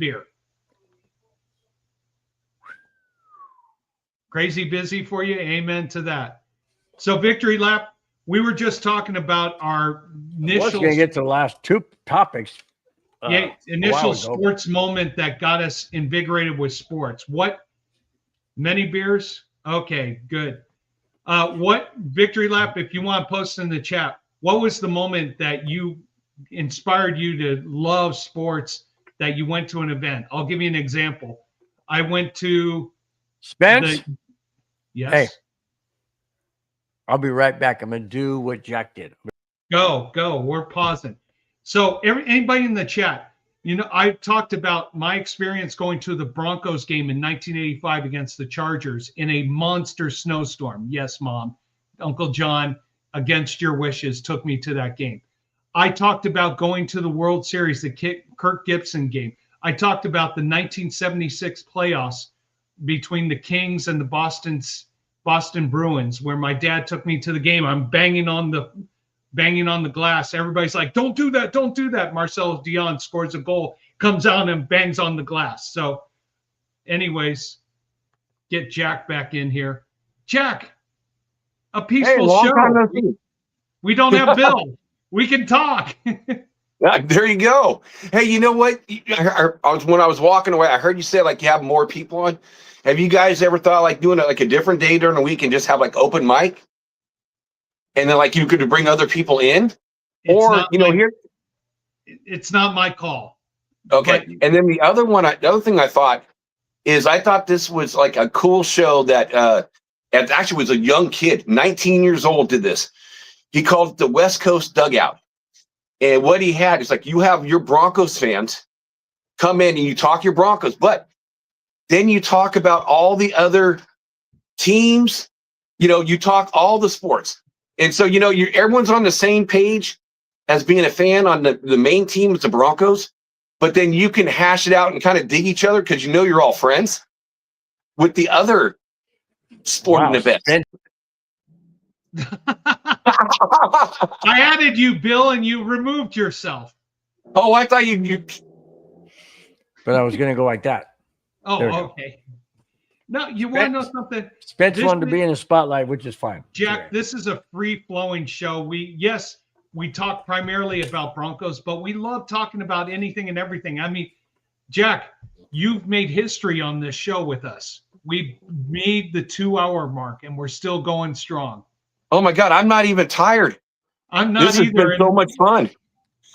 beer. Crazy busy for you. Amen to that. So victory lap. We were just talking about our I was initial going to get to the last two topics. initial sports moment that got us invigorated with sports. What? Many beers? Okay, good. What victory lap, if you want to post in the chat, what was the moment that you inspired you to love sports, that you went to an event? I'll give you an example. I went to Spence? Yes. Hey, I'll be right back. I'm going to do what Jack did. Go. We're pausing. So anybody in the chat, I talked about my experience going to the Broncos game in 1985 against the Chargers in a monster snowstorm. Yes, Mom. Uncle John, against your wishes, took me to that game. I talked about going to the World Series, the Kirk Gibson game. I talked about the 1976 playoffs between the Kings and the Boston Bruins, where my dad took me to the game. I'm banging on the glass. Everybody's like, don't do that. Don't do that. Marcelo Dion scores a goal, comes out and bangs on the glass. So anyways, get Jack back in here. Jack, a peaceful show. We don't have Bill. We can talk. There you go. Hey, you know what? When I was walking away, I heard you say like you have more people on. Have you guys ever thought like doing it like a different day during the week and just have like open mic? And then like you could bring other people in? Or, here. It's not my call. Okay. And then the other thing I thought is I thought this was like a cool show that it actually was a young kid, 19 years old, did this. He called it the West Coast Dugout. And what he had is like you have your Broncos fans come in and you talk your Broncos, but then you talk about all the other teams, you talk all the sports. And so, everyone's on the same page as being a fan on the main team, it's the Broncos, but then you can hash it out and kind of dig each other because you're all friends with the other sporting events. I added you, Bill, and you removed yourself. Oh, I thought you. But I was going to go like that. Oh, okay. No, you want to know something? Spence wanted to be in the spotlight, which is fine. Jack, this is a free-flowing show. We talk primarily about Broncos, but we love talking about anything and everything. I mean, Jack, you've made history on this show with us. We made the 2-hour mark, and we're still going strong. Oh my God, I'm not even tired. I'm not either. This has been so much fun.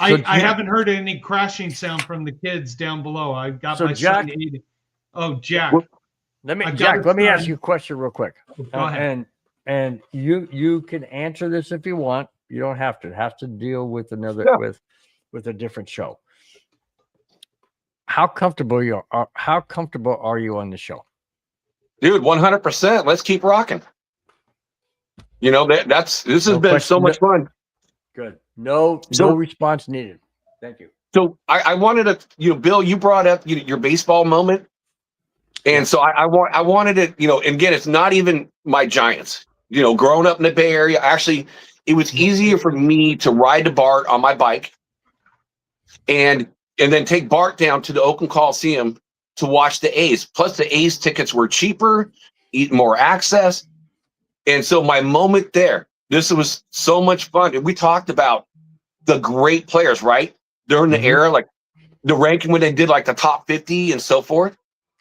I haven't heard any crashing sound from the kids down below. I got my son eating. Oh, Jack. Let me ask you a question real quick. Go ahead. And you can answer this if you want. You don't have to. It has to deal with with a different show. How comfortable are you on the show? Dude, 100%. Let's keep rocking. This has been so much fun. Good. No response needed. Thank you. So I wanted to, Bill, you brought up your baseball moment. And so I wanted it, and again, it's not even my Giants, growing up in the Bay Area. Actually, it was easier for me to ride to Bart on my bike and then take Bart down to the Oakland Coliseum to watch the A's. Plus the A's tickets were cheaper, more access. And so my moment there, this was so much fun. And we talked about the great players, right? During the era, like the ranking when they did like the top 50 and so forth.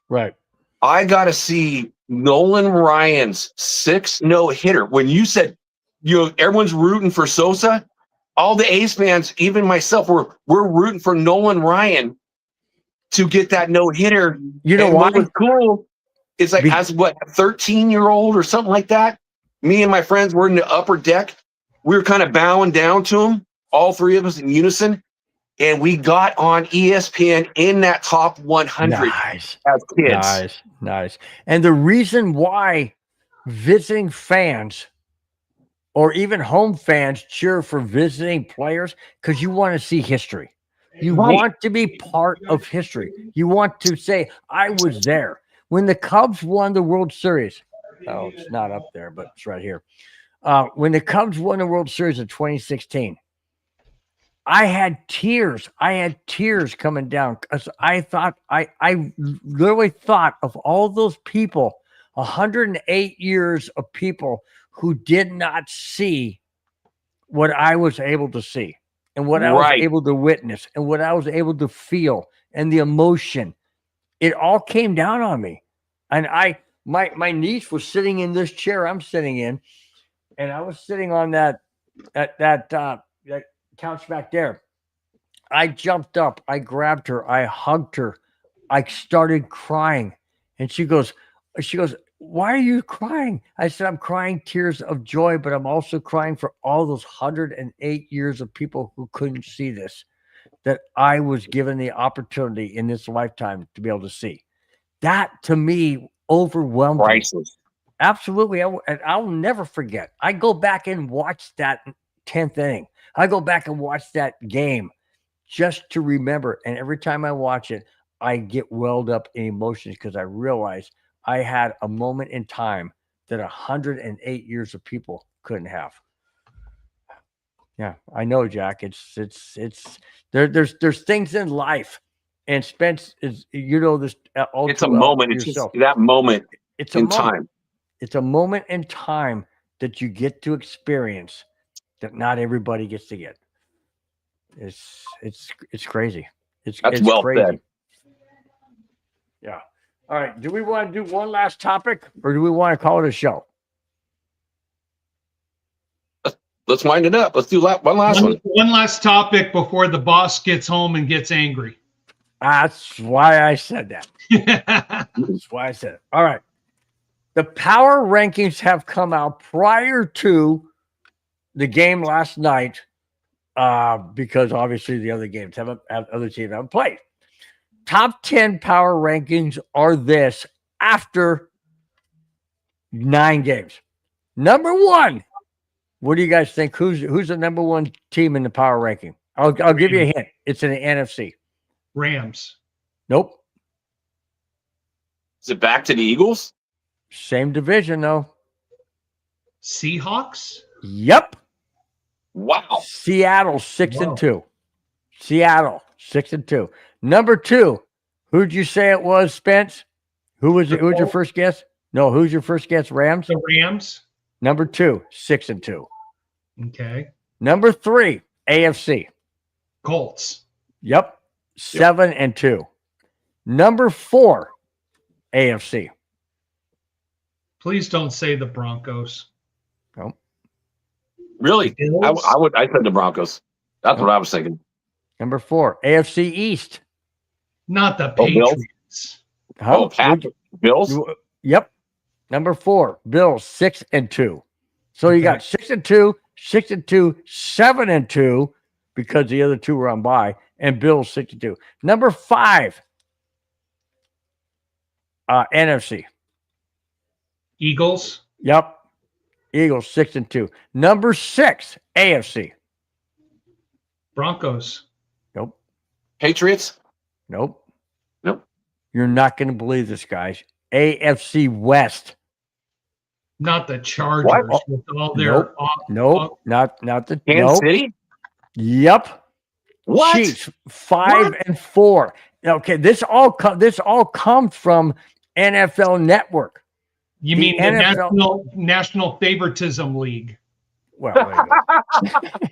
Right. I got to see Nolan Ryan's 6 no-hitter. When you said, everyone's rooting for Sosa, all the A's fans, even myself, we're rooting for Nolan Ryan to get that no-hitter. You know what was cool? It's like, as a 13-year-old or something like that, me and my friends were in the upper deck. We were kind of bowing down to him, all three of us in unison. And we got on ESPN in that top 100 as kids. Nice. And the reason why visiting fans or even home fans cheer for visiting players, because you want to see history. You want to be part of history. You want to say, I was there. When the Cubs won the World Series, oh, it's not up there, but it's right here. When the Cubs won the World Series in 2016, I had tears. I had tears coming down because I literally thought of all those people, 108 years of people who did not see what I was able to see and what I was Right. able to witness and what I was able to feel and the emotion. It all came down on me. And my niece was sitting in this chair I'm sitting in, and I was sitting on that couch back there. I jumped up, I grabbed her, I hugged her, I started crying. And she goes, why are you crying? I said, I'm crying tears of joy, but I'm also crying for all those 108 years of people who couldn't see this, that I was given the opportunity in this lifetime to be able to see. That to me overwhelmed me. Priceless. Absolutely. And I'll never forget. I go back and watch that 10th inning. I go back and watch that game just to remember. And every time I watch it, I get welled up in emotions because I realize I had a moment in time that 108 years of people couldn't have. Yeah, I know, Jack. It's there's things in life, and Spence is this. It's a moment. It's just that moment it's a in moment. time. It's a moment in time that you get to experience that not everybody gets to get. It's crazy. It's well crazy. said. Yeah. All right. Do we want to do one last topic, or do we want to call it a show? Let's wind it up. Let's do one last one. One last topic before the boss gets home and gets angry. That's why I said that. That's why I said it. All right. The power rankings have come out prior to the game last night, because obviously the other teams haven't played. Top 10 power rankings are this after 9 games. Number 1. What do you guys think? Who's the number 1 team in the power ranking? I'll give you a hint. It's in the NFC. Rams. Nope. Is it back to the Eagles? Same division though. Seahawks? Yep. Wow. Seattle 6-2. Seattle 6-2. Number 2. Who'd you say it was, Spence? Who was your first guess? No, who's your first guess? Rams? The Rams. Number 2, 6-2. Okay. Number 3, AFC. Colts. Yep. 7-2. Number 4, AFC. Please don't say the Broncos. Nope. Really? I said the Broncos. That's what I was thinking. Number 4, AFC East. Not the Bills? Patriots. Huh? Bills? Yep. Number 4, Bills 6-2. So you got 6-2, 6-2, 7-2 because the other 2 were on bye, and Bills 6-2. Number 5, NFC. Eagles. Yep. Eagles 6-2. Number 6, AFC. Broncos. Nope. Patriots? Nope. Nope. You're not going to believe this, guys. AFC West. Not the Chargers. What? With all their Nope. Not the Kansas City? Yep. What? Chiefs 5-4. Okay, this all comes from NFL Network. You mean the National Favoritism League? Well, there you go.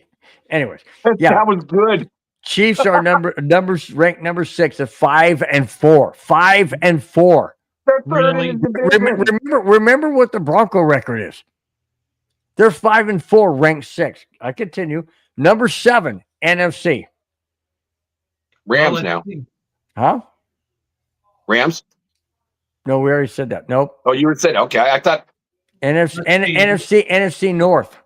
Anyways, that was good. Chiefs are ranked number 6 at 5-4. 5-4. Really? Remember what the Bronco record is. They're 5-4, ranked 6. I continue. Number 7, NFC. Rams now. Huh? Rams? No, we already said that. Nope. Oh, you were saying, okay. I thought NFC North.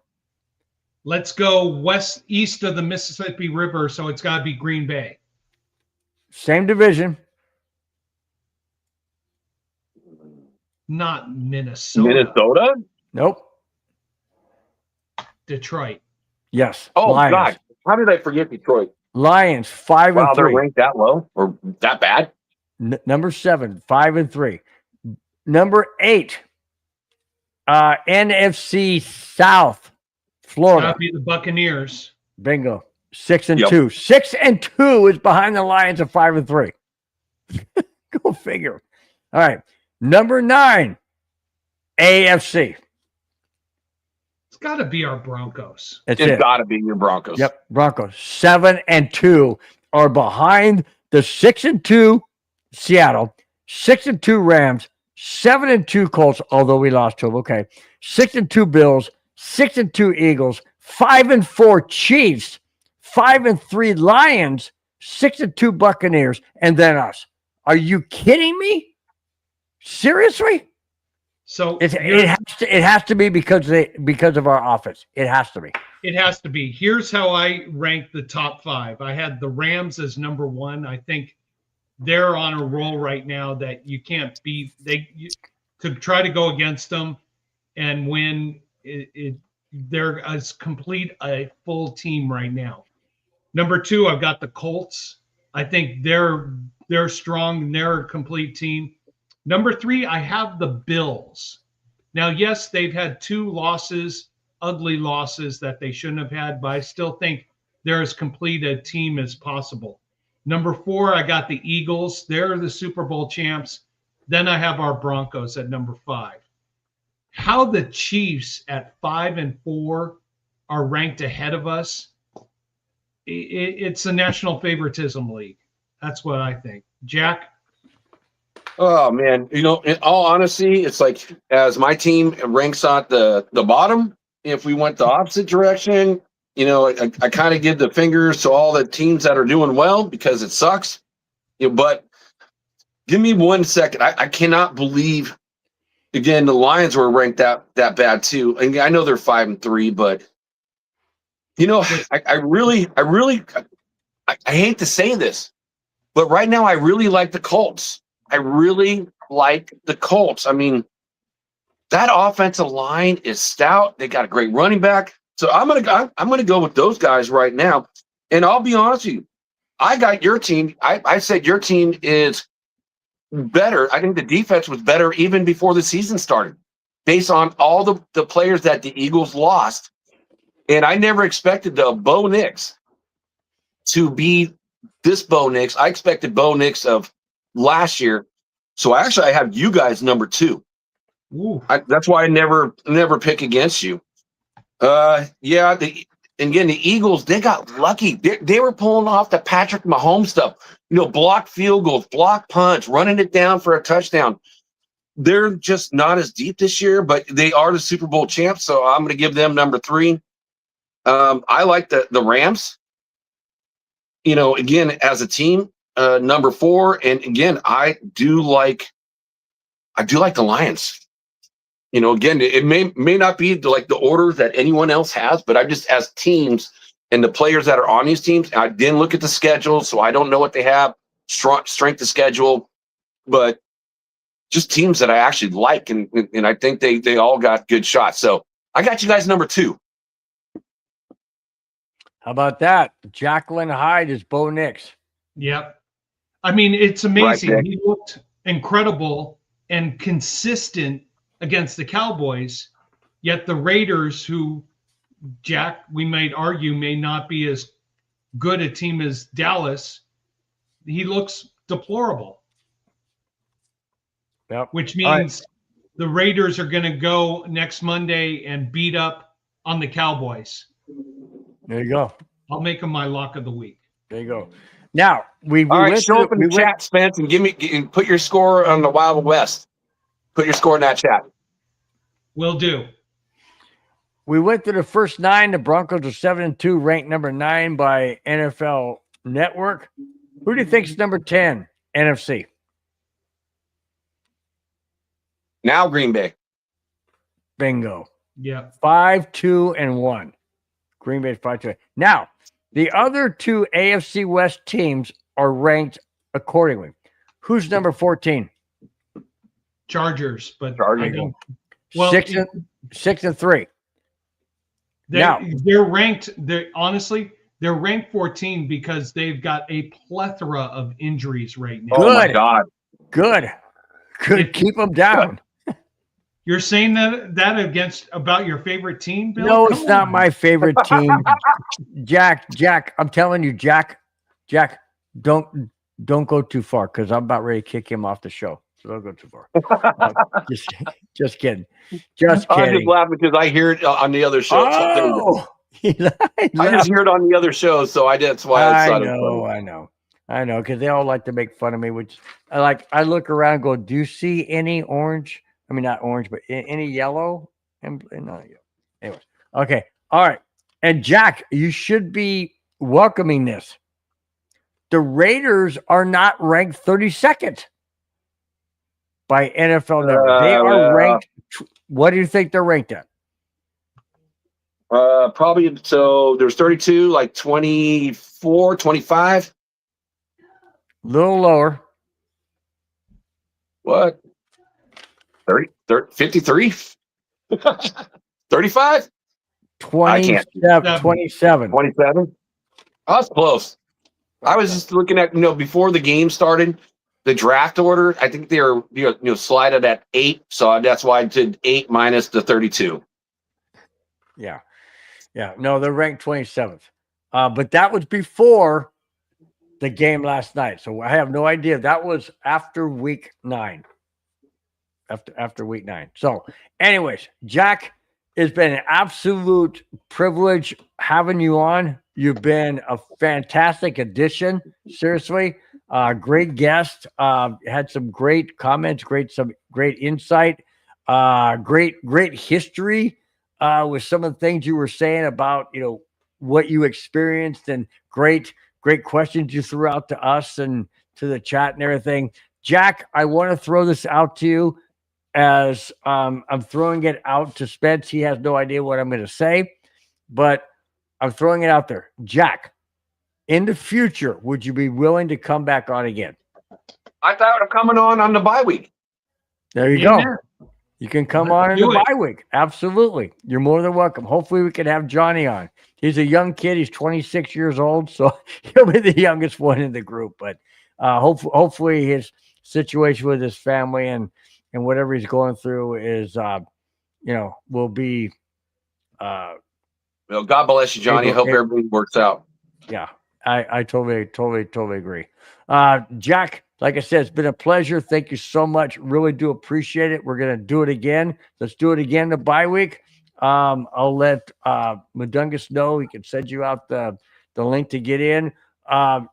Let's go east of the Mississippi River, so it's got to be Green Bay. Same division. Not Minnesota. Minnesota? Nope. Detroit. Yes. Oh, Lions. God. How did I forget Detroit? Lions 5-3. Wow, they're ranked that low or that bad? Number 7, 5-3. Number 8, NFC South, Florida. Gotta be the Buccaneers. Bingo. 6-2. 6-2 is behind the Lions at 5-3. Go figure. All right. Number 9, AFC. It's got to be our Broncos. It's got to be your Broncos. Yep. Broncos 7-2 are behind the 6-2 Seattle, 6-2 Rams, 7-2 Colts, although we lost to them. Okay. 6-2 Bills, 6-2 Eagles, 5-4 Chiefs, 5-3 Lions, 6-2 Buccaneers, and then us. Are you kidding me? Seriously? So it has to be because of our offense. It has to be. It has to be. Here's how I rank the top 5. I had the Rams as number 1. I think they're on a roll right now that you can't beat. To try to go against them and win. They're as complete a full team right now. Number 2, I've got the Colts. I think they're strong. They're a complete team. Number 3, I have the Bills. Now, yes, they've had 2 losses, ugly losses that they shouldn't have had, but I still think they're as complete a team as possible. Number 4, I got the Eagles. They're the Super Bowl champs. Then I have our Broncos at number 5. How the Chiefs at 5-4 are ranked ahead of us, it's a national favoritism league. That's what I think. Jack? Oh man, in all honesty, it's like as my team ranks at the bottom, if we went the opposite direction, I kind of give the fingers to all the teams that are doing well because it sucks. But give me 1 second. I cannot believe again the Lions were ranked that bad too. And I know they're 5-3, but I hate to say this, but right now I really like the Colts. I really like the Colts. I mean, that offensive line is stout. They got a great running back. So I'm gonna go with those guys right now. And I'll be honest with you, I got your team. I said your team is better. I think the defense was better even before the season started, based on all the players that the Eagles lost. And I never expected the Bo Nix to be this Bo Nix. I expected Bo Nix of last year. So actually I have you guys number 2. That's why I never pick against you. The Eagles, they got lucky. They were pulling off the Patrick Mahomes stuff, block field goals, block punch, running it down for a touchdown. They're just not as deep this year, but they are the Super Bowl champs. So I'm going to give them number 3. I like the Rams, again, as a team. Number 4, and again, I do like the Lions. Again, it may not be the order that anyone else has, but I just as teams and the players that are on these teams, I didn't look at the schedule, so I don't know what they have, strength of schedule, but just teams that I actually like, and I think they all got good shots. So I got you guys number 2. How about that? Jacqueline Hyde is Bo Nix. Yep. I mean, it's amazing. Right, he looked incredible and consistent against the Cowboys, yet the Raiders, who, Jack, we might argue may not be as good a team as Dallas, he looks deplorable. Yep. Which means the Raiders are going to go next Monday and beat up on the Cowboys. There you go. I'll make them my lock of the week. There you go. Now all right, show up in the chat, Spence, and put your score on the Wild West. Put your score in that chat. Will do. We went through the first 9. The Broncos are 7-2, ranked number 9 by NFL Network. Who do you think is number 10? NFC. Now Green Bay. Bingo. Yeah. 5-2-1. Green Bay 5-2. Now, the other 2 AFC West teams are ranked accordingly. Who's number 14? Chargers, but Chargers. I don't. Well, 6-3. They're ranked. They're ranked 14 because they've got a plethora of injuries right now. Good. Oh my God. Good. Keep them down. You're saying that against about your favorite team, Bill? No, Come it's not on. my favorite team. Jack, I'm telling you, Jack, don't go too far because I'm about ready to kick him off the show. So don't go too far. Just kidding. Just I'm just kidding. laughing because I hear it on the other show. Oh, I just hear it on the other shows, so that's why it's I not know, because they all like to make fun of me. Which I like. I look around, and go, do you see any orange? I mean, not orange, but any yellow? And not yellow. Anyways, okay, all right. And Jack, you should be welcoming this. The Raiders are not ranked 32nd by NFL Network. They are ranked. What do you think they're ranked at? Probably so there's 32, like 24, 25. A little lower. What? 30, 53? 35? 27. 27. 27? Oh, that's close. I was just looking at, before the game started, the draft order, I think they're, slided at 8. So that's why I did 8 minus the 32. Yeah. Yeah. No, they're ranked 27th. But that was before the game last night. So I have no idea. That was after week 9. After week 9. So, anyways, Jack, it's been an absolute privilege having you on. You've been a fantastic addition. Seriously. Great guest. Had some great comments, some great insight, great history with some of the things you were saying about, what you experienced, and great questions you threw out to us and to the chat and everything. Jack, I want to throw this out to you as I'm throwing it out to Spence. He has no idea what I'm going to say, but I'm throwing it out there. Jack, in the future, would you be willing to come back on again? I thought of coming on the bye week. There you go. You can come on in the bye week. Absolutely. You're more than welcome. Hopefully we can have Johnny on. He's a young kid. He's 26 years old, so he'll be the youngest one in the group. But hopefully his situation with his family and whatever he's going through is, will be. Well, God bless you, Johnny. I hope everything works out. Yeah, I totally agree. Jack, like I said, it's been a pleasure. Thank you so much. Really do appreciate it. We're going to do it again. Let's do it again the bye week. I'll let Mudungus know. He can send you out the link to get in.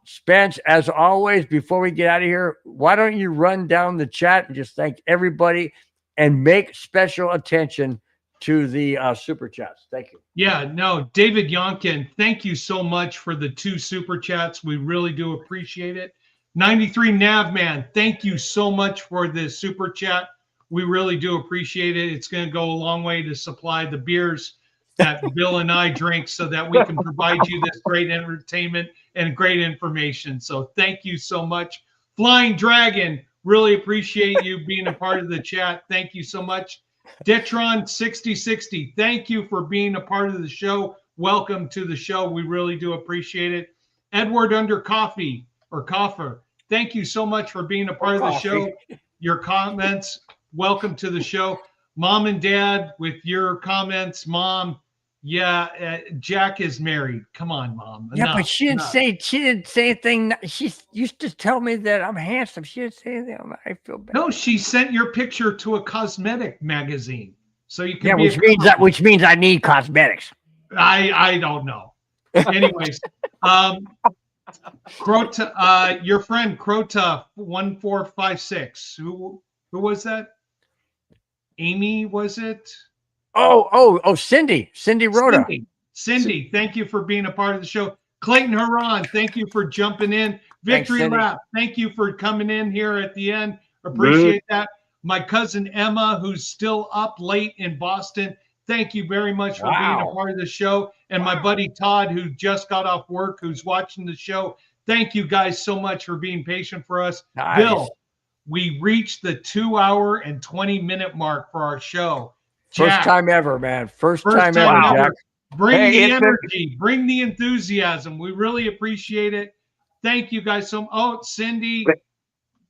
Spence, as always, before we get out of here, why don't you run down the chat and just thank everybody and make special attention to the super chats. Thank you. Yeah, no, David Yonkin, thank you so much for the 2 super chats. We really do appreciate it. 93 Navman, thank you so much for the super chat. We really do appreciate it. It's going to go a long way to supply the beers that Bill and I drink so that we can provide you this great entertainment and great information. So thank you so much. Flying Dragon, really appreciate you being a part of the chat. Thank you so much. Detron 6060, thank you for being a part of the show. Welcome to the show. We really do appreciate it. Edward Under Coffee or Coffer, thank you so much for being a part of the show. Your comments, welcome to the show. Mom and Dad, with your comments, Mom, Jack is married. Come on, Mom. Yeah, but she didn't say anything. She used to tell me that I'm handsome. She didn't say anything. I feel bad. No, she sent your picture to a cosmetic magazine, so you can. Yeah, which means I need cosmetics. I don't know. Anyways, Crota, your friend Crota 1456. Who was that? Amy, was it? Oh, Cindy Rhoda. Cindy, thank you for being a part of the show. Clayton Haran, thank you for jumping in. Victory Thanks, Lap, thank you for coming in here at the end. Appreciate that. My cousin Emma, who's still up late in Boston, thank you very much for being a part of the show. And my buddy Todd, who just got off work, who's watching the show, thank you guys so much for being patient for us. Nice. Bill, we reached the 2-hour and 20-minute mark for our show. Jack, First time ever, man. First time ever, Jack. Bring the energy, bring the enthusiasm. We really appreciate it. Thank you guys so much. Oh, Cindy,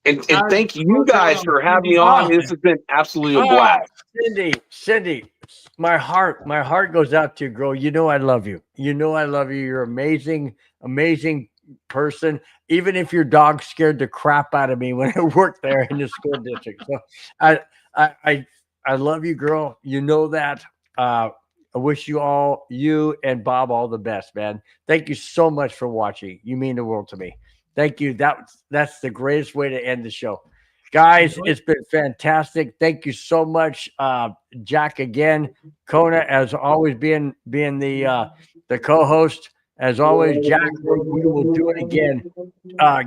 And thank you guys for having me on. This has been absolutely a blast. Cindy, my heart goes out to you, girl. You know I love you. You know I love you. You're amazing person. Even if your dog scared the crap out of me when I worked there in the school district. So I love you, girl. You know that. I wish you and Bob all the best, man. Thank you so much for watching. You mean the world to me. Thank you. That's the greatest way to end the show. Guys, it's been fantastic. Thank you so much, Jack, again. Kona, as always, being the co-host. As always, Jack, we will do it again.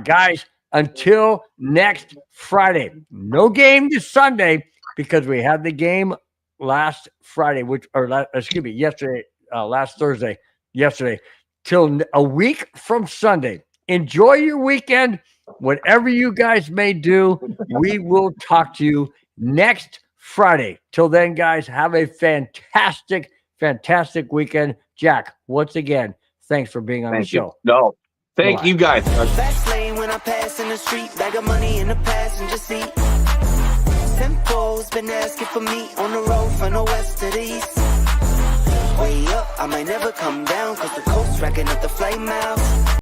Guys, until next Friday. No game this Sunday because we had the game last Friday, yesterday, last Thursday, yesterday. Till a week from Sunday. Enjoy your weekend. Whatever you guys may do, we will talk to you next Friday. Till then, guys, have a fantastic weekend. Jack, once again, thanks for being on the show. No, thank you guys. Fast lane when I pass in the street, bag of money in the passenger seat. Tempo's been asking for me on the road from the west to the east. Way up, I might never come down, cause the coast's racking up the flame out.